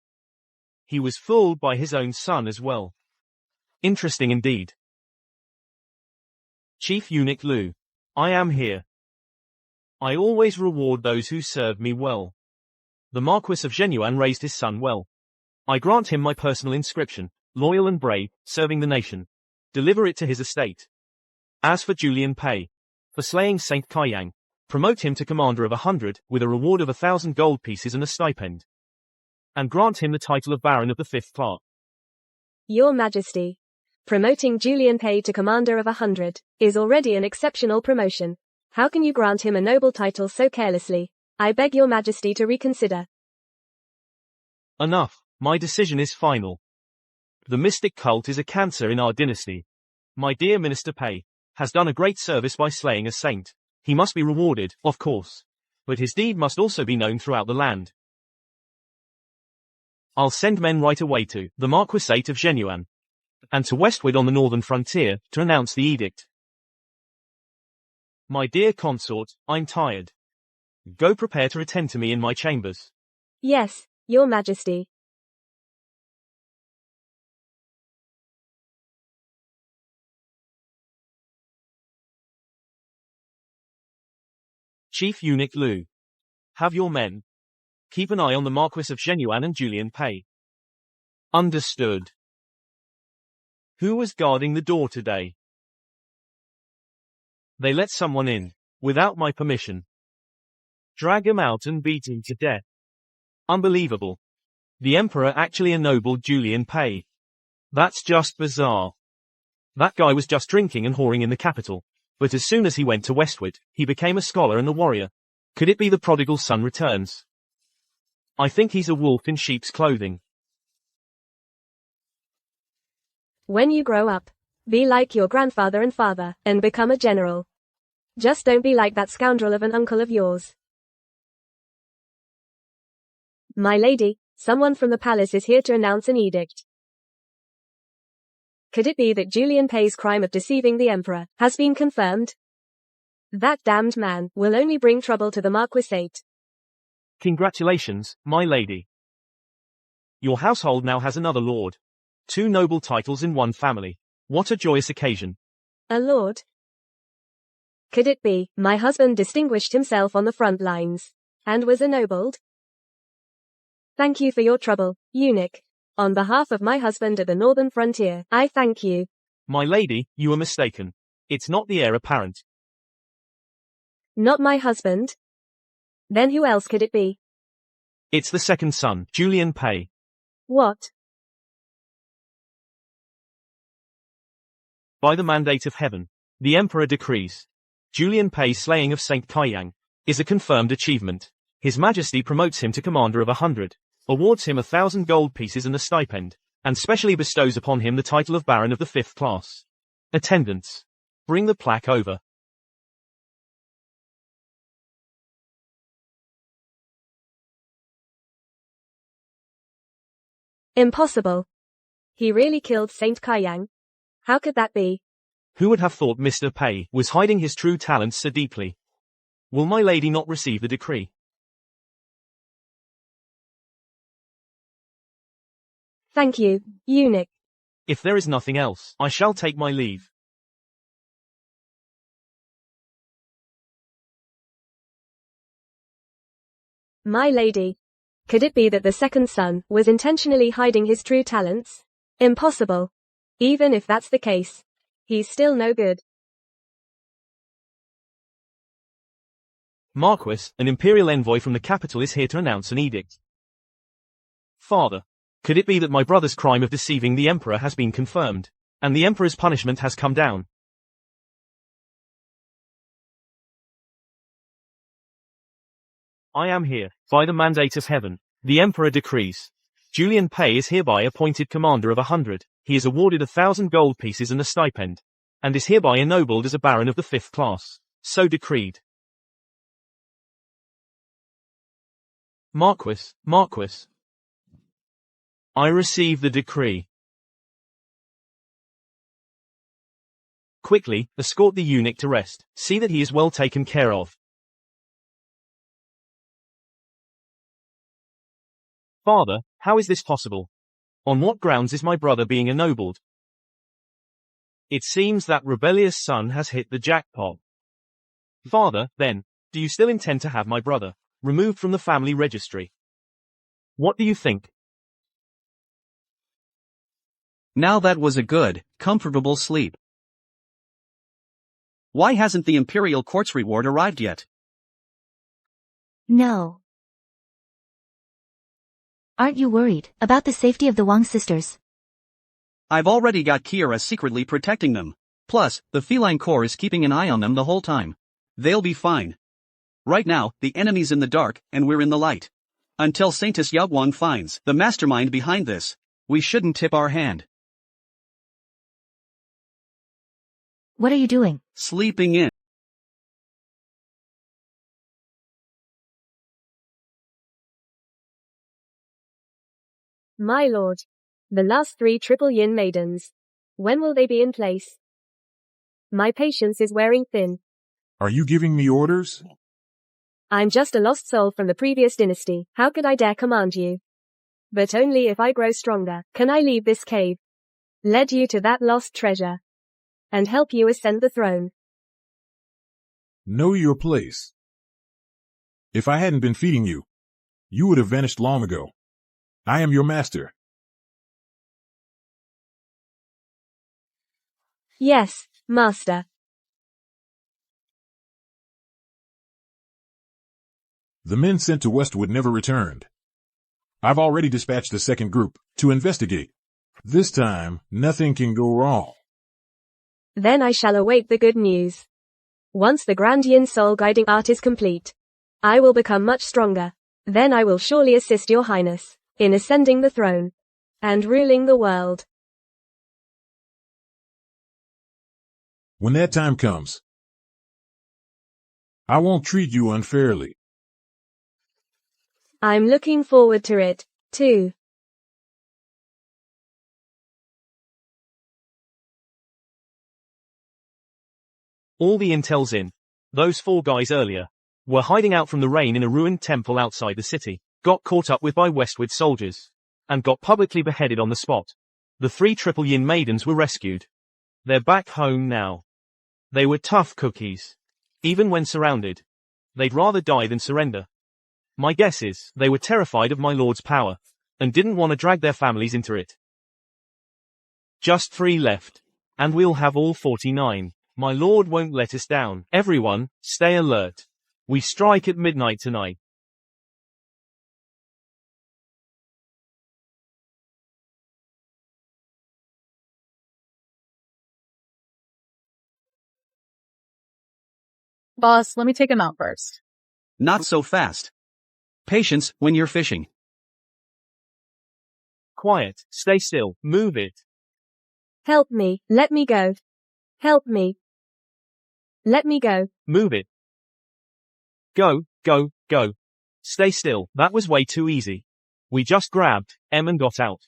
he was fooled by his own son as well. Interesting indeed. Chief Eunuch Lu. I am here. I always reward those who serve me well. The Marquis of Jianghu raised his son well. I grant him my personal inscription, loyal and brave, serving the nation. Deliver it to his estate. As for Julian Pei, for slaying Saint Kaiyang, promote him to commander of 100, with a reward of 1,000 gold pieces and a stipend. And grant him the title of Baron of the 5th class. Your Majesty. Promoting Julian Pei to commander of 100 is already an exceptional promotion. How can you grant him a noble title so carelessly? I beg your Majesty to reconsider. Enough. My decision is final. The mystic cult is a cancer in our dynasty. My dear Minister Pei has done a great service by slaying a saint. He must be rewarded, of course. But his deed must also be known throughout the land. I'll send men right away to the Marquisate of Zhenyuan and to westward on the northern frontier to announce the edict. My dear consort, I'm tired. Go prepare to attend to me in my chambers. Yes, Your Majesty. Chief Eunuch Lu. Have your men keep an eye on the Marquis of Zhenyuan and Julian Pei. Understood. Who was guarding the door today? They let someone in, without my permission. Drag him out and beat him to death. Unbelievable. The Emperor actually ennobled Julian Pei. That's just bizarre. That guy was just drinking and whoring in the capital. But as soon as he went to westward, he became a scholar and a warrior. Could it be the prodigal son returns? I think he's a wolf in sheep's clothing. When you grow up, be like your grandfather and father, and become a general. Just don't be like that scoundrel of an uncle of yours. My lady, someone from the palace is here to announce an edict. Could it be that Julian Pei's crime of deceiving the emperor has been confirmed? That damned man will only bring trouble to the Marquisate. Congratulations, my lady. Your household now has another lord. 2 noble titles in one family. What a joyous occasion. A lord? Could it be my husband distinguished himself on the front lines and was ennobled? Thank you for your trouble, eunuch. On behalf of my husband at the northern frontier, I thank you. My lady, you are mistaken. It's not the heir apparent. Not my husband? Then who else could it be? It's the second son, Julian Pei. What? By the mandate of heaven, the Emperor decrees. Julian Pei's slaying of Saint Kaiyang is a confirmed achievement. His Majesty promotes him to commander of 100, awards him 1,000 gold pieces and a stipend, and specially bestows upon him the title of Baron of the 5th class. Attendants, bring the plaque over. Impossible. He really killed Saint Kaiyang? How could that be? Who would have thought Mr. Pei was hiding his true talents so deeply? Will my lady not receive the decree? Thank you, eunuch. If there is nothing else, I shall take my leave. My lady. Could it be that the second son was intentionally hiding his true talents? Impossible. Even if that's the case, he's still no good. Marquis, an imperial envoy from the capital is here to announce an edict. Father, could it be that my brother's crime of deceiving the emperor has been confirmed, and the emperor's punishment has come down? I am here, by the mandate of heaven. The emperor decrees. Julian Pei is hereby appointed commander of 100. He is awarded 1,000 gold pieces and a stipend, and is hereby ennobled as a baron of the 5th class. So decreed. Marquis. I receive the decree. Quickly, escort the eunuch to rest. See that he is well taken care of. Father, how is this possible? On what grounds is my brother being ennobled? It seems that rebellious son has hit the jackpot. Father, then, do you still intend to have my brother removed from the family registry? What do you think? Now that was a good, comfortable sleep. Why hasn't the Imperial Court's reward arrived yet? No. Aren't you worried about the safety of the Wang sisters? I've already got Kiera secretly protecting them. Plus, the Feline Corps is keeping an eye on them the whole time. They'll be fine. Right now, the enemy's in the dark, and we're in the light. Until Saintess Yao finds the mastermind behind this, we shouldn't tip our hand. What are you doing? Sleeping in. My lord. The last 3 triple yin maidens. When will they be in place? My patience is wearing thin. Are you giving me orders? I'm just a lost soul from the previous dynasty. How could I dare command you? But only if I grow stronger can I leave this cave, lead you to that lost treasure, and help you ascend the throne. Know your place. If I hadn't been feeding you, you would have vanished long ago. I am your master. Yes, master. The men sent to Westwood never returned. I've already dispatched the second group to investigate. This time, nothing can go wrong. Then I shall await the good news. Once the Grand Yin Soul Guiding Art is complete, I will become much stronger. Then I will surely assist your highness in ascending the throne and ruling the world. When that time comes, I won't treat you unfairly. I'm looking forward to it, too. All the intel's in. Those 4 guys earlier were hiding out from the rain in a ruined temple outside the city, got caught up with by Westwood soldiers, and got publicly beheaded on the spot. The 3 triple yin maidens were rescued. They're back home now. They were tough cookies. Even when surrounded, they'd rather die than surrender. My guess is they were terrified of my lord's power, and didn't want to drag their families into it. Just 3 left, and we'll have all 49. My lord won't let us down. Everyone, stay alert. We strike at midnight tonight. Boss, let me take him out first. Not so fast. Patience when you're fishing. Quiet, stay still, move it. Help me, let me go. Help me. Let me go. Move it. Go, go, go. Stay still, that was way too easy. We just grabbed M and got out.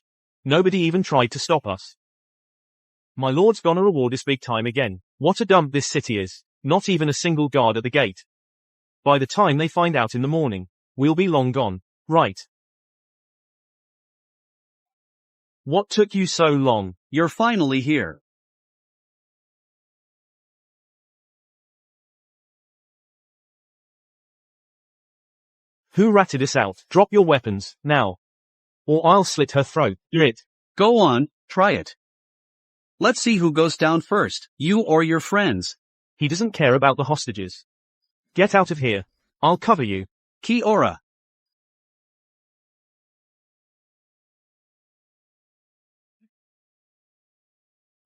Nobody even tried to stop us. My lord's gonna reward us big time again. What a dump this city is. Not even a single guard at the gate. By the time they find out in the morning, we'll be long gone, right? What took you so long? You're finally here. Who ratted us out? Drop your weapons, now. Or I'll slit her throat. Do it. Go on, try it. Let's see who goes down first, you or your friends. He doesn't care about the hostages. Get out of here. I'll cover you. Kiora.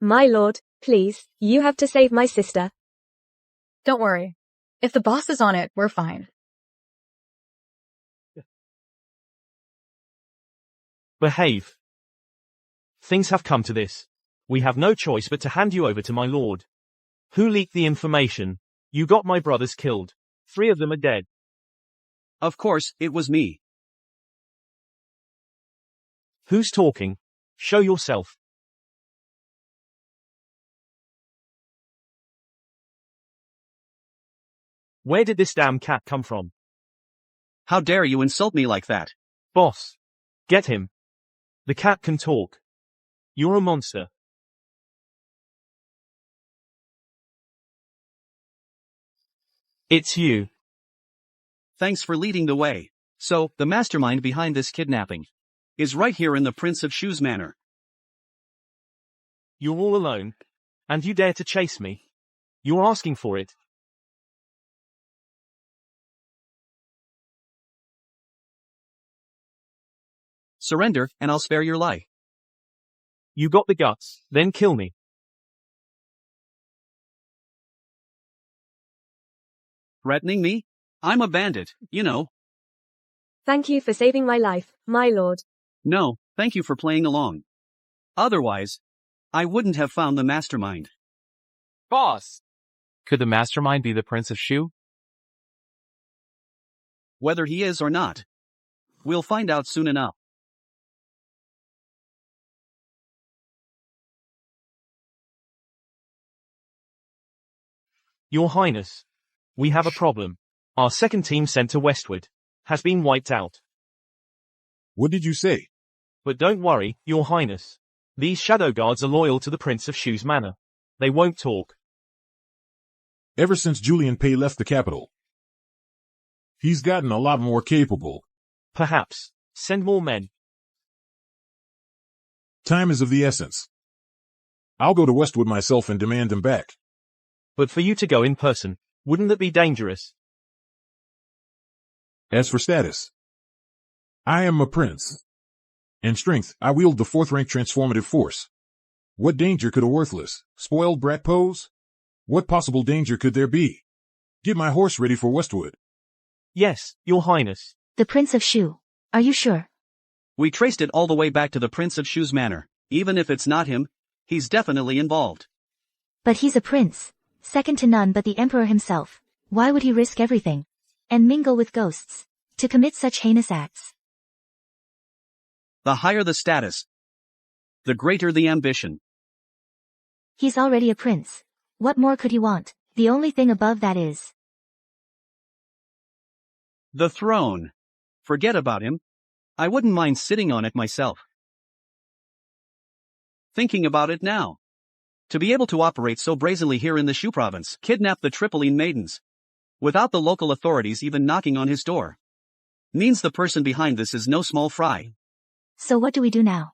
My lord, please, you have to save my sister. Don't worry. If the boss is on it, we're fine. Behave. Things have come to this. We have no choice but to hand you over to my lord. Who leaked the information? You got my brothers killed. 3 of them are dead. Of course, it was me. Who's talking? Show yourself. Where did this damn cat come from? How dare you insult me like that? Boss. Get him. The cat can talk. You're a monster. It's you. Thanks for leading the way. So, the mastermind behind this kidnapping is right here in the Prince of Shoes manor. You're all alone. And you dare to chase me? You're asking for it. Surrender, and I'll spare your life. You got the guts, then kill me. Threatening me? I'm a bandit, you know. Thank you for saving my life, my lord. No, thank you for playing along. Otherwise, I wouldn't have found the mastermind. Boss! Could the mastermind be the Prince of Shu? Whether he is or not, we'll find out soon enough. Your Highness. We have a problem. Our second team sent to westward has been wiped out. What did you say? But don't worry, Your Highness. These shadow guards are loyal to the Prince of Shu's manor. They won't talk. Ever since Julian Pei left the capital, he's gotten a lot more capable. Perhaps. Send more men. Time is of the essence. I'll go to Westwood myself and demand them back. But for you to go in person, wouldn't that be dangerous? As for status, I am a prince. In strength, I wield the 4th-rank transformative force. What danger could a worthless, spoiled brat pose? What possible danger could there be? Get my horse ready for Westwood. Yes, Your Highness. The Prince of Shu. Are you sure? We traced it all the way back to the Prince of Shu's manor. Even if it's not him, he's definitely involved. But he's a prince. Second to none but the Emperor himself. Why would he risk everything? And mingle with ghosts. To commit such heinous acts? The higher the status, the greater the ambition. He's already a prince. What more could he want? The only thing above that is the throne. Forget about him. I wouldn't mind sitting on it myself. Thinking about it now. To be able to operate so brazenly here in the Shu province, kidnap the Tripoline maidens, without the local authorities even knocking on his door, means the person behind this is no small fry. So what do we do now?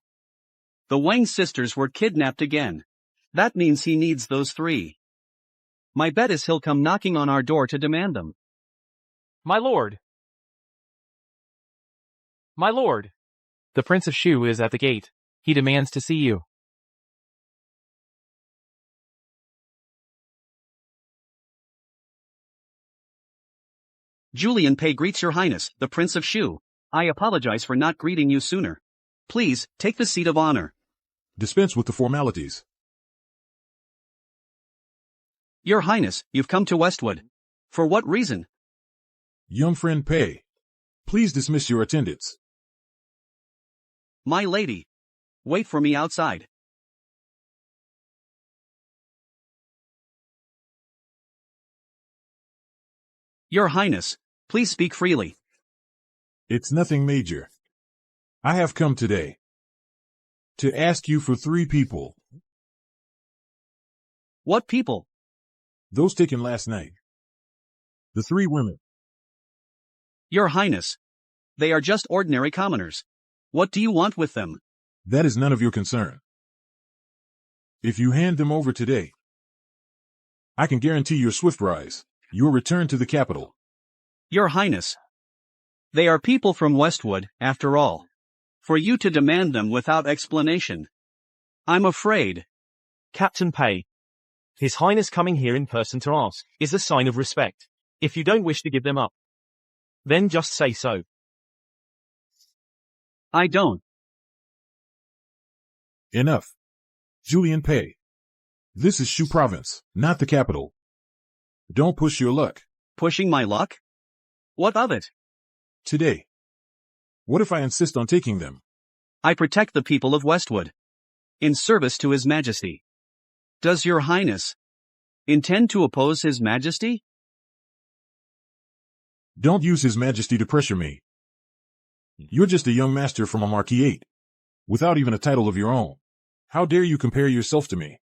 The Wang sisters were kidnapped again. That means he needs those 3. My bet is he'll come knocking on our door to demand them. My lord! My lord! The Prince of Shu is at the gate. He demands to see you. Julian Pei greets Your Highness, the Prince of Shu. I apologize for not greeting you sooner. Please, take the seat of honor. Dispense with the formalities. Your Highness, you've come to Westwood. For what reason? Young friend Pei, please dismiss your attendants. My lady. Wait for me outside. Your Highness, please speak freely. It's nothing major. I have come today to ask you for 3 people. What people? Those taken last night. The 3 women. Your Highness. They are just ordinary commoners. What do you want with them? That is none of your concern. If you hand them over today, I can guarantee your swift rise, your return to the capital. Your Highness. They are people from Westwood, after all. For you to demand them without explanation, I'm afraid. Captain Pei. His Highness coming here in person to ask is a sign of respect. If you don't wish to give them up, then just say so. I don't. Enough. Julian Pei. This is Shu Province, not the capital. Don't push your luck. Pushing my luck? What of it? Today. What if I insist on taking them? I protect the people of Westwood. In service to His Majesty. Does Your Highness intend to oppose His Majesty? Don't use His Majesty to pressure me. You're just a young master from a marquisate, without even a title of your own. How dare you compare yourself to me?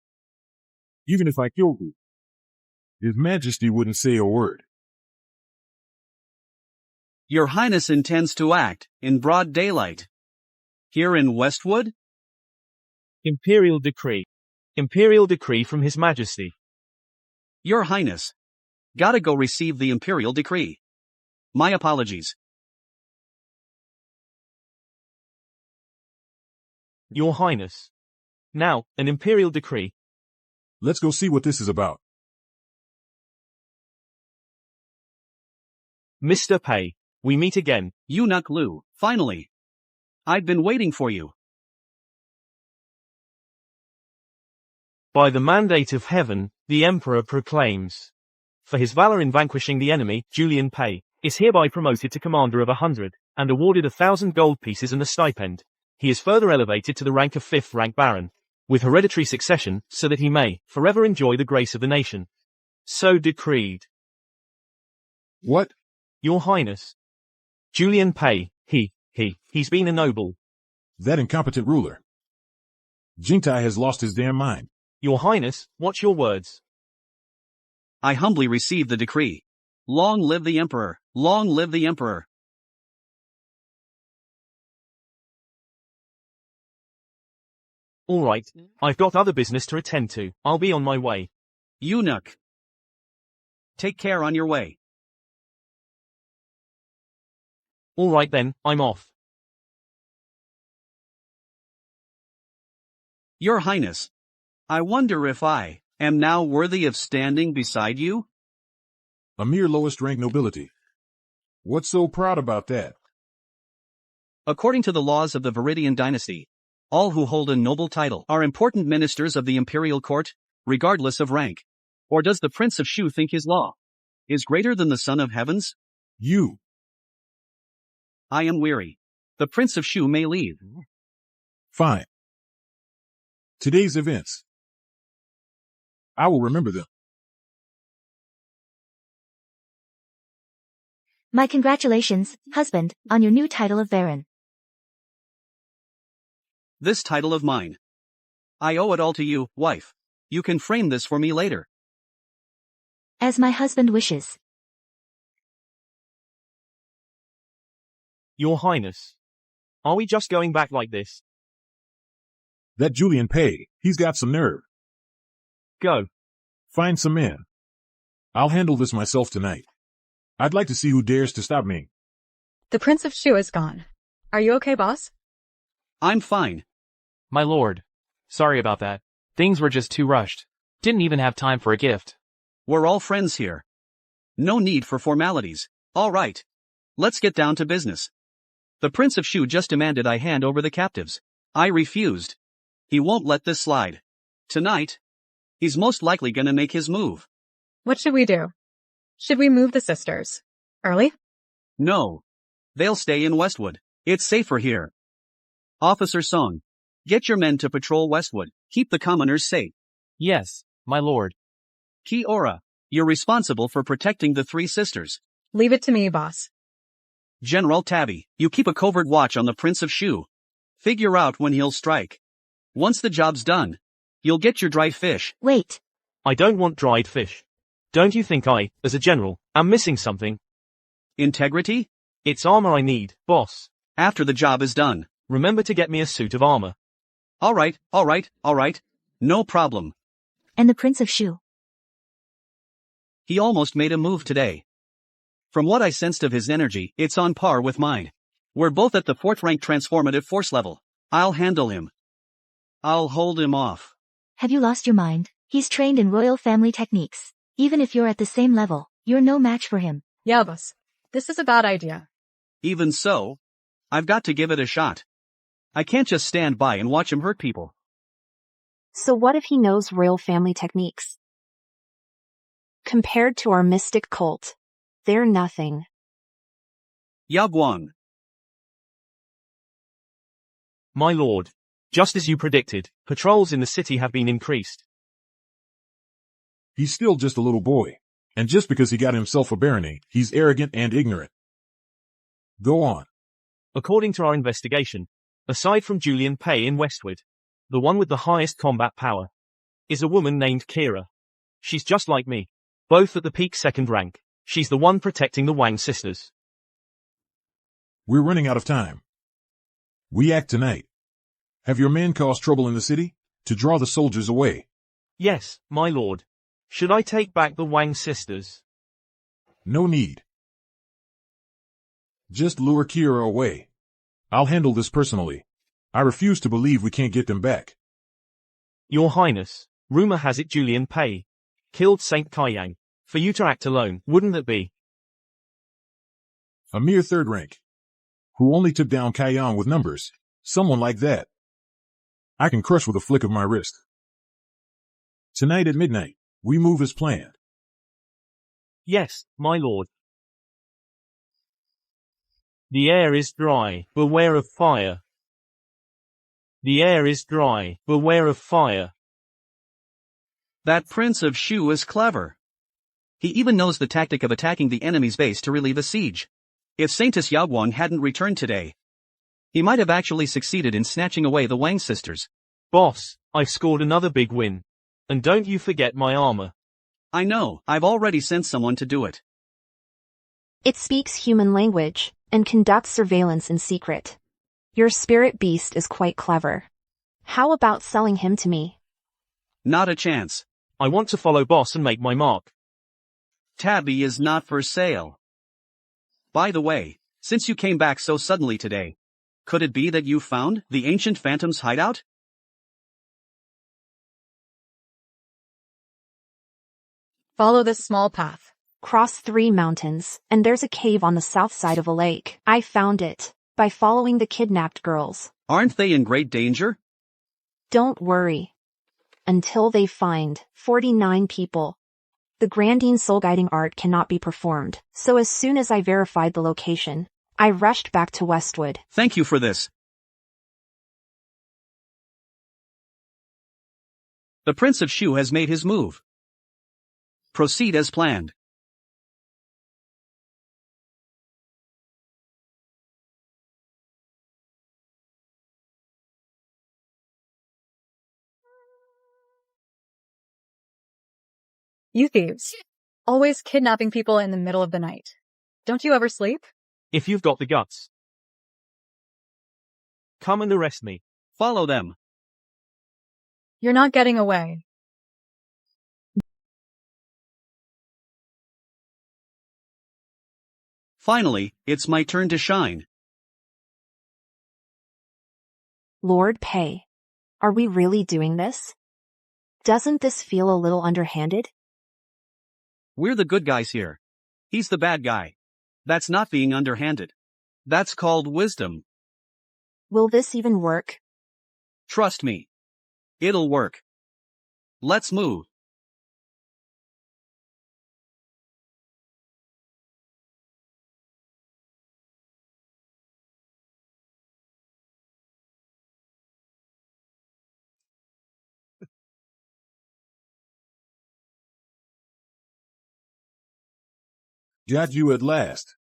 Even if I killed you, His Majesty wouldn't say a word. Your Highness intends to act in broad daylight. Here in Westwood? Imperial decree. Imperial decree from His Majesty. Your Highness. Gotta go receive the imperial decree. My apologies. Your Highness. Now, an imperial decree. Let's go see what this is about. Mr. Pei, we meet again. Eunuch Lu, finally. I've been waiting for you. By the mandate of heaven, the Emperor proclaims. For his valor in vanquishing the enemy, Julian Pei is hereby promoted to Commander of 100, and awarded 1,000 gold pieces and a stipend. He is further elevated to the rank of 5th rank Baron, with hereditary succession, so that he may forever enjoy the grace of the nation. So decreed. What? Your Highness. Julian Pei, he's been a noble. That incompetent ruler. Jingtai has lost his damn mind. Your Highness, watch your words. I humbly receive the decree. Long live the Emperor, long live the Emperor. Alright, I've got other business to attend to, I'll be on my way. Eunuch. Take care on your way. Alright then, I'm off. Your Highness. I wonder if I am now worthy of standing beside you? A mere lowest rank nobility. What's so proud about that? According to the laws of the Viridian dynasty, all who hold a noble title are important ministers of the imperial court, regardless of rank. Or does the Prince of Shu think his law is greater than the Son of Heavens? You. I am weary. The Prince of Shu may leave. Fine. Today's events. I will remember them. My congratulations, husband, on your new title of Baron. This title of mine. I owe it all to you, wife. You can frame this for me later. As my husband wishes. Your Highness. Are we just going back like this? That Julian Pei, he's got some nerve. Go. Find some men. I'll handle this myself tonight. I'd like to see who dares to stop me. The Prince of Shu is gone. Are you okay, boss? I'm fine. My lord. Sorry about that. Things were just too rushed. Didn't even have time for a gift. We're all friends here. No need for formalities. All right. Let's get down to business. The Prince of Shu just demanded I hand over the captives. I refused. He won't let this slide. Tonight, he's most likely gonna make his move. What should we do? Should we move the sisters? Early? No. They'll stay in Westwood. It's safer here. Officer Song, get your men to patrol Westwood. Keep the commoners safe. Yes, my lord. Kiora, you're responsible for protecting the 3 sisters. Leave it to me, boss. General Tabby, you keep a covert watch on the Prince of Shu. Figure out when he'll strike. Once the job's done, you'll get your dry fish. Wait. I don't want dried fish. Don't you think I, as a general, am missing something? Integrity? It's armor I need, boss. After the job is done. Remember to get me a suit of armor. All right. No problem. And the Prince of Shu? He almost made a move today. From what I sensed of his energy, it's on par with mine. We're both at the 4th rank transformative force level. I'll handle him. I'll hold him off. Have you lost your mind? He's trained in royal family techniques. Even if you're at the same level, you're no match for him. Yeah, boss. This is a bad idea. Even so, I've got to give it a shot. I can't just stand by and watch him hurt people. So what if he knows royal family techniques? Compared to our mystic cult, they're nothing. Yaguang. My lord. Just as you predicted, patrols in the city have been increased. He's still just a little boy. And just because he got himself a barony, he's arrogant and ignorant. Go on. According to our investigation, aside from Julian Pei in Westwood, the one with the highest combat power is a woman named Kira. She's just like me. Both at the peak 2nd rank. She's the one protecting the Wang sisters. We're running out of time. We act tonight. Have your men caused trouble in the city? to draw the soldiers away. Yes, my lord. Should I take back the Wang sisters? No need. Just lure Kira away. I'll handle this personally. I refuse to believe we can't get them back. Your Highness, rumor has it Julian Pei killed Saint Kaiyang. For you to act alone, wouldn't it be? A mere third rank. Who only took down Kaiyang with numbers. Someone like that I can crush with a flick of my wrist. Tonight at midnight, we move as planned. Yes, my lord. The air is dry, beware of fire. The air is dry, beware of fire. That Prince of Shu is clever. He even knows the tactic of attacking the enemy's base to relieve a siege. If Saintess Yaoguang hadn't returned today, he might have actually succeeded in snatching away the Wang sisters. Boss, I've scored another big win. And don't you forget my armor. I know, I've already sent someone to do it. It speaks human language and conducts surveillance in secret. Your spirit beast is quite clever. How about selling him to me? Not a chance. I want to follow boss and make my mark. Tabby is not for sale. By the way, since you came back so suddenly today, could it be that you found the ancient phantom's hideout? Follow this small path. Cross 3 mountains, and there's a cave on the south side of a lake. I found it by following the kidnapped girls. Aren't they in great danger? Don't worry. Until they find 49 people, the Grandine soul-guiding art cannot be performed. So as soon as I verified the location, I rushed back to Westwood. Thank you for this. The Prince of Shu has made his move. Proceed as planned. You thieves. Always kidnapping people in the middle of the night. Don't you ever sleep? If you've got the guts. Come and arrest me. Follow them. You're not getting away. Finally, it's my turn to shine. Lord Pei, are we really doing this? Doesn't this feel a little underhanded? We're the good guys here. He's the bad guy. That's not being underhanded. That's called wisdom. Will this even work? Trust me. It'll work. Let's move. Got you at last.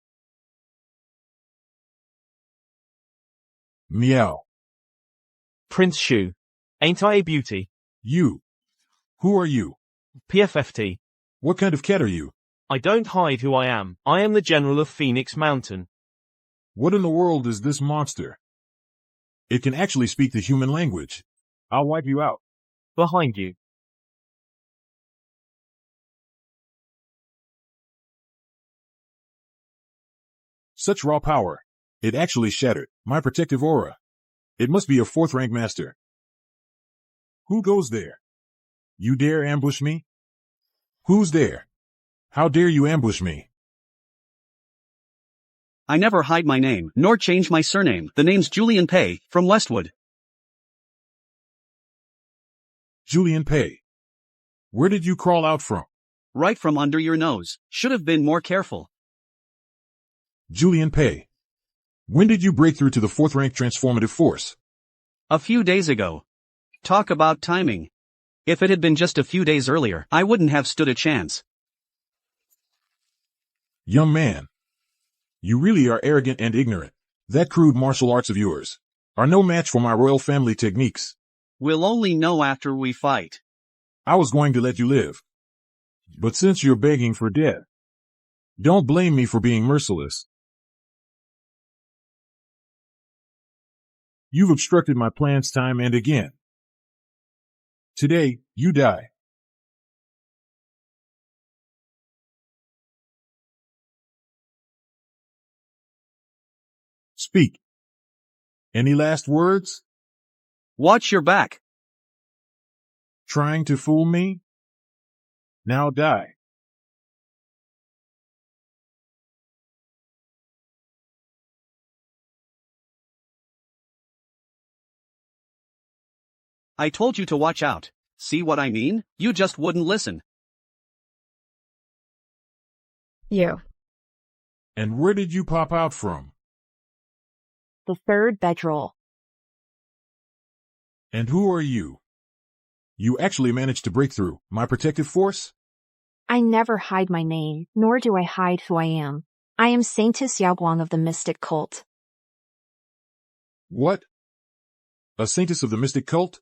Meow. Prince Shu. Ain't I a beauty? You. Who are you? PFFT. What kind of cat are you? I don't hide who I am. I am the general of Phoenix Mountain. What in the world is this monster? It can actually speak the human language. I'll wipe you out. Behind you. Such raw power. It actually shattered my protective aura. It must be a 4th rank master. Who goes there? You dare ambush me? Who's there? How dare you ambush me? I never hide my name, nor change my surname. The name's Julian Pei, from Westwood. Julian Pei. Where did you crawl out from? Right from under your nose. Should have been more careful. Julian Pei. When did you break through to the 4th rank transformative force? A few days ago. Talk about timing. If it had been just a few days earlier, I wouldn't have stood a chance. Young man. You really are arrogant and ignorant. That crude martial arts of yours are no match for my royal family techniques. We'll only know after we fight. I was going to let you live. But since you're begging for death, don't blame me for being merciless. You've obstructed my plans time and again. Today, you die. Speak. Any last words? Watch your back. Trying to fool me? Now die. I told you to watch out. See what I mean? You just wouldn't listen. You. And where did you pop out from? The third bedroll. And who are you? You actually managed to break through my protective force? I never hide my name, nor do I hide who I am. I am Saintess Yaoguang of the mystic cult. What? A saintess of the mystic cult?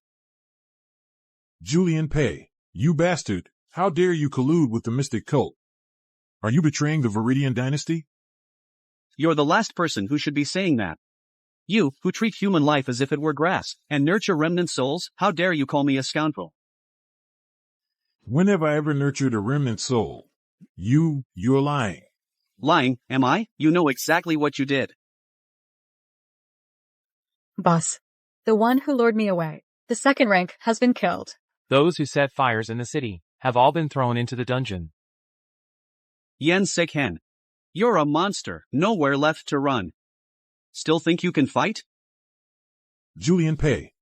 Julian Pei, you bastard, how dare you collude with the mystic cult? Are you betraying the Viridian dynasty? You're the last person who should be saying that. You, who treat human life as if it were grass, and nurture remnant souls, how dare you call me a scoundrel? When have I ever nurtured a remnant soul? You're lying. Lying, am I? You know exactly what you did. Boss. The one who lured me away, the second rank, has been killed. Those who set fires in the city have all been thrown into the dungeon. Yen Sekhen. You're a monster, nowhere left to run. Still think you can fight? Julian Pei.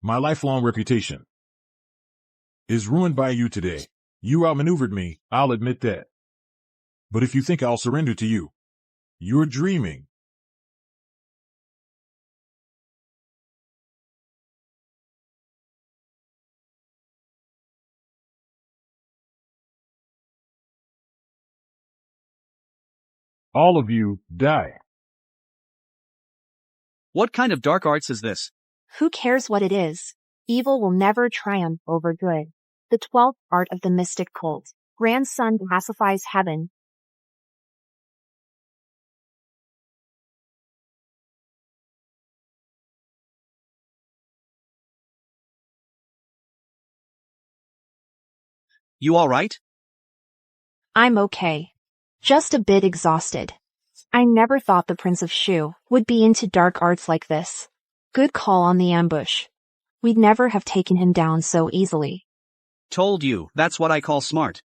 My lifelong reputation is ruined by you today. You outmaneuvered me, I'll admit that. But if you think I'll surrender to you, you're dreaming. All of you, die. What kind of dark arts is this? Who cares what it is? Evil will never triumph over good. The 12th art of the mystic cult. Grandson pacifies heaven. You alright? I'm okay. Just a bit exhausted. I never thought the Prince of Shu would be into dark arts like this. Good call on the ambush. We'd never have taken him down so easily. Told you, that's what I call smart.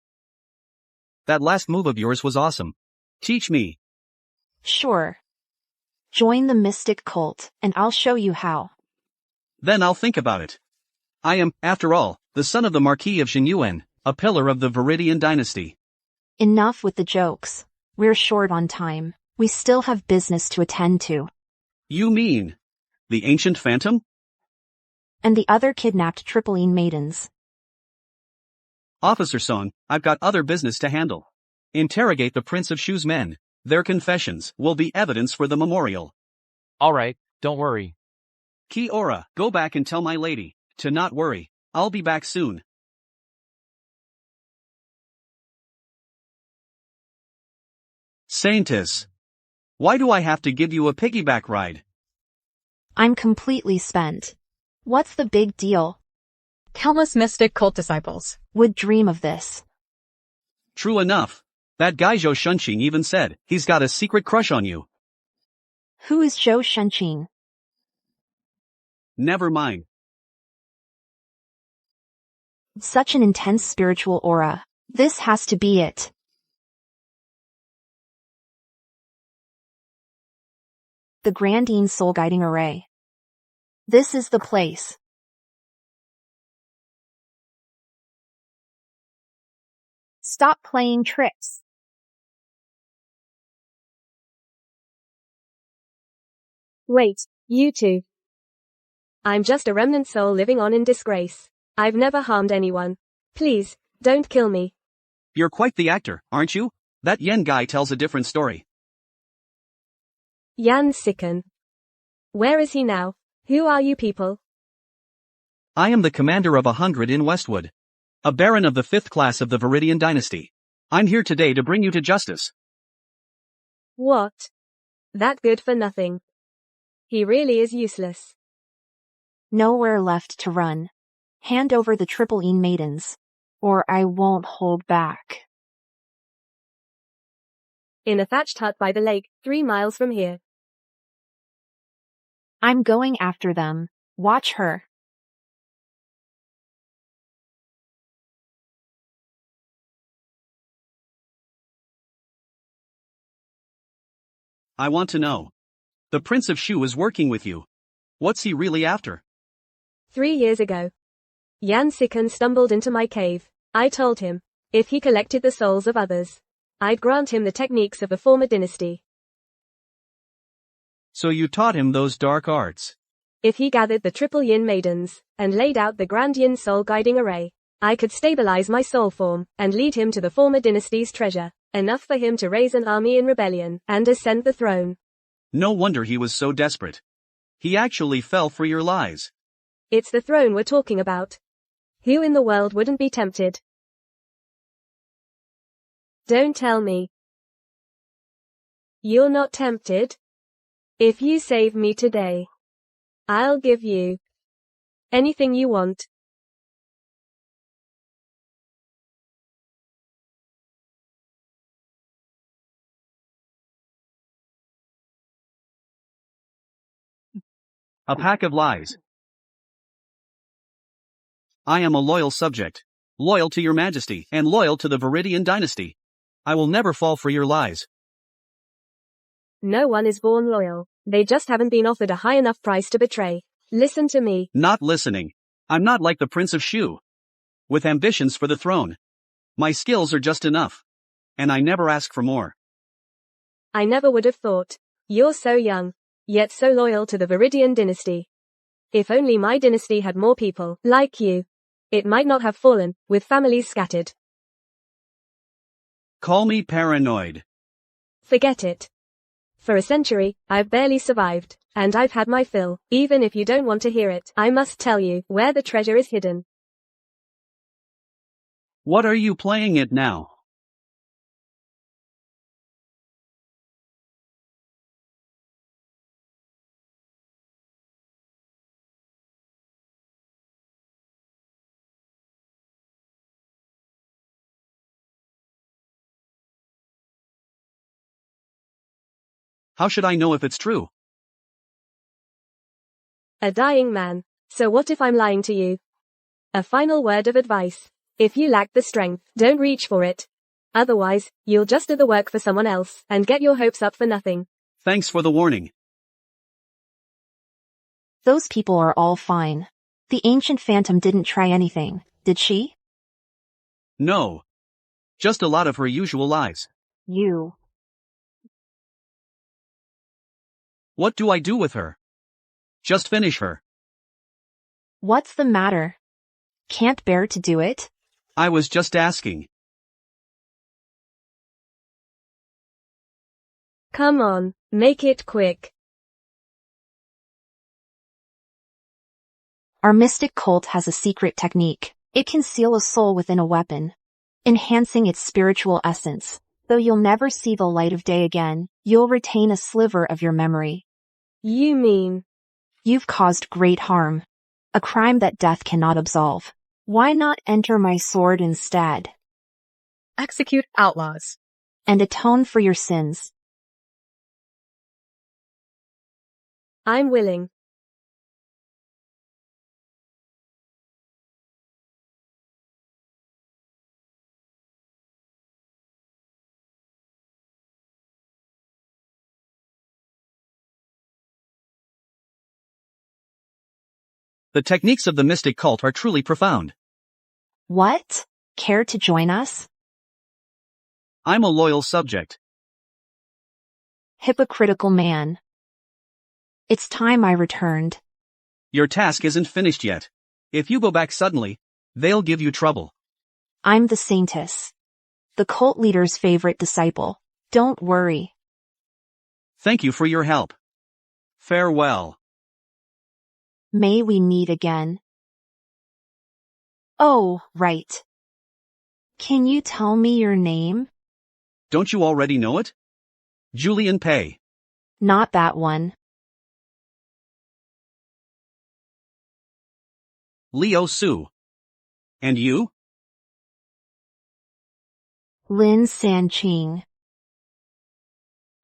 That last move of yours was awesome. Teach me. Sure. Join the mystic cult, and I'll show you how. Then I'll think about it. I am, after all, the son of the Marquis of Jianghu, a pillar of the Viridian dynasty. Enough with the jokes. We're short on time. We still have business to attend to. You mean the ancient phantom? And the other kidnapped Tripoline maidens. Officer Song, I've got other business to handle. Interrogate the Prince of Shu's men. Their confessions will be evidence for the memorial. Alright, don't worry. Kiora, go back and tell my lady to not worry. I'll be back soon. Saintess. Why do I have to give you a piggyback ride? I'm completely spent. What's the big deal? Countless mystic cult disciples Would dream of this. True enough. That guy Zhou Shunqing even said he's got a secret crush on you. Who is Zhou Shunqing? Never mind. Such an intense spiritual aura. This has to be it. The Grandine Soul Guiding Array. This is the place. Stop playing tricks. Wait, you two. I'm just a remnant soul living on in disgrace. I've never harmed anyone. Please, don't kill me. You're quite the actor, aren't you? That Yen guy tells a different story. Yan Sikan. Where is he now? Who are you people? I am the commander of 100 in Westwood. A baron of the 5th class of the Viridian dynasty. I'm here today to bring you to justice. What? That good for nothing. He really is useless. Nowhere left to run. Hand over the triple Yin maidens, or I won't hold back. In a thatched hut by the lake, 3 miles from here. I'm going after them. Watch her. I want to know. The Prince of Shu is working with you. What's he really after? 3 years ago. Yan Sikan stumbled into my cave. I told him, if he collected the souls of others, I'd grant him the techniques of a former dynasty. So you taught him those dark arts. If he gathered the triple Yin maidens, and laid out the grand Yin soul guiding array, I could stabilize my soul form, and lead him to the former dynasty's treasure, enough for him to raise an army in rebellion, and ascend the throne. No wonder he was so desperate. He actually fell for your lies. It's the throne we're talking about. Who in the world wouldn't be tempted? Don't tell me. You're not tempted? If you save me today, I'll give you anything you want. A pack of lies. I am a loyal subject. Loyal to your majesty, and loyal to the Viridian dynasty. I will never fall for your lies. No one is born loyal. They just haven't been offered a high enough price to betray. Listen to me. Not listening. I'm not like the Prince of Shu. With ambitions for the throne. My skills are just enough. And I never ask for more. I never would have thought. You're so young, yet so loyal to the Viridian dynasty. If only my dynasty had more people like you, it might not have fallen, with families scattered. Call me paranoid. Forget it. For a century, I've barely survived, and I've had my fill. Even if you don't want to hear it, I must tell you where the treasure is hidden. What are you playing at now? How should I know if it's true? A dying man. So what if I'm lying to you? A final word of advice. If you lack the strength, don't reach for it. Otherwise, you'll just do the work for someone else, and get your hopes up for nothing. Thanks for the warning. Those people are all fine. The ancient phantom didn't try anything, did she? No. Just a lot of her usual lies. You. What do I do with her? Just finish her. What's the matter? Can't bear to do it? I was just asking. Come on, make it quick. Our mystic cult has a secret technique. It can seal a soul within a weapon, enhancing its spiritual essence. Though you'll never see the light of day again, you'll retain a sliver of your memory. You mean? You've caused great harm. A crime that death cannot absolve. Why not enter my sword instead? Execute outlaws. And atone for your sins. I'm willing. The techniques of the mystic cult are truly profound. What? Care to join us? I'm a loyal subject. Hypocritical man. It's time I returned. Your task isn't finished yet. If you go back suddenly, they'll give you trouble. I'm the saintess. The cult leader's favorite disciple. Don't worry. Thank you for your help. Farewell. May we meet again. Oh, right. Can you tell me your name? Don't you already know it? Julian Pei. Not that one. Liu Su. And you? Lin Sanqing.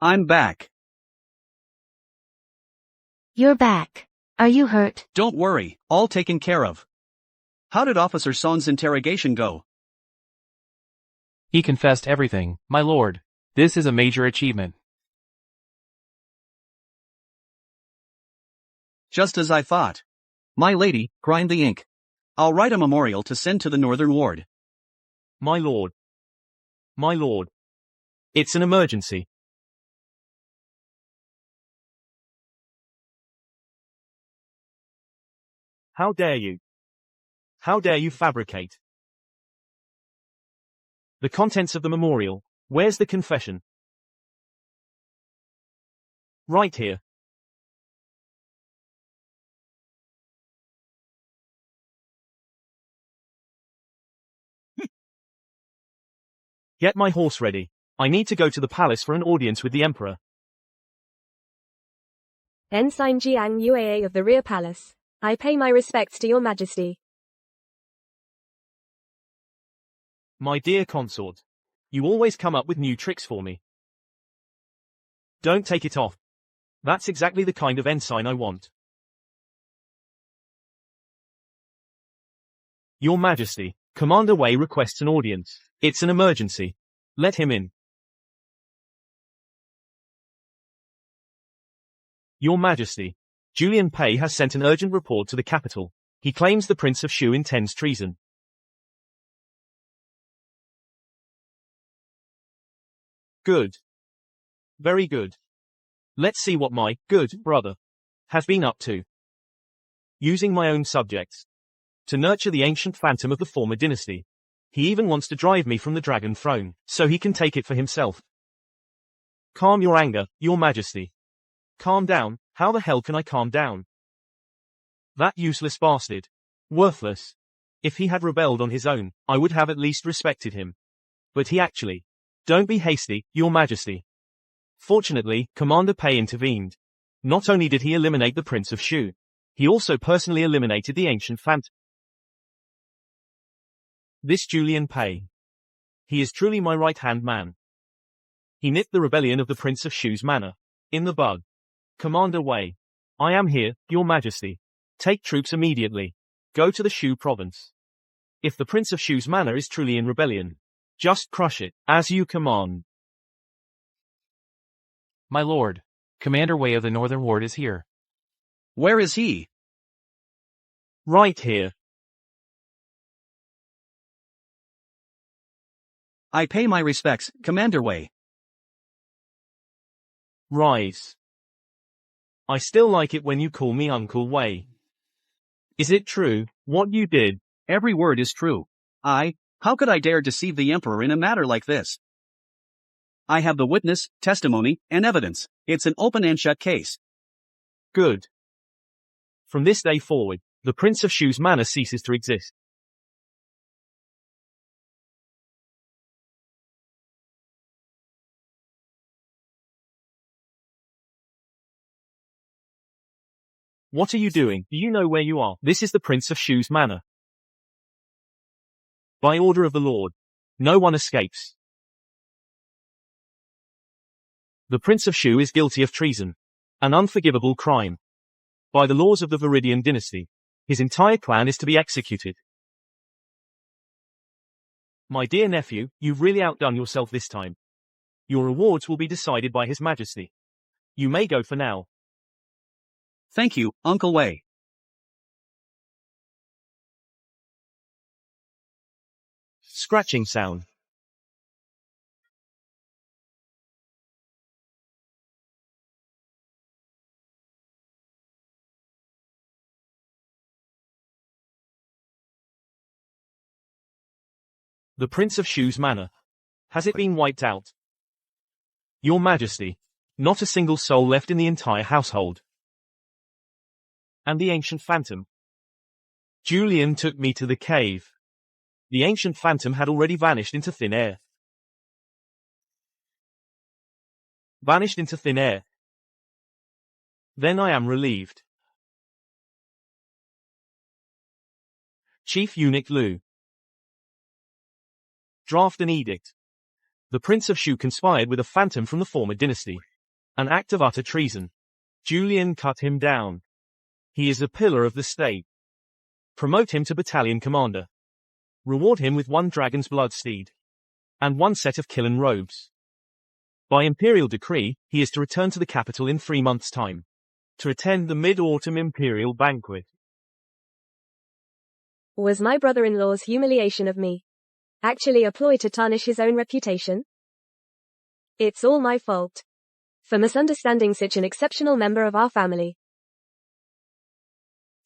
I'm back. You're back. Are you hurt? Don't worry, all taken care of. How did Officer Son's interrogation go? He confessed everything, my lord. This is a major achievement. Just as I thought. My lady, grind the ink. I'll write a memorial to send to the Northern Ward. My lord. My lord. It's an emergency. How dare you? How dare you fabricate? The contents of the memorial. Where's the confession? Right here. Get my horse ready. I need to go to the palace for an audience with the emperor. Ensign Jiang Ua of the Rear Palace. I pay my respects to your majesty. My dear consort. You always come up with new tricks for me. Don't take it off. That's exactly the kind of ensign I want. Your Majesty, Commander Wei requests an audience. It's an emergency. Let him in. Your Majesty, Julian Pei has sent an urgent report to the capital. He claims the Prince of Shu intends treason. Good. Very good. Let's see what my good brother has been up to. Using my own subjects to nurture the ancient phantom of the former dynasty. He even wants to drive me from the dragon throne, so he can take it for himself. Calm your anger, Your Majesty. Calm down. How the hell can I calm down? That useless bastard. Worthless. If he had rebelled on his own, I would have at least respected him. But he actually. Don't be hasty, Your Majesty. Fortunately, Commander Pei intervened. Not only did he eliminate the Prince of Shu, he also personally eliminated the ancient phantom. This Julian Pei. He is truly my right-hand man. He nipped the rebellion of the Prince of Shu's manor in the bud. Commander Wei. I am here, Your Majesty. Take troops immediately. Go to the Shu province. If the Prince of Shu's manor is truly in rebellion, just crush it, as you command. My lord, Commander Wei of the Northern Ward is here. Where is he? Right here. I pay my respects, Commander Wei. Rise. I still like it when you call me Uncle Wei. Is it true, what you did? Every word is true. How could I dare deceive the Emperor in a matter like this? I have the witness, testimony, and evidence. It's an open and shut case. Good. From this day forward, the Prince of Shu's manor ceases to exist. What are you doing? Do you know where you are? This is the Prince of Shu's manor. By order of the Lord. No one escapes. The Prince of Shu is guilty of treason. An unforgivable crime. By the laws of the Viridian dynasty, his entire clan is to be executed. My dear nephew, you've really outdone yourself this time. Your rewards will be decided by His Majesty. You may go for now. Thank you, Uncle Wei. Scratching sound. The Prince of Shu's manor. Has it been wiped out? Your Majesty. Not a single soul left in the entire household. And the ancient phantom? Julian took me to the cave. The ancient phantom had already vanished into thin air. Vanished into thin air. Then I am relieved. Chief Eunuch Lu. Draft an edict. The Prince of Shu conspired with a phantom from the former dynasty. An act of utter treason. Julian cut him down. He is a pillar of the state. Promote him to battalion commander. Reward him with 1 dragon's blood steed. And 1 set of kiln robes. By imperial decree, he is to return to the capital in 3 months' time. To attend the mid-autumn imperial banquet. Was my brother-in-law's humiliation of me actually a ploy to tarnish his own reputation? It's all my fault. For misunderstanding such an exceptional member of our family.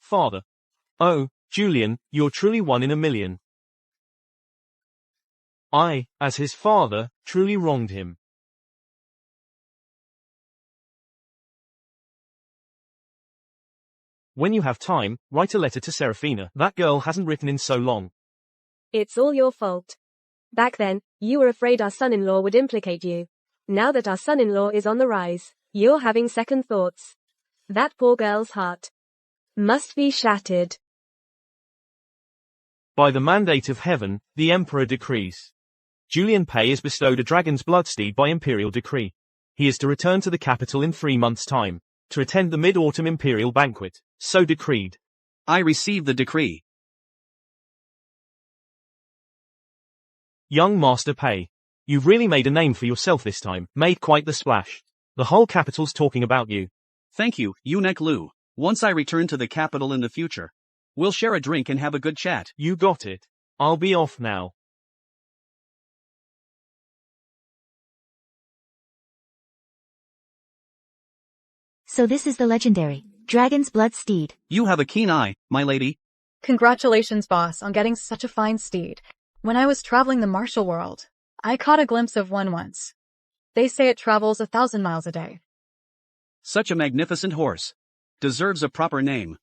Father. Oh, Julian, you're truly 1 in a million. I, as his father, truly wronged him. When you have time, write a letter to Serafina. That girl hasn't written in so long. It's all your fault. Back then, you were afraid our son-in-law would implicate you. Now that our son-in-law is on the rise, you're having second thoughts. That poor girl's heart must be shattered. By the mandate of heaven, the Emperor decrees. Julian Pei is bestowed a dragon's blood steed by imperial decree. He is to return to the capital in 3 months' time. To attend the mid-autumn imperial banquet. So decreed. I receive the decree. Young Master Pei. You've really made a name for yourself this time. Made quite the splash. The whole capital's talking about you. Thank you, Eunuch Lu. Once I return to the capital in the future, we'll share a drink and have a good chat. You got it. I'll be off now. So this is the legendary Dragon's Blood Steed. You have a keen eye, my lady. Congratulations, boss, on getting such a fine steed. When I was traveling the martial world, I caught a glimpse of one once. They say it travels 1,000 miles a day. Such a magnificent horse. Deserves a proper name.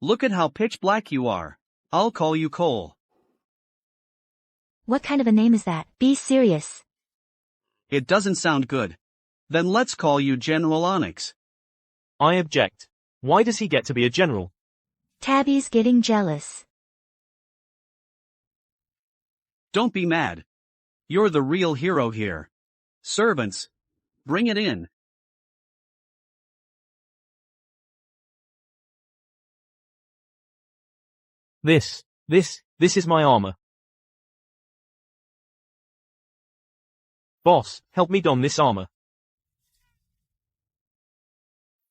Look at how pitch black you are. I'll call you Cole. What kind of a name is that? Be serious. It doesn't sound good. Then let's call you General Onyx. I object. Why does he get to be a general? Tabby's getting jealous. Don't be mad. You're the real hero here. Servants, bring it in. This is my armor. Boss, help me don this armor.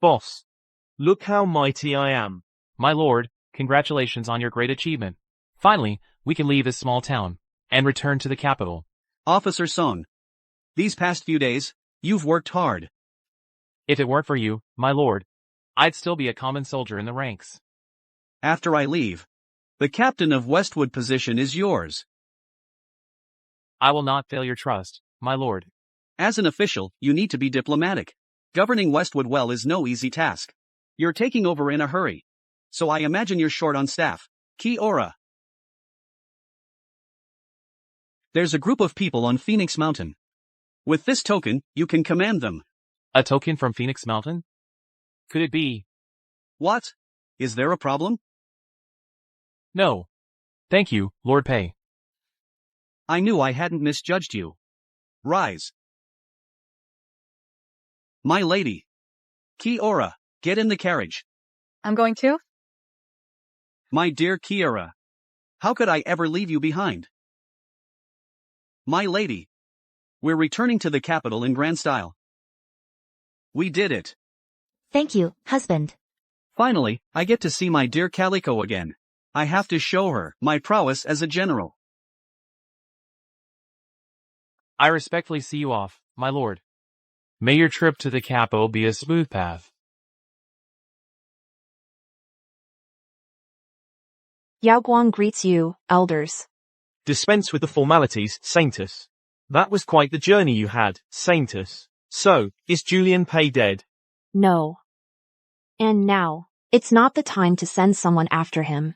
Boss, look how mighty I am. My lord, congratulations on your great achievement. Finally, we can leave this small town and return to the capital. Officer Song. These past few days, you've worked hard. If it weren't for you, my lord, I'd still be a common soldier in the ranks. After I leave, the captain of Westwood position is yours. I will not fail your trust, my lord. As an official, you need to be diplomatic. Governing Westwood well is no easy task. You're taking over in a hurry. So I imagine you're short on staff. Kiora. There's a group of people on Phoenix Mountain. With this token, you can command them. A token from Phoenix Mountain? Could it be? What? Is there a problem? No. Thank you, Lord Pei. I knew I hadn't misjudged you. Rise. My lady. Kiora, get in the carriage. I'm going to? My dear Kiora. How could I ever leave you behind? My lady. We're returning to the capital in grand style. We did it. Thank you, husband. Finally, I get to see my dear Calico again. I have to show her my prowess as a general. I respectfully see you off, my lord. May your trip to the capital be a smooth path. Yao Guang greets you, elders. Dispense with the formalities, Saintus. That was quite the journey you had, Saintus. So, is Julian Pei dead? No. And now, it's not the time to send someone after him.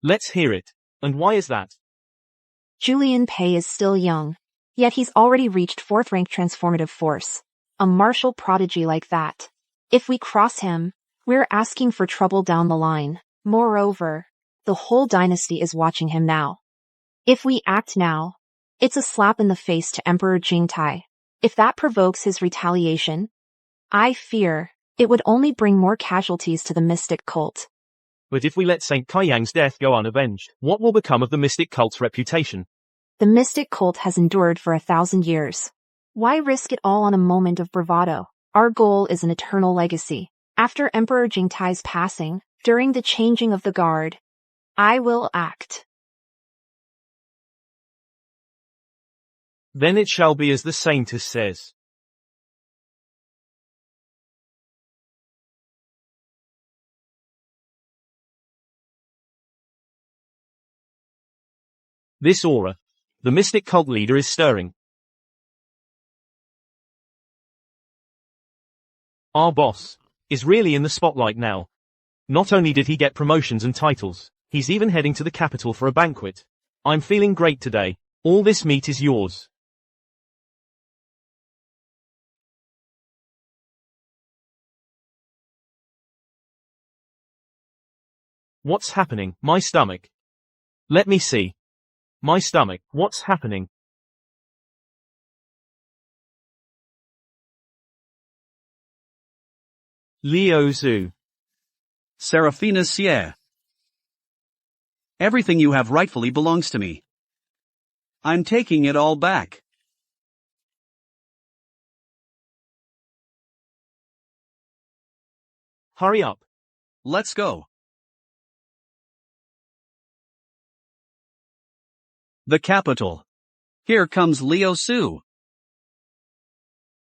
Let's hear it. And why is that? Julian Pei is still young. Yet he's already reached 4th rank transformative force. A martial prodigy like that. If we cross him, We're asking for trouble down the line. Moreover, the whole dynasty is watching him now. If we act now, it's a slap in the face to Emperor Jingtai. If that provokes his retaliation, I fear it would only bring more casualties to the mystic cult. But if we let Saint Kaiyang's death go unavenged, what will become of the mystic cult's reputation? The mystic cult has endured for 1,000 years. Why risk it all on a moment of bravado? Our goal is an eternal legacy. After Emperor Jingtai's passing, during the changing of the guard, I will act. Then it shall be as the saintess says. This aura. The mystic cult leader is stirring. Our boss is really in the spotlight now. Not only did he get promotions and titles, he's even heading to the capital for a banquet. I'm feeling great today. All this meat is yours. What's happening? My stomach. Let me see. My stomach. What's happening? Liu Zhu. Seraphina Xie. Everything you have rightfully belongs to me. I'm taking it all back. Hurry up. Let's go. The capital. Here comes Liu Su.